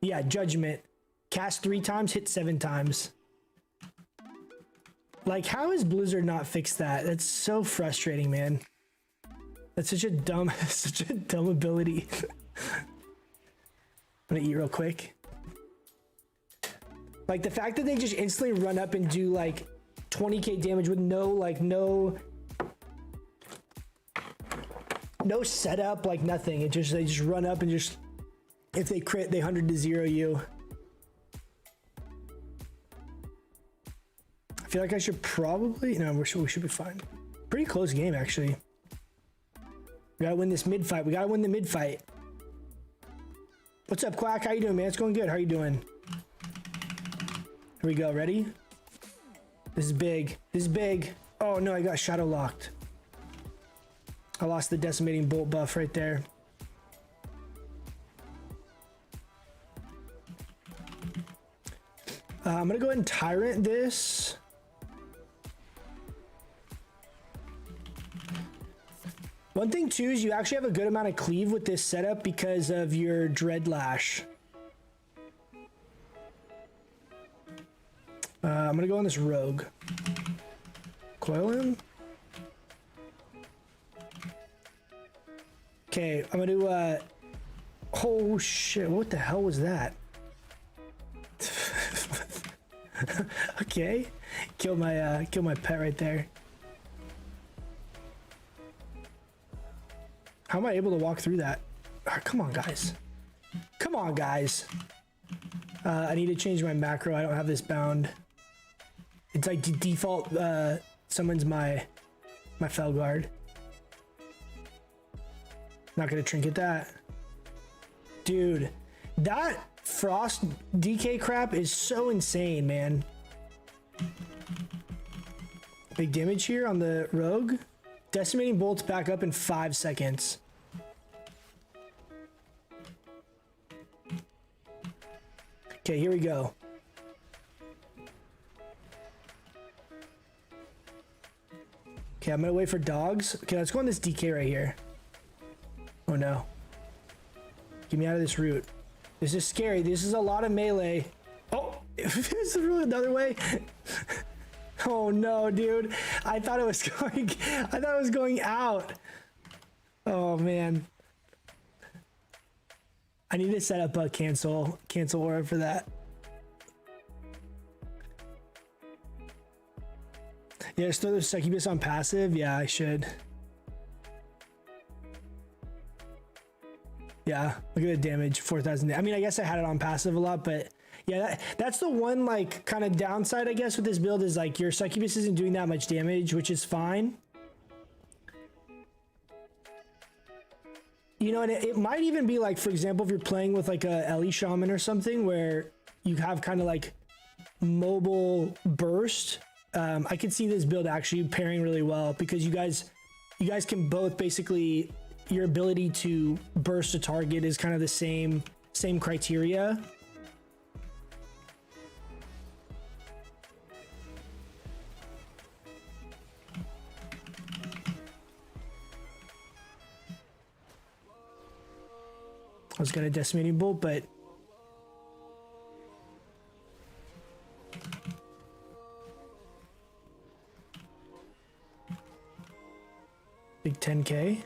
Yeah, Judgment. Cast 3 times, hit 7 times. Like, how has Blizzard not fixed that? That's so frustrating, man. That's such a dumb ability. I'm gonna eat real quick. Like, the fact that they just instantly run up and do, like, 20k damage with no setup, like nothing. They just run up and just, if they crit, they 100 to 0 you. I feel like I should probably, no, we should be fine. Pretty close game actually. We gotta win this mid fight. We gotta win the mid fight. What's up, Quack? How you doing, man? It's going good. How you doing? Here we go. Ready? This is big. This is big. Oh no, I got shadow locked. I lost the decimating bolt buff right there. I'm gonna go ahead and tyrant this. One thing too is you actually have a good amount of cleave with this setup because of your Dread Lash. I'm gonna go on this rogue. Coil him. Okay, I'm gonna do oh shit, what the hell was that? Okay. Kill my pet right there. How am I able to walk through that? Oh, come on, guys. Come on, guys. I need to change my macro. I don't have this bound. It's like default summons my Felguard. Not gonna trinket that. Dude, that frost DK crap is so insane, man. Big damage here on the rogue. Decimating bolts back up in 5 seconds. Okay, here we go. Okay, I'm gonna wait for dogs. Okay, let's go on this DK right here. Oh no. Get me out of this route. This is scary. This is a lot of melee. Oh, is there really another way? Oh no, dude. I thought it was going out. Oh man. I need to set up a cancel aura for that. Yeah, just throw the succubus on passive. Yeah, I should. Yeah, look at the damage, 4,000. I mean, I guess I had it on passive a lot, but yeah, that's the one like kind of downside, I guess, with this build is like your succubus isn't doing that much damage, which is fine. You know, and it might even be like, for example, if you're playing with like a Ellie Shaman or something where you have kind of like mobile burst. I could see this build actually pairing really well because you guys can both basically, your ability to burst a target is kind of the same criteria. I was gonna decimating bolt, but big 10K.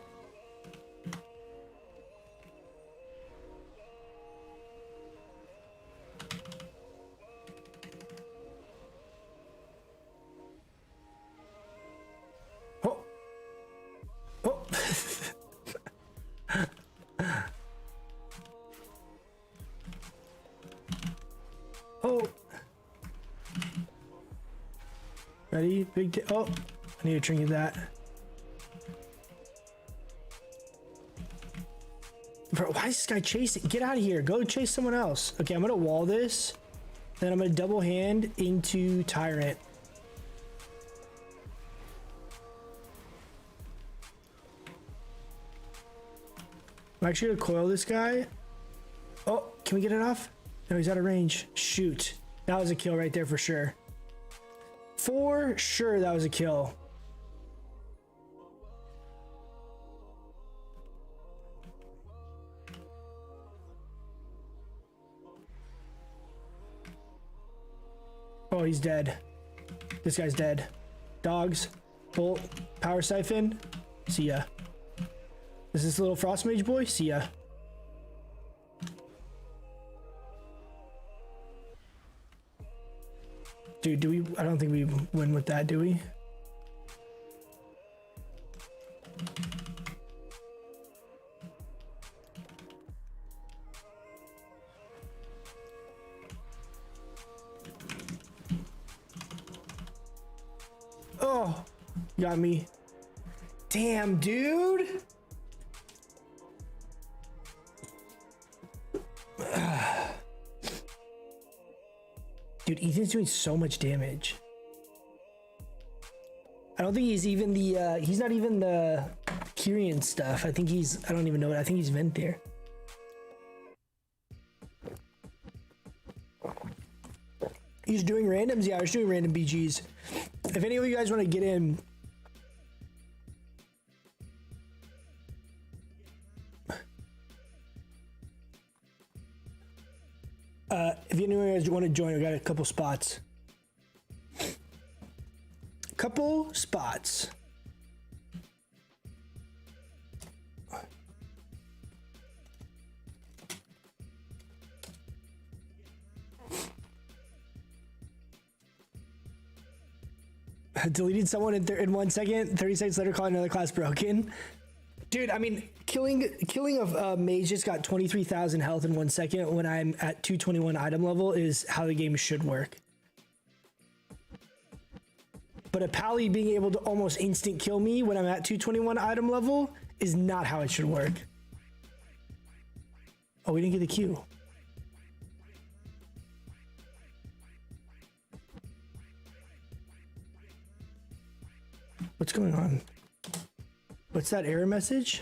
Oh. Oh. Oh. Ready? Big oh, I need to trinket that. Bro, why is this guy chasing? Get out of here. Go chase someone else. Okay, I'm gonna wall this. Then I'm gonna double hand into Tyrant. I'm actually gonna coil this guy. Oh, can we get it off? No, he's out of range. Shoot. That was a kill right there for sure. For sure, that was a kill. Oh, he's dead. This guy's dead. Dogs. Bolt. Power siphon. See ya. Is this little frost mage boy? See ya. Dude, do we? I don't think we win with that, do we? Oh, got me. Damn, dude. Dude, Ethan's doing so much damage. I don't think he's even the, he's not even the Kyrian stuff. I think he's, I don't even know it. I think he's Vent there. He's doing randoms? Yeah, he's doing random BGs. If any of you guys want to get in, if any of you guys want to join, we got a couple spots. Couple spots. Deleted someone in 1 second, 30 seconds later calling another class broken. Dude, I mean, killing a mage just got 23,000 health in 1 second when I'm at 221 item level is how the game should work. But a pally being able to almost instant kill me when I'm at 221 item level is not how it should work. Oh, we didn't get the Q. What's going on? What's that error message?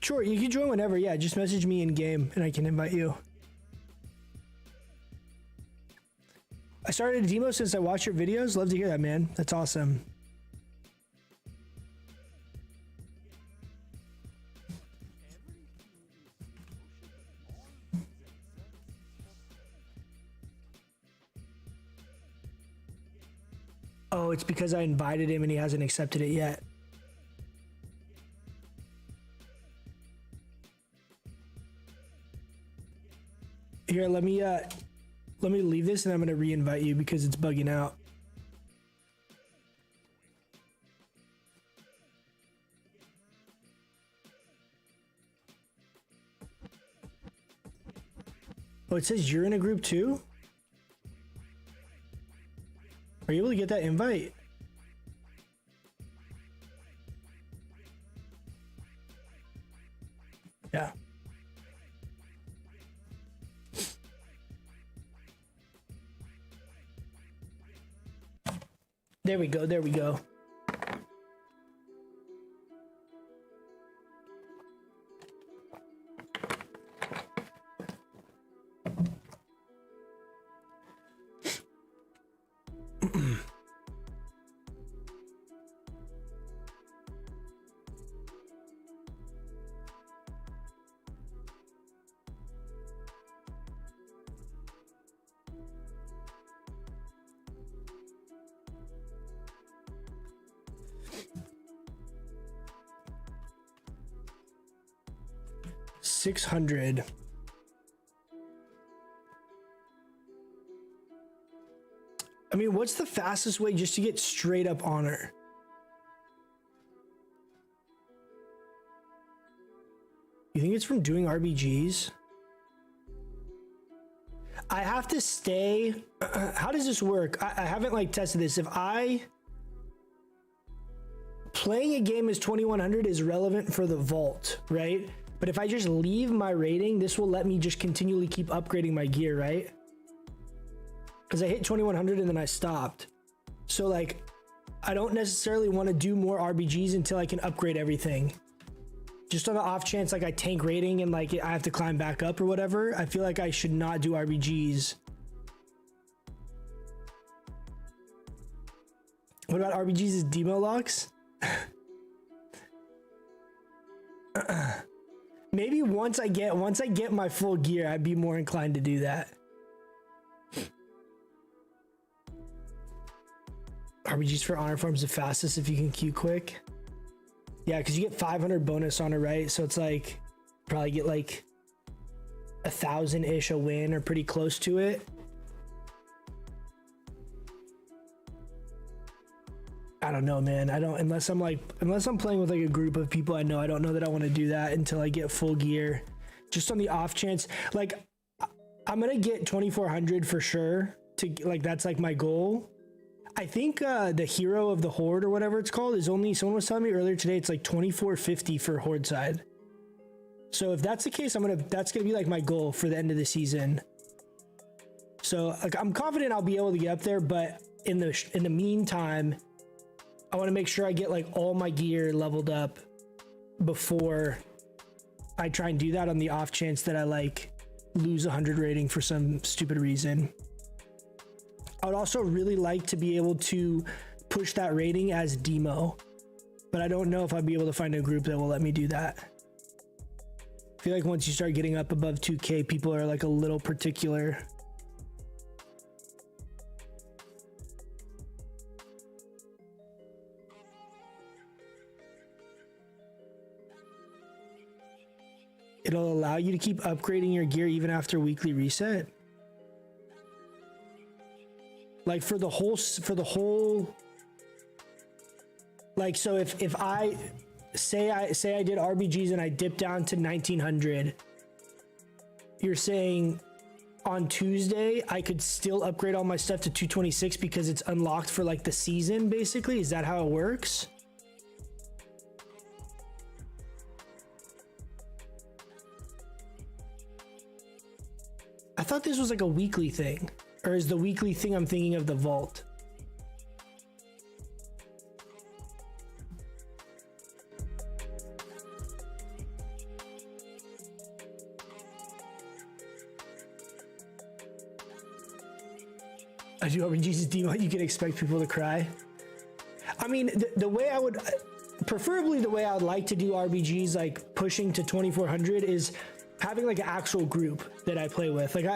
Sure, you can join whenever. Yeah, just message me in game and I can invite you. I started a demo since I watched your videos. Love to hear that, man. That's awesome. Oh, it's because I invited him and he hasn't accepted it yet. Here, let me leave this and I'm gonna re-invite you because it's bugging out. Oh, it says you're in a group too? Are you able to get that invite? Yeah. There we go, there we go. $600. I mean, what's the fastest way just to get straight up honor? You think it's from doing RBGs? I have to stay. How does this work? I haven't like tested this. If I playing a game as 2100 is relevant for the vault, right? But if I just leave my rating, this will let me just continually keep upgrading my gear, right? Because I hit 2100 and then I stopped. So like, I don't necessarily want to do more RBGs until I can upgrade everything. Just on the off chance like I tank rating and like I have to climb back up or whatever, I feel like I should not do RBGs. What about RBGs as demo locks? Maybe once I get my full gear, I'd be more inclined to do that. RBGs for honor farms the fastest if you can queue quick. Yeah, because you get 500 bonus on it, right? So it's like probably get like 1,000-ish a win or pretty close to it. I don't know, man. I don't, unless I'm playing with like a group of people I know, I don't know that I want to do that until I get full gear. Just on the off chance, like I'm gonna get 2,400 for sure. To like, that's like my goal. I think the hero of the horde or whatever it's called is only, someone was telling me earlier today, it's like 2,450 for horde side. So if that's the case, that's gonna be like my goal for the end of the season. So like I'm confident I'll be able to get up there, but in the meantime, I want to make sure I get like all my gear leveled up before I try and do that, on the off chance that I like lose 100 rating for some stupid reason. I would also really like to be able to push that rating as demo, but I don't know if I'd be able to find a group that will let me do that. I feel like once you start getting up above 2K, people are like a little particular. It'll allow you to keep upgrading your gear even after weekly reset. Like for the whole, like, so if I, say I did RBGs and I dipped down to 1900. You're saying on Tuesday I could still upgrade all my stuff to 226 because it's unlocked for like the season, basically? Is that how it works? I thought this was like a weekly thing. Or is the weekly thing I'm thinking of the vault? I do RBGs demo, you can expect people to cry. I mean, the way I would, preferably the way I would like to do RBGs, like pushing to 2400, is having like an actual group that I play with. Like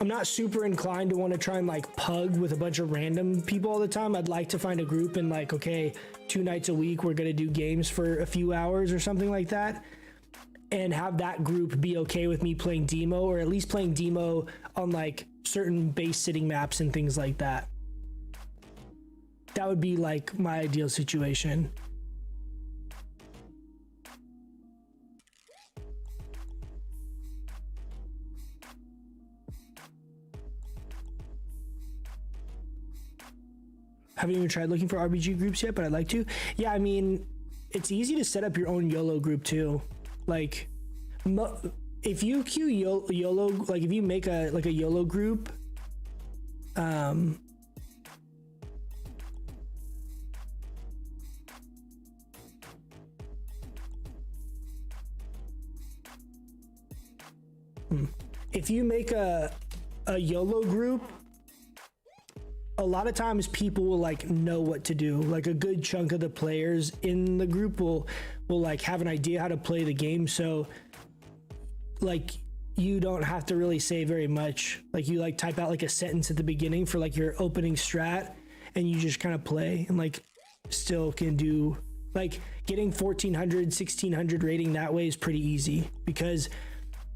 I'm not super inclined to want to try and like pug with a bunch of random people all the time. I'd like to find a group and like, okay, 2 nights a week, we're going to do games for a few hours or something like that. And have that group be okay with me playing demo, or at least playing demo on like certain base sitting maps and things like that. That would be like my ideal situation. Haven't even tried looking for RBG groups yet, but I'd like to. Yeah, I mean, it's easy to set up your own YOLO group too. Like, if you queue YOLO, like if you make a YOLO group, if you make a YOLO group, a lot of times people will like know what to do. Like a good chunk of the players in the group will like have an idea how to play the game. So like you don't have to really say very much. Like you like type out like a sentence at the beginning for like your opening strat, and you just kind of play and like still can do like getting 1400, 1600 rating that way is pretty easy, because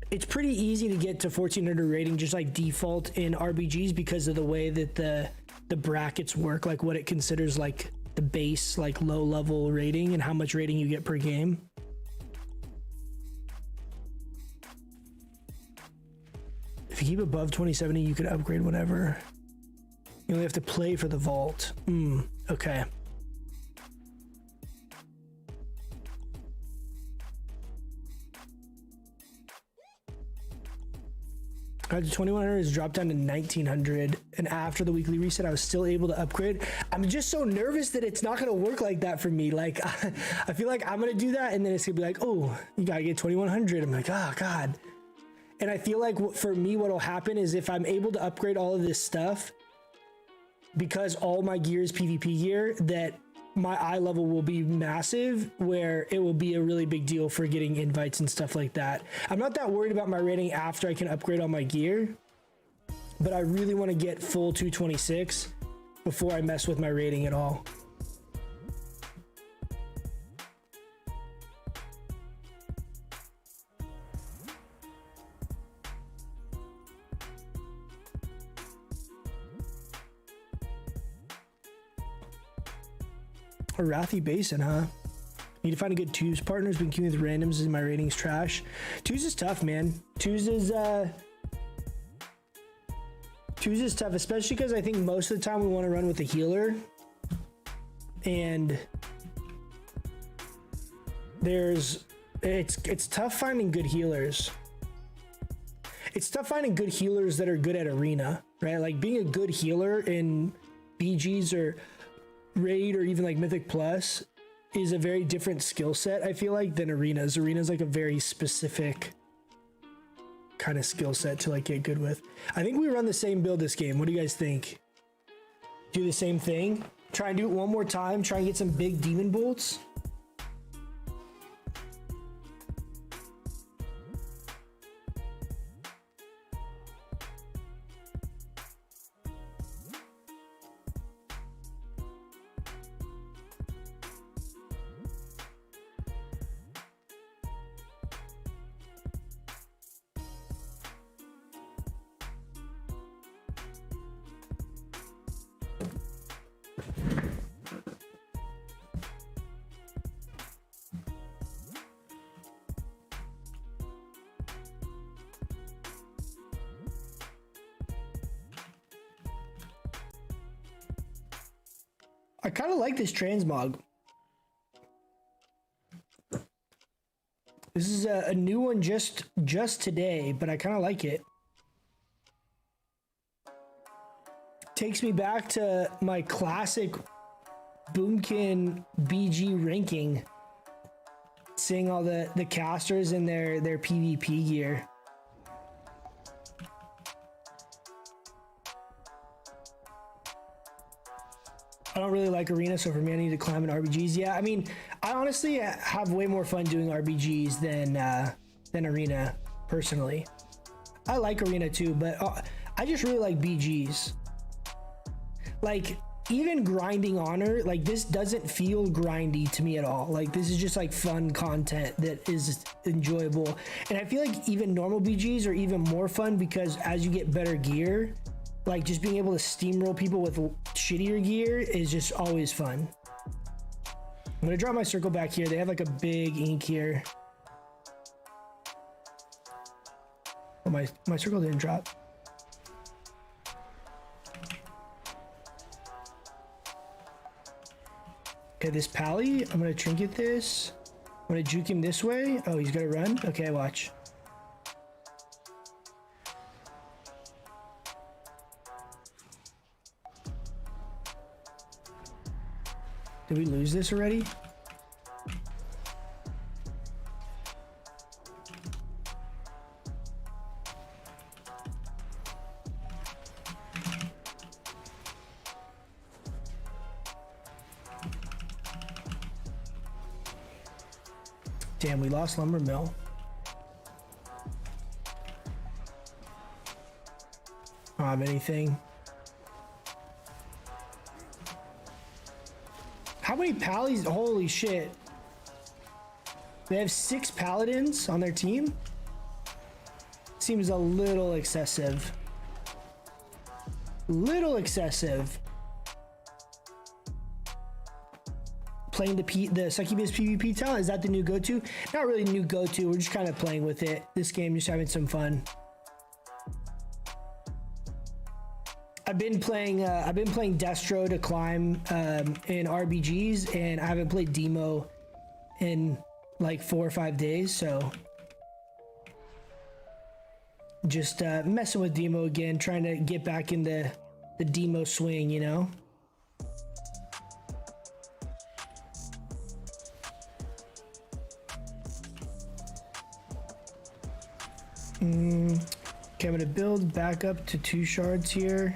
it's pretty easy to get to 1400 rating just like default in RBGs because of the way that the brackets work, like what it considers like the base, like low level rating and how much rating you get per game. If you keep above 2070, you can upgrade whenever. You only have to play for the vault. Okay. Got to 2100, is dropped down to 1900, and after the weekly reset I was still able to upgrade. I'm just so nervous that it's not going to work like that for me. Like I feel like I'm going to do that and then it's going to be like, oh, you got to get 2100. I'm like, oh god. And I feel like for me what will happen is if I'm able to upgrade all of this stuff, because all my gear is PvP gear, that my eye level will be massive, where it will be a really big deal for getting invites and stuff like that. I'm not that worried about my rating after I can upgrade all my gear, but I really want to get full 226 before I mess with my rating at all. A Wrathy Basin, huh? Need to find a good twos partner. Been queuing with randoms and my rating's trash. Twos is tough, man. Twos is tough, especially because I think most of the time we want to run with a healer, and it's tough finding good healers. It's tough finding good healers that are good at arena, right? Like being a good healer in BGs or Raid or even like Mythic Plus is a very different skill set, I feel like, than arenas. Arenas like a very specific kind of skill set to like get good with. I think we run the same build this game. What do you guys think? Do the same thing? Try and do it one more time. Try and get some big demon bolts. I kind of like this transmog. This is a new one just today, but I kind of like it. Takes me back to my classic Boomkin BG ranking. Seeing all the casters in their PvP gear. I don't really like Arena, so for me I need to climb in RBGs. Yeah, I mean, I honestly have way more fun doing RBGs than Arena, personally. I like Arena too, but I just really like BGs. Like, even grinding Honor, like, this doesn't feel grindy to me at all. Like, this is just like fun content that is enjoyable. And I feel like even normal BGs are even more fun because as you get better gear, like just being able to steamroll people with shittier gear is just always fun. I'm gonna drop my circle back here. They have like a big ink here. Oh, my circle didn't drop. Okay, this Pally, I'm gonna trinket this. I'm gonna juke him this way. Oh, he's gonna run? Okay, watch. Did we lose this already? Damn, we lost Lumber Mill. I don't have anything. How many Pallies? Holy shit. They have 6 Paladins on their team? Seems a little excessive. Little excessive. Playing the Succubus PvP talent, is that the new go-to? Not really new go-to, we're just kind of playing with it. This game, just having some fun. I've been playing Destro to climb in RBGs, and I haven't played Demo in like 4 or 5 days, so just messing with Demo again, trying to get back in the Demo swing, you know? Okay, I'm gonna build back up to 2 shards here.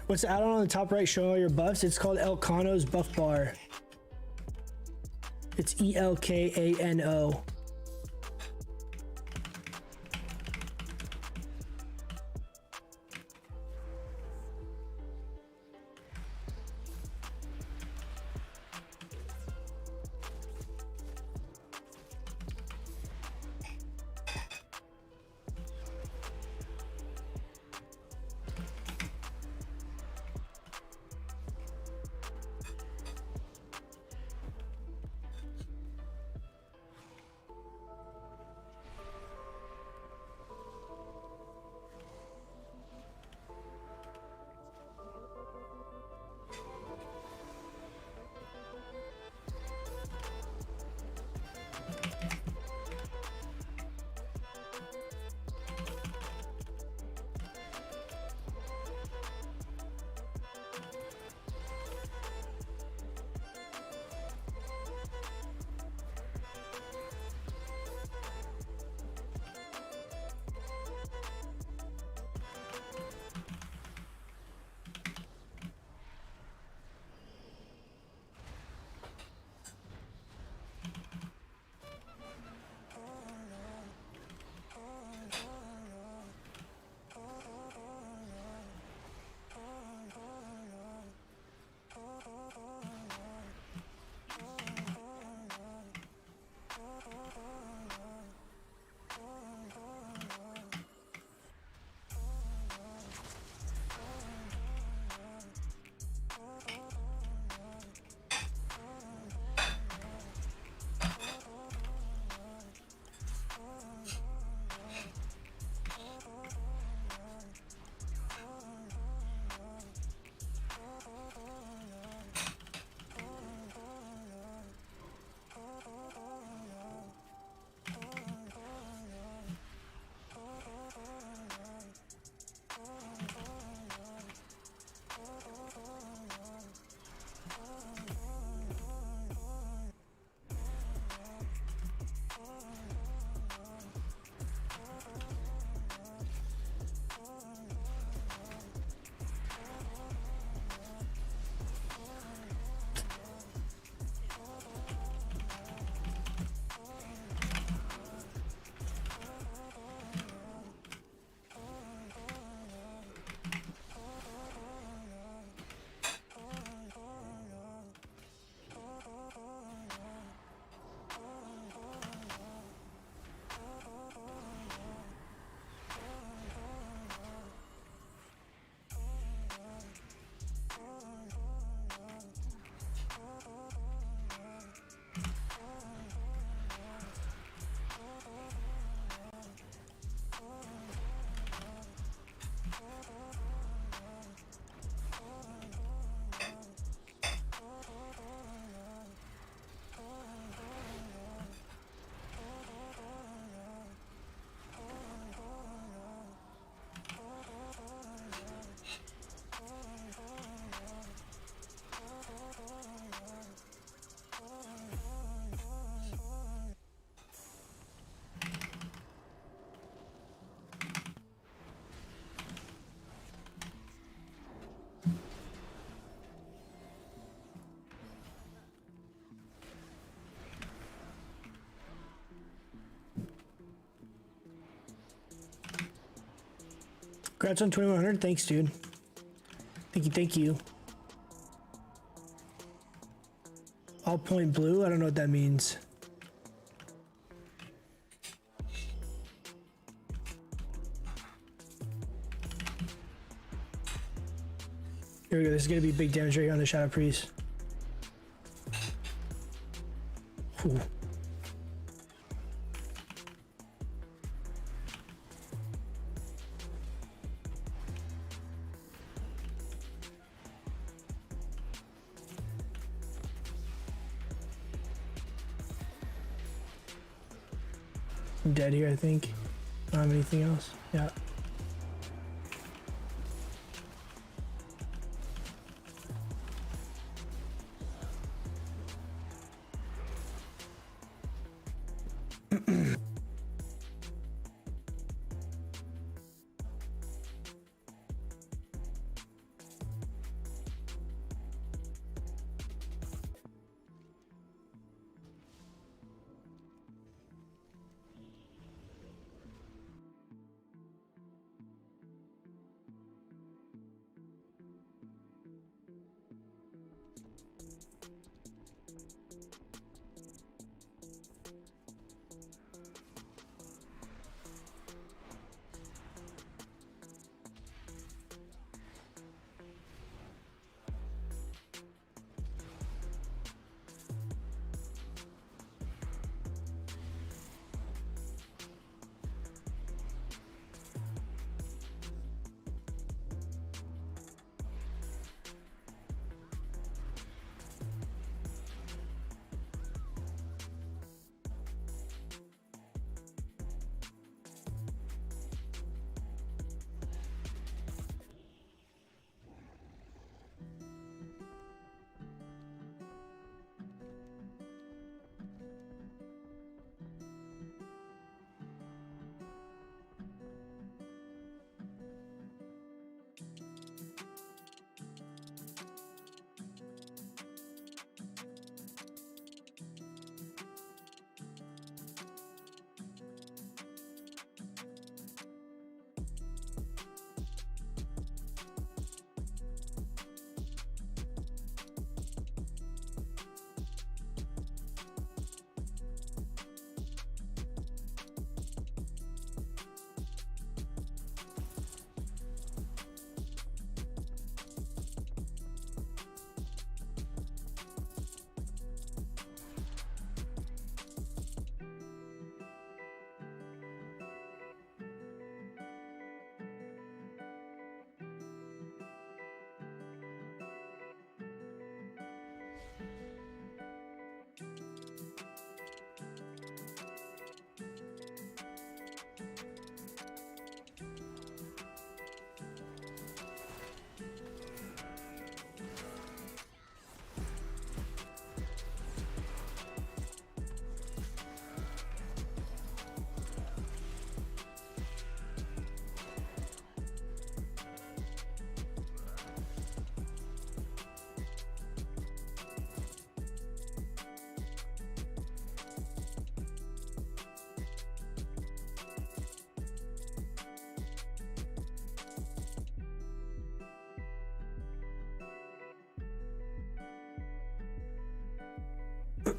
What's the add-on on the top right showing all your buffs? It's called Elkano's Buff Bar. It's Elkano. Congrats on 2100. Thanks, dude. Thank you. Thank you. All point blue. I don't know what that means. Here we go. This is going to be big damage right here on the Shadow Priest. Ooh. I'm dead here, I think. I don't have anything else. Yeah.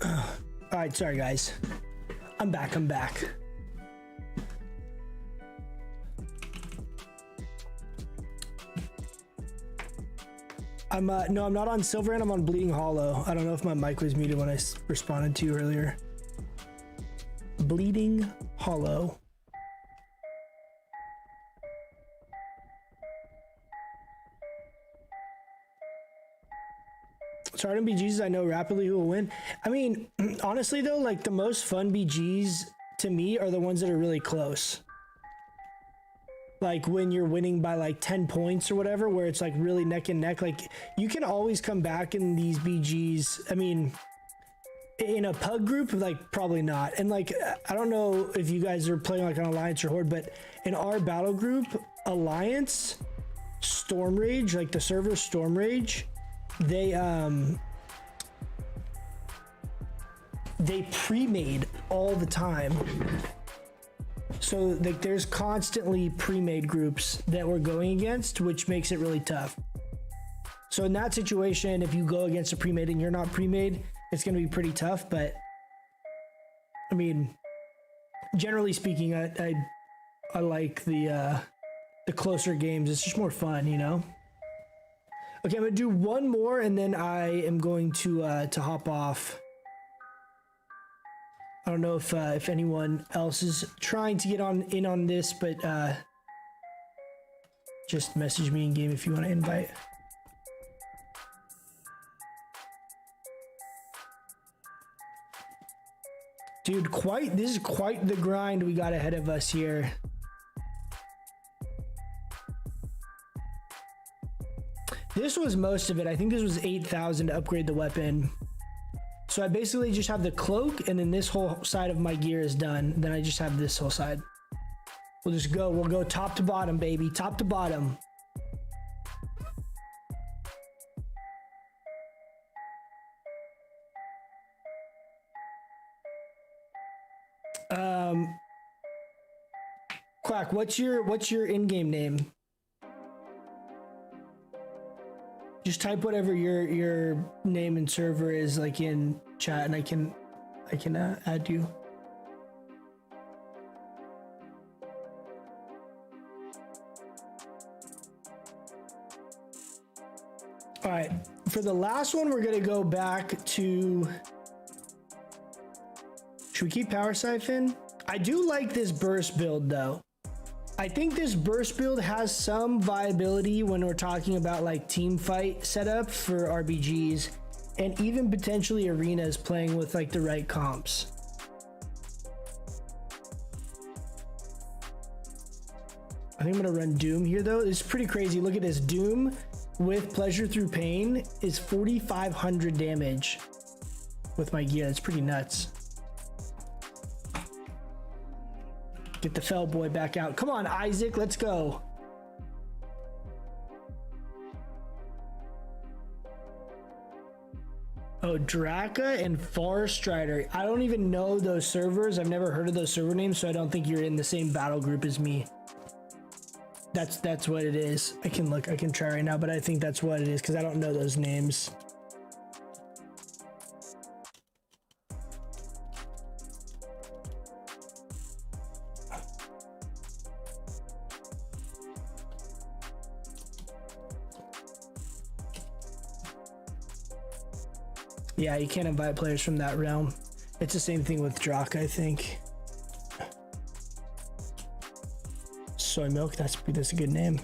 All right, sorry guys. I'm back. No, I'm not on Silver and I'm on Bleeding Hollow. I don't know if my mic was muted when I responded to you earlier. Bleeding Hollow. Starting BGs, I know rapidly who will win. I mean, honestly though, like the most fun BGs to me are the ones that are really close. Like when you're winning by like 10 points or whatever, where it's like really neck and neck. Like you can always come back in these BGs. I mean, in a pug group, like probably not. And like, I don't know if you guys are playing like an Alliance or Horde, but in our battle group, Alliance, Storm Rage, like the server Storm Rage, they pre-made all the time. So like there's constantly pre-made groups that we're going against, which makes it really tough. So in that situation, if you go against a pre-made and you're not pre-made, it's going to be pretty tough. But I mean, generally speaking, I like the closer games. It's just more fun, you know? Okay, I'm gonna do one more and then I am going to hop off. I don't know if anyone else is trying to get in on this, but just message me in game if you want to invite. Dude, this is quite the grind we got ahead of us here. This was most of it. I think this was 8,000 to upgrade the weapon. So I basically just have the cloak and then this whole side of my gear is done. Then I just have this whole side. We'll go top to bottom, baby. Top to bottom. Quack, what's your in-game name? Just type whatever your name and server is like in chat and I can add you. All right, for the last one, we're gonna go back to, should we keep Power Siphon? I do like this burst build though. I think this burst build has some viability when we're talking about like team fight setup for RBGs and even potentially arenas playing with like the right comps. I think I'm gonna run Doom here though. It's pretty crazy. Look at this. Doom with Pleasure Through Pain is 4,500 damage with my gear. That's pretty nuts. Get the Fell Boy back out. Come on, Isaac, let's go. Oh, Draka and Far Strider. I don't even know those servers. I've never heard of those server names, so I don't think you're in the same battle group as me. That's what it is. I can try right now, but I think that's what it is because I don't know those names. Yeah, you can't invite players from that realm. It's the same thing with Draka, I think. Soy Milk, that's a good name.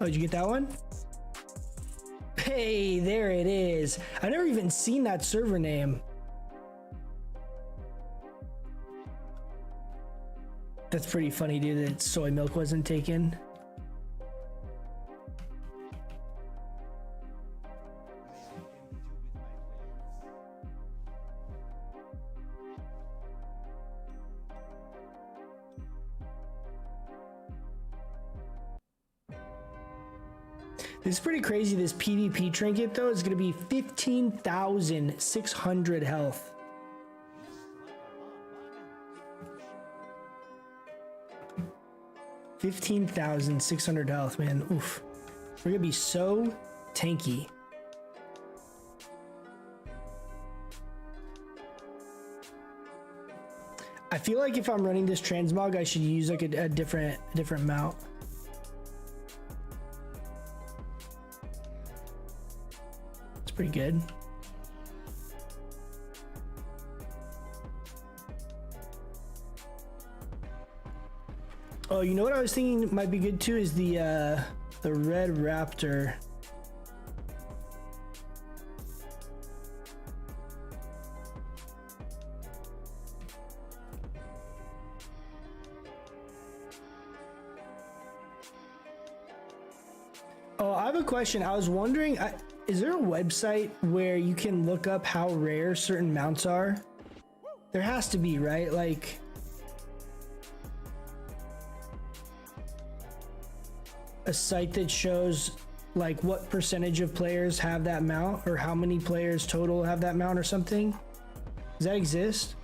Oh, did you get that one? Hey, there it is. I've never even seen that server name. That's pretty funny, dude, that Soy Milk wasn't taken. This is pretty crazy. This PvP trinket though is going to be 15,600 health. $15,600 health, man. Oof. We're going to be so tanky. I feel like if I'm running this transmog, I should use like a different mount. It's pretty good. Oh, you know what I was thinking might be good too is the Red Raptor. Oh, I have a question. I was wondering, is there a website where you can look up how rare certain mounts are? There has to be, right? Like, a site that shows like what percentage of players have that mount, or how many players total have that mount or something. Does that exist?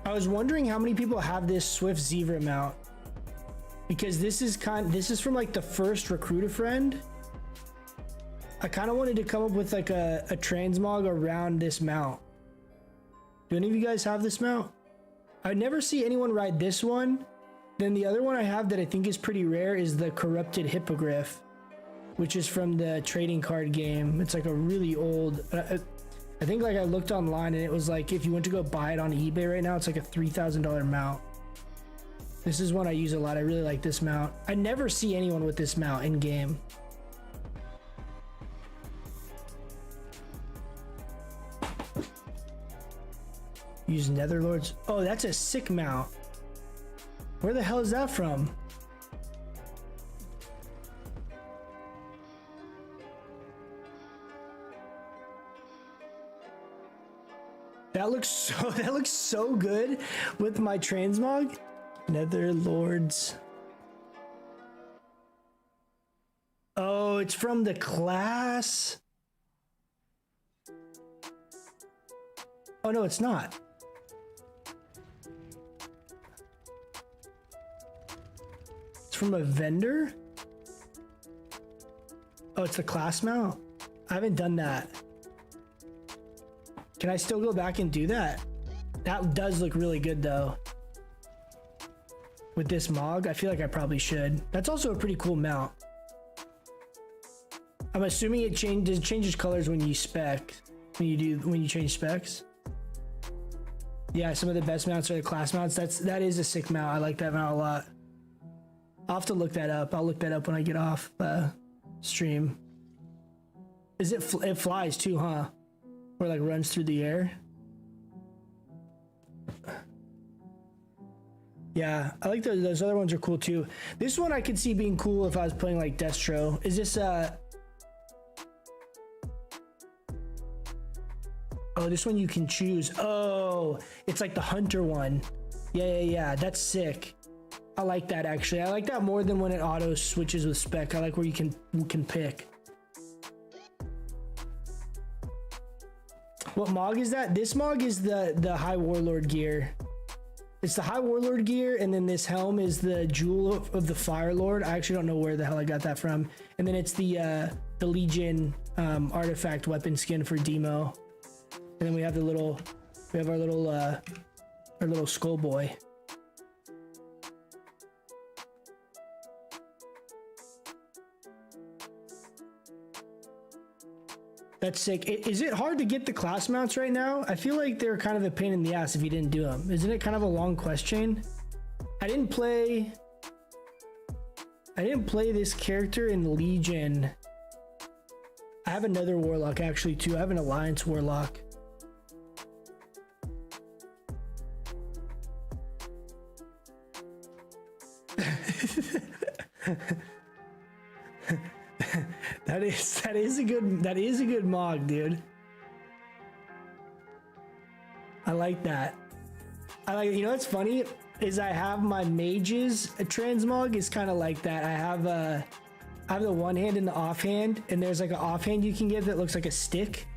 I was wondering how many people have this Swift Zebra mount, because this is from like the first Recruit a Friend. I kind of wanted to come up with like a transmog around this mount. Do any of you guys have this mount? I never see anyone ride this one. Then the other one I have that I think is pretty rare is the Corrupted Hippogriff, which is from the trading card game. It's like a really old, I think like I looked online and it was like, if you went to go buy it on eBay right now, it's like a $3,000 mount. This is one I use a lot. I really like this mount. I never see anyone with this mount in game. Use Netherlords. Oh, that's a sick mount. Where the hell is that from? That looks so good with my transmog. Netherlords. Oh, it's from the class. Oh no, it's not. From a vendor? Oh, it's the class mount? I haven't done that. Can I still go back and do that? That does look really good though. With this mog, I feel like I probably should. That's also a pretty cool mount. I'm assuming it changes colors when you spec. When you change specs. Yeah, some of the best mounts are the class mounts. That is a sick mount. I like that mount a lot. I'll have to look that up. I'll look that up when I get off stream. It flies too, huh? Or like runs through the air. Yeah, I like those other ones are cool too. This one I could see being cool if I was playing like Destro. Is this oh, this one you can choose. Oh, it's like the hunter one. Yeah, that's sick. I like that actually. I like that more than when it auto switches with spec. I like where you can pick. What mog is that? This mog is the High Warlord gear. It's the High Warlord gear, and then this helm is the Jewel of the Fire Lord. I actually don't know where the hell I got that from. And then it's the Legion artifact weapon skin for Demo. And then we have our little skull boy. That's sick. Is it hard to get the class mounts right now? I feel like they're kind of a pain in the ass if you didn't do them. Isn't it kind of a long quest chain? I didn't play this character in Legion. I have another Warlock actually too. I have an Alliance Warlock. That is a good mog, dude. I like that. I like, you know what's funny is I have my mages transmog is kind of like that. I have the one hand and the offhand, and there's like an offhand you can get that looks like a stick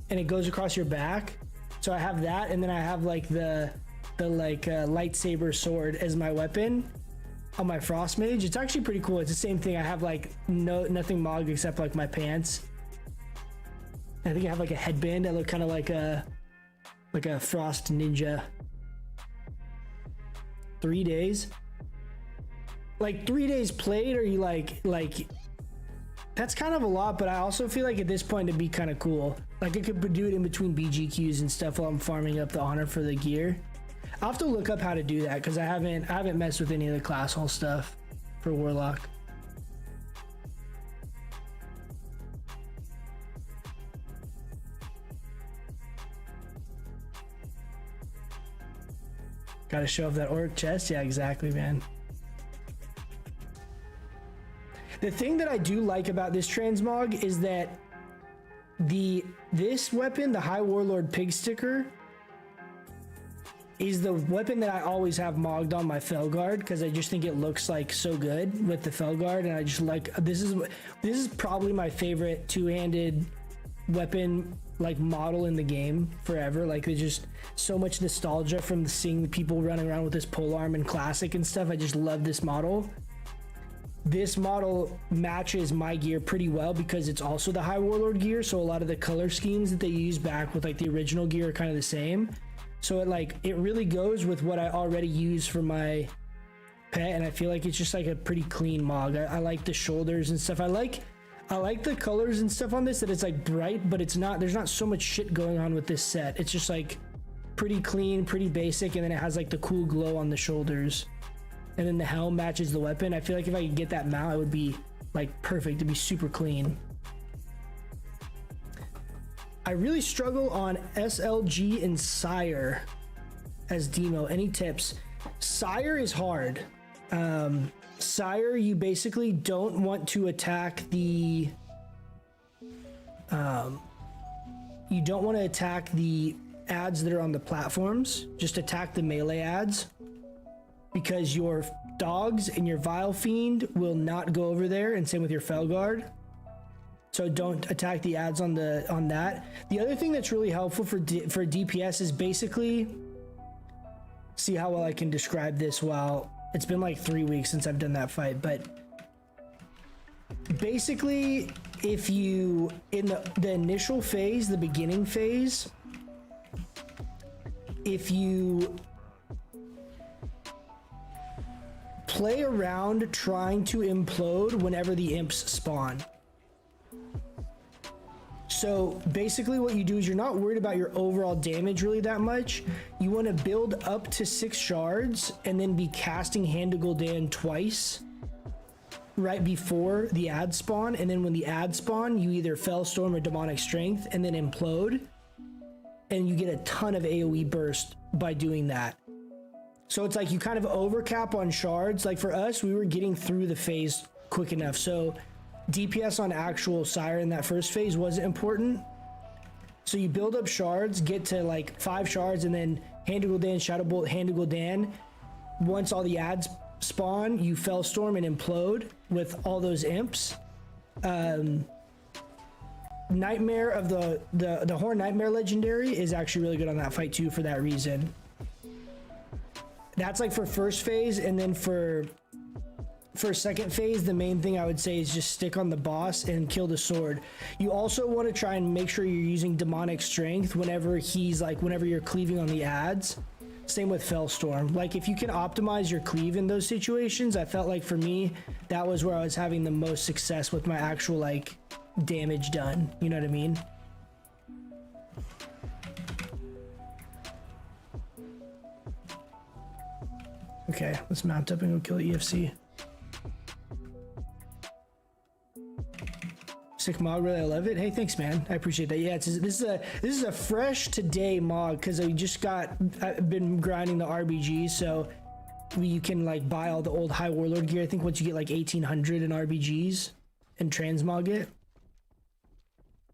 and it goes across your back. So I have that, and then I have like the lightsaber sword as my weapon on my frost mage. It's actually pretty cool. It's the same thing. I have like nothing mogged except like my pants. I think I have like a headband that look kind of like a like a frost ninja. 3 days? Like 3 days played, or you like that's kind of a lot, but I also feel like at this point it'd be kind of cool. Like I could do it in between BGQs and stuff while I'm farming up the honor for the gear. I'll have to look up how to do that because I haven't messed with any of the class hall stuff for Warlock. Gotta show off that orc chest. Yeah, exactly, man. The thing that I do like about this transmog is that this weapon, the High Warlord Pig Sticker, is the weapon that I always have mogged on my Felguard because I just think it looks like so good with the Felguard, and I just like this is probably my favorite two-handed weapon like model in the game forever. Like there's just so much nostalgia from seeing people running around with this polearm in classic and stuff. I just love this model. This model matches my gear pretty well because it's also the High Warlord gear, so a lot of the color schemes that they use back with like the original gear are kind of the same. So it really goes with what I already use for my pet, and I feel like it's just like a pretty clean mog. I like the shoulders and stuff. I like the colors and stuff on this, that it's like bright, but there's not so much shit going on with this set. It's just like pretty clean, pretty basic, and then it has like the cool glow on the shoulders. And then the helm matches the weapon. I feel like if I could get that mount, it would be like perfect. It'd be super clean. I really struggle on SLG and Sire as Demo. Any tips? Sire is hard. Sire, you basically don't want to attack the... you don't want to attack the ads that are on the platforms. Just attack the melee ads, because your dogs and your Vile Fiend will not go over there, and same with your Felguard. So don't attack the ads on that. The other thing that's really helpful for DPS is basically, see how well I can describe this while it's been like 3 weeks since I've done that fight, but basically if you, in the initial phase, the beginning phase, if you play around trying to implode whenever the imps spawn. So basically what you do is you're not worried about your overall damage really that much. You want to build up to 6 shards and then be casting Hand to Gul'dan twice right before the ad spawn, and then when the ad spawn, you either Fellstorm or Demonic Strength and then implode, and you get a ton of AoE burst by doing that. So it's like you kind of overcap on shards. Like for us, we were getting through the phase quick enough. So DPS on actual Sire in that first phase wasn't important. So you build up shards, get to like 5 shards, and then Hand to Gul'dan, Shadow Bolt, Hand to Gul'dan. Once all the ads spawn, you Fellstorm and implode with all those imps. Nightmare of the Horn Nightmare legendary is actually really good on that fight too for that reason. That's like for first phase, and then for second phase, the main thing I would say is just stick on the boss and kill the sword. You also want to try and make sure you're using Demonic Strength whenever you're cleaving on the ads. Same with Fellstorm. Like if you can optimize your cleave in those situations, I felt like for me, that was where I was having the most success with my actual like damage done. You know what I mean? Okay, let's mount up and go kill EFC. Sick mog, really, I love it. Hey, thanks, man. I appreciate that. Yeah, this is a fresh today mog because I've been grinding the RBG, so you can like buy all the old High Warlord gear. I think once you get like 1800 in RBGs and transmog it.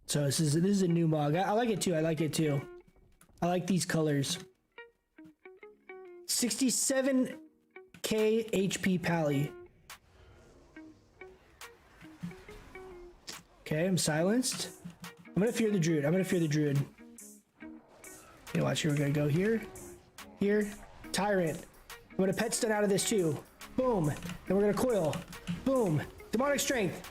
So this is a new mog. I like it too. I like it too. I like these colors. 67k HP Pally. Okay, I'm silenced. I'm gonna fear the druid. Okay, watch here. We're gonna go here. Tyrant. I'm gonna pet stun out of this too. Boom. Then we're gonna coil. Boom. Demonic Strength.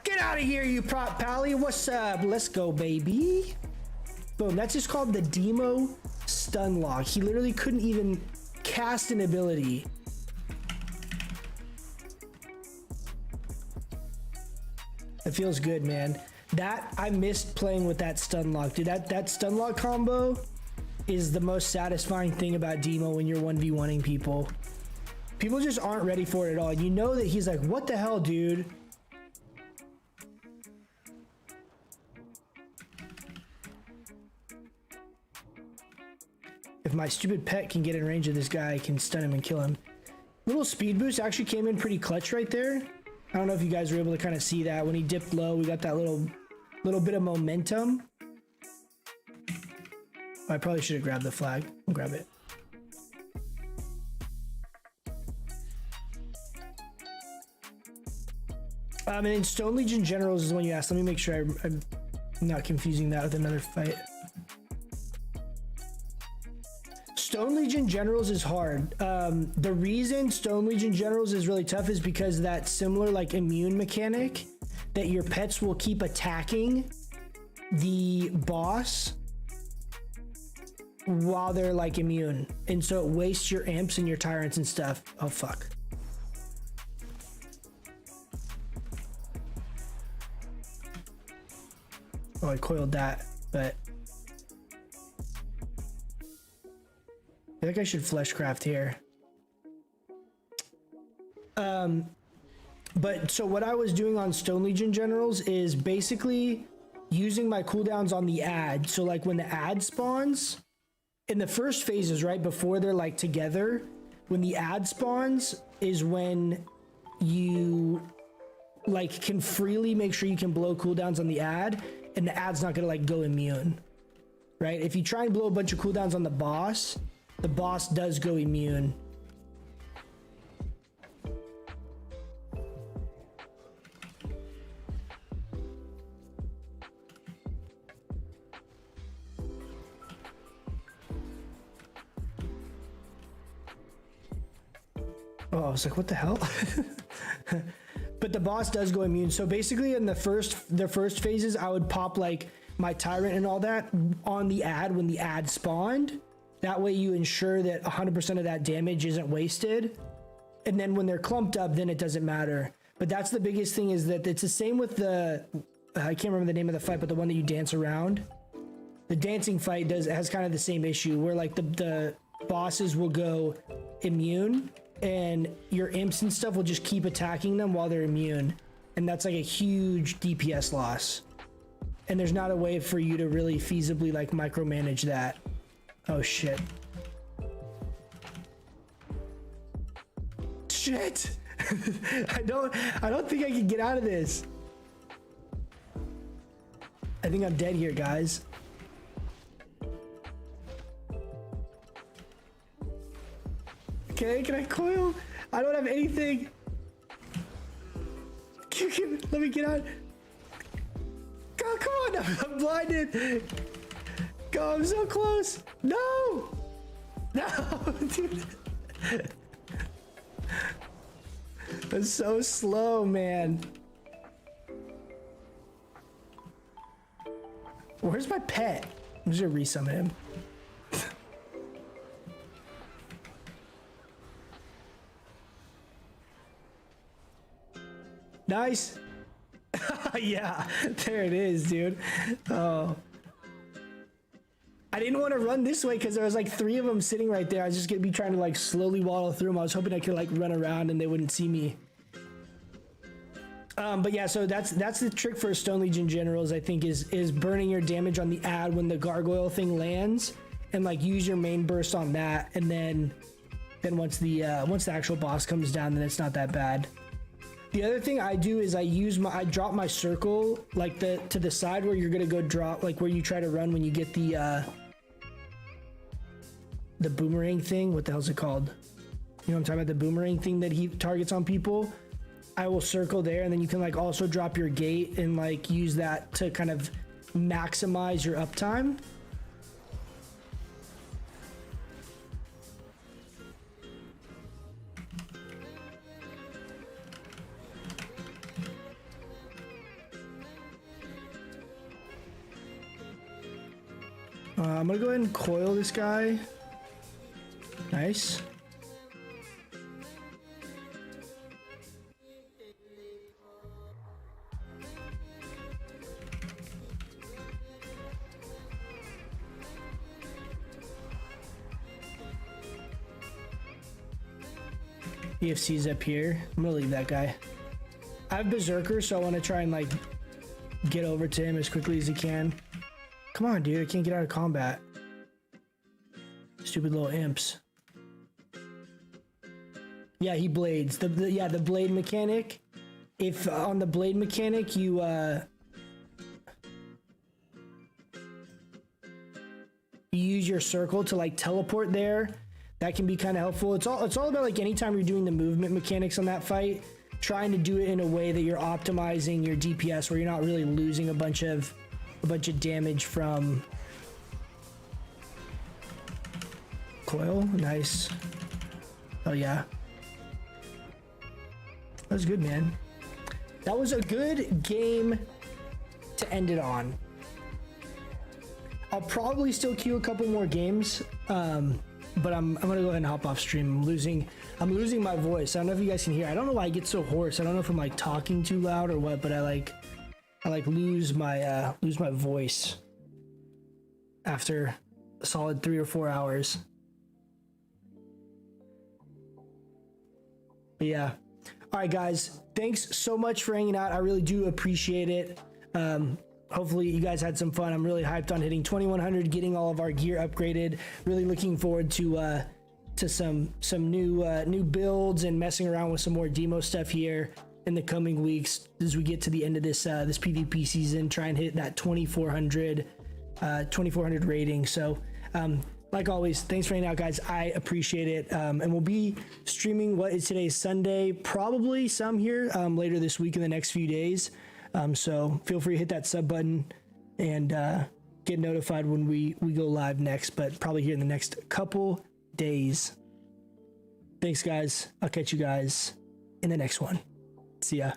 Get out of here, you prop pally. What's up? Let's go, baby. Boom, that's just called the Demo Stun Lock. He literally couldn't even cast an ability. It feels good, man. I missed playing with that stun lock, dude. That stun lock combo is the most satisfying thing about Demo when you're 1v1ing people. People just aren't ready for it at all. You know that he's like, what the hell, dude? If my stupid pet can get in range of this guy, I can stun him and kill him. Little speed boost actually came in pretty clutch right there. I don't know if you guys were able to kind of see that. When he dipped low, we got that little bit of momentum. I probably should have grabbed the flag. I'll grab it. And then Stone Legion Generals is the one you asked. Let me make sure I'm not confusing that with another fight. Stone Legion Generals is hard. The reason Stone Legion Generals is really tough is because that similar like immune mechanic that your pets will keep attacking the boss while they're like immune. And so it wastes your imps and your tyrants and stuff. Oh, fuck. Oh, I coiled that, but I think I should fleshcraft here. But so what I was doing on Stone Legion Generals is basically using my cooldowns on the ad. So like when the ad spawns in the first phases, right before they're like together, when the ad spawns is when you like can freely make sure you can blow cooldowns on the ad, and the ad's not gonna like go immune, right? If you try and blow a bunch of cooldowns on the boss does go immune. Oh, I was like, what the hell? But the boss does go immune. So basically in the first phases, I would pop like my tyrant and all that on the ad when the ad spawned. That way you ensure that 100% of that damage isn't wasted. And then when they're clumped up, then it doesn't matter. But that's the biggest thing, is that it's the same with the, I can't remember the name of the fight, but the one that you dance around. The dancing fight has kind of the same issue where like the bosses will go immune and your imps and stuff will just keep attacking them while they're immune. And that's like a huge DPS loss. And there's not a way for you to really feasibly like micromanage that. Oh shit. Shit. I don't think I can get out of this. I think I'm dead here, guys. Okay, can I coil? I don't have anything. Let me get out. Go, come on, I'm blinded. Go, I'm so close. No! No, dude. That's so slow, man. Where's my pet? I'm just gonna resummon him. Nice. Yeah, there it is, dude. Oh. I didn't want to run this way because there was like 3 of them sitting right there. I was just gonna be trying to like slowly waddle through them. I was hoping I could like run around and they wouldn't see me. But yeah, so that's the trick for Stone Legion Generals, I think, is burning your damage on the ad when the gargoyle thing lands, and like use your main burst on that, and then once the actual boss comes down, then it's not that bad. The other thing I do is I drop my circle like to the side where you're gonna go drop, like where you try to run when you get the boomerang thing. What the hell's it called? You know what I'm talking about? The boomerang thing that he targets on people. I will circle there, and then you can like also drop your gate and like use that to kind of maximize your uptime. I'm gonna go ahead and coil this guy. Nice. EFC's up here. I'm gonna leave that guy. I have Berserker, so I want to try and like get over to him as quickly as he can. Come on, dude. I can't get out of combat. Stupid little imps. Yeah, he blades. The blade mechanic. If on the blade mechanic you use your circle to like teleport there, that can be kind of helpful. It's all about like anytime you're doing the movement mechanics on that fight, trying to do it in a way that you're optimizing your DPS where you're not really losing a bunch of damage from coil. Nice. Oh yeah. That was good, man. That was a good game to end it on. I'll probably still queue a couple more games, but I'm gonna go ahead and hop off stream. I'm losing my voice. I don't know if you guys can hear. I don't know why I get so hoarse. I don't know if I'm like talking too loud or what, but I lose my voice after a solid 3 or 4 hours. But yeah. All right, guys. Thanks so much for hanging out. I really do appreciate it. Hopefully you guys had some fun. I'm really hyped on hitting 2100, getting all of our gear upgraded. Really looking forward to some new builds and messing around with some more demo stuff here in the coming weeks as we get to the end of this this PvP season. Try and hit that 2400 rating. So like always, thanks for hanging out, guys. I appreciate it. And we'll be streaming, what is today, Sunday, probably some here later this week in the next few days. So feel free to hit that sub button and get notified when we go live next, but probably here in the next couple days. Thanks, guys. I'll catch you guys in the next one. See ya.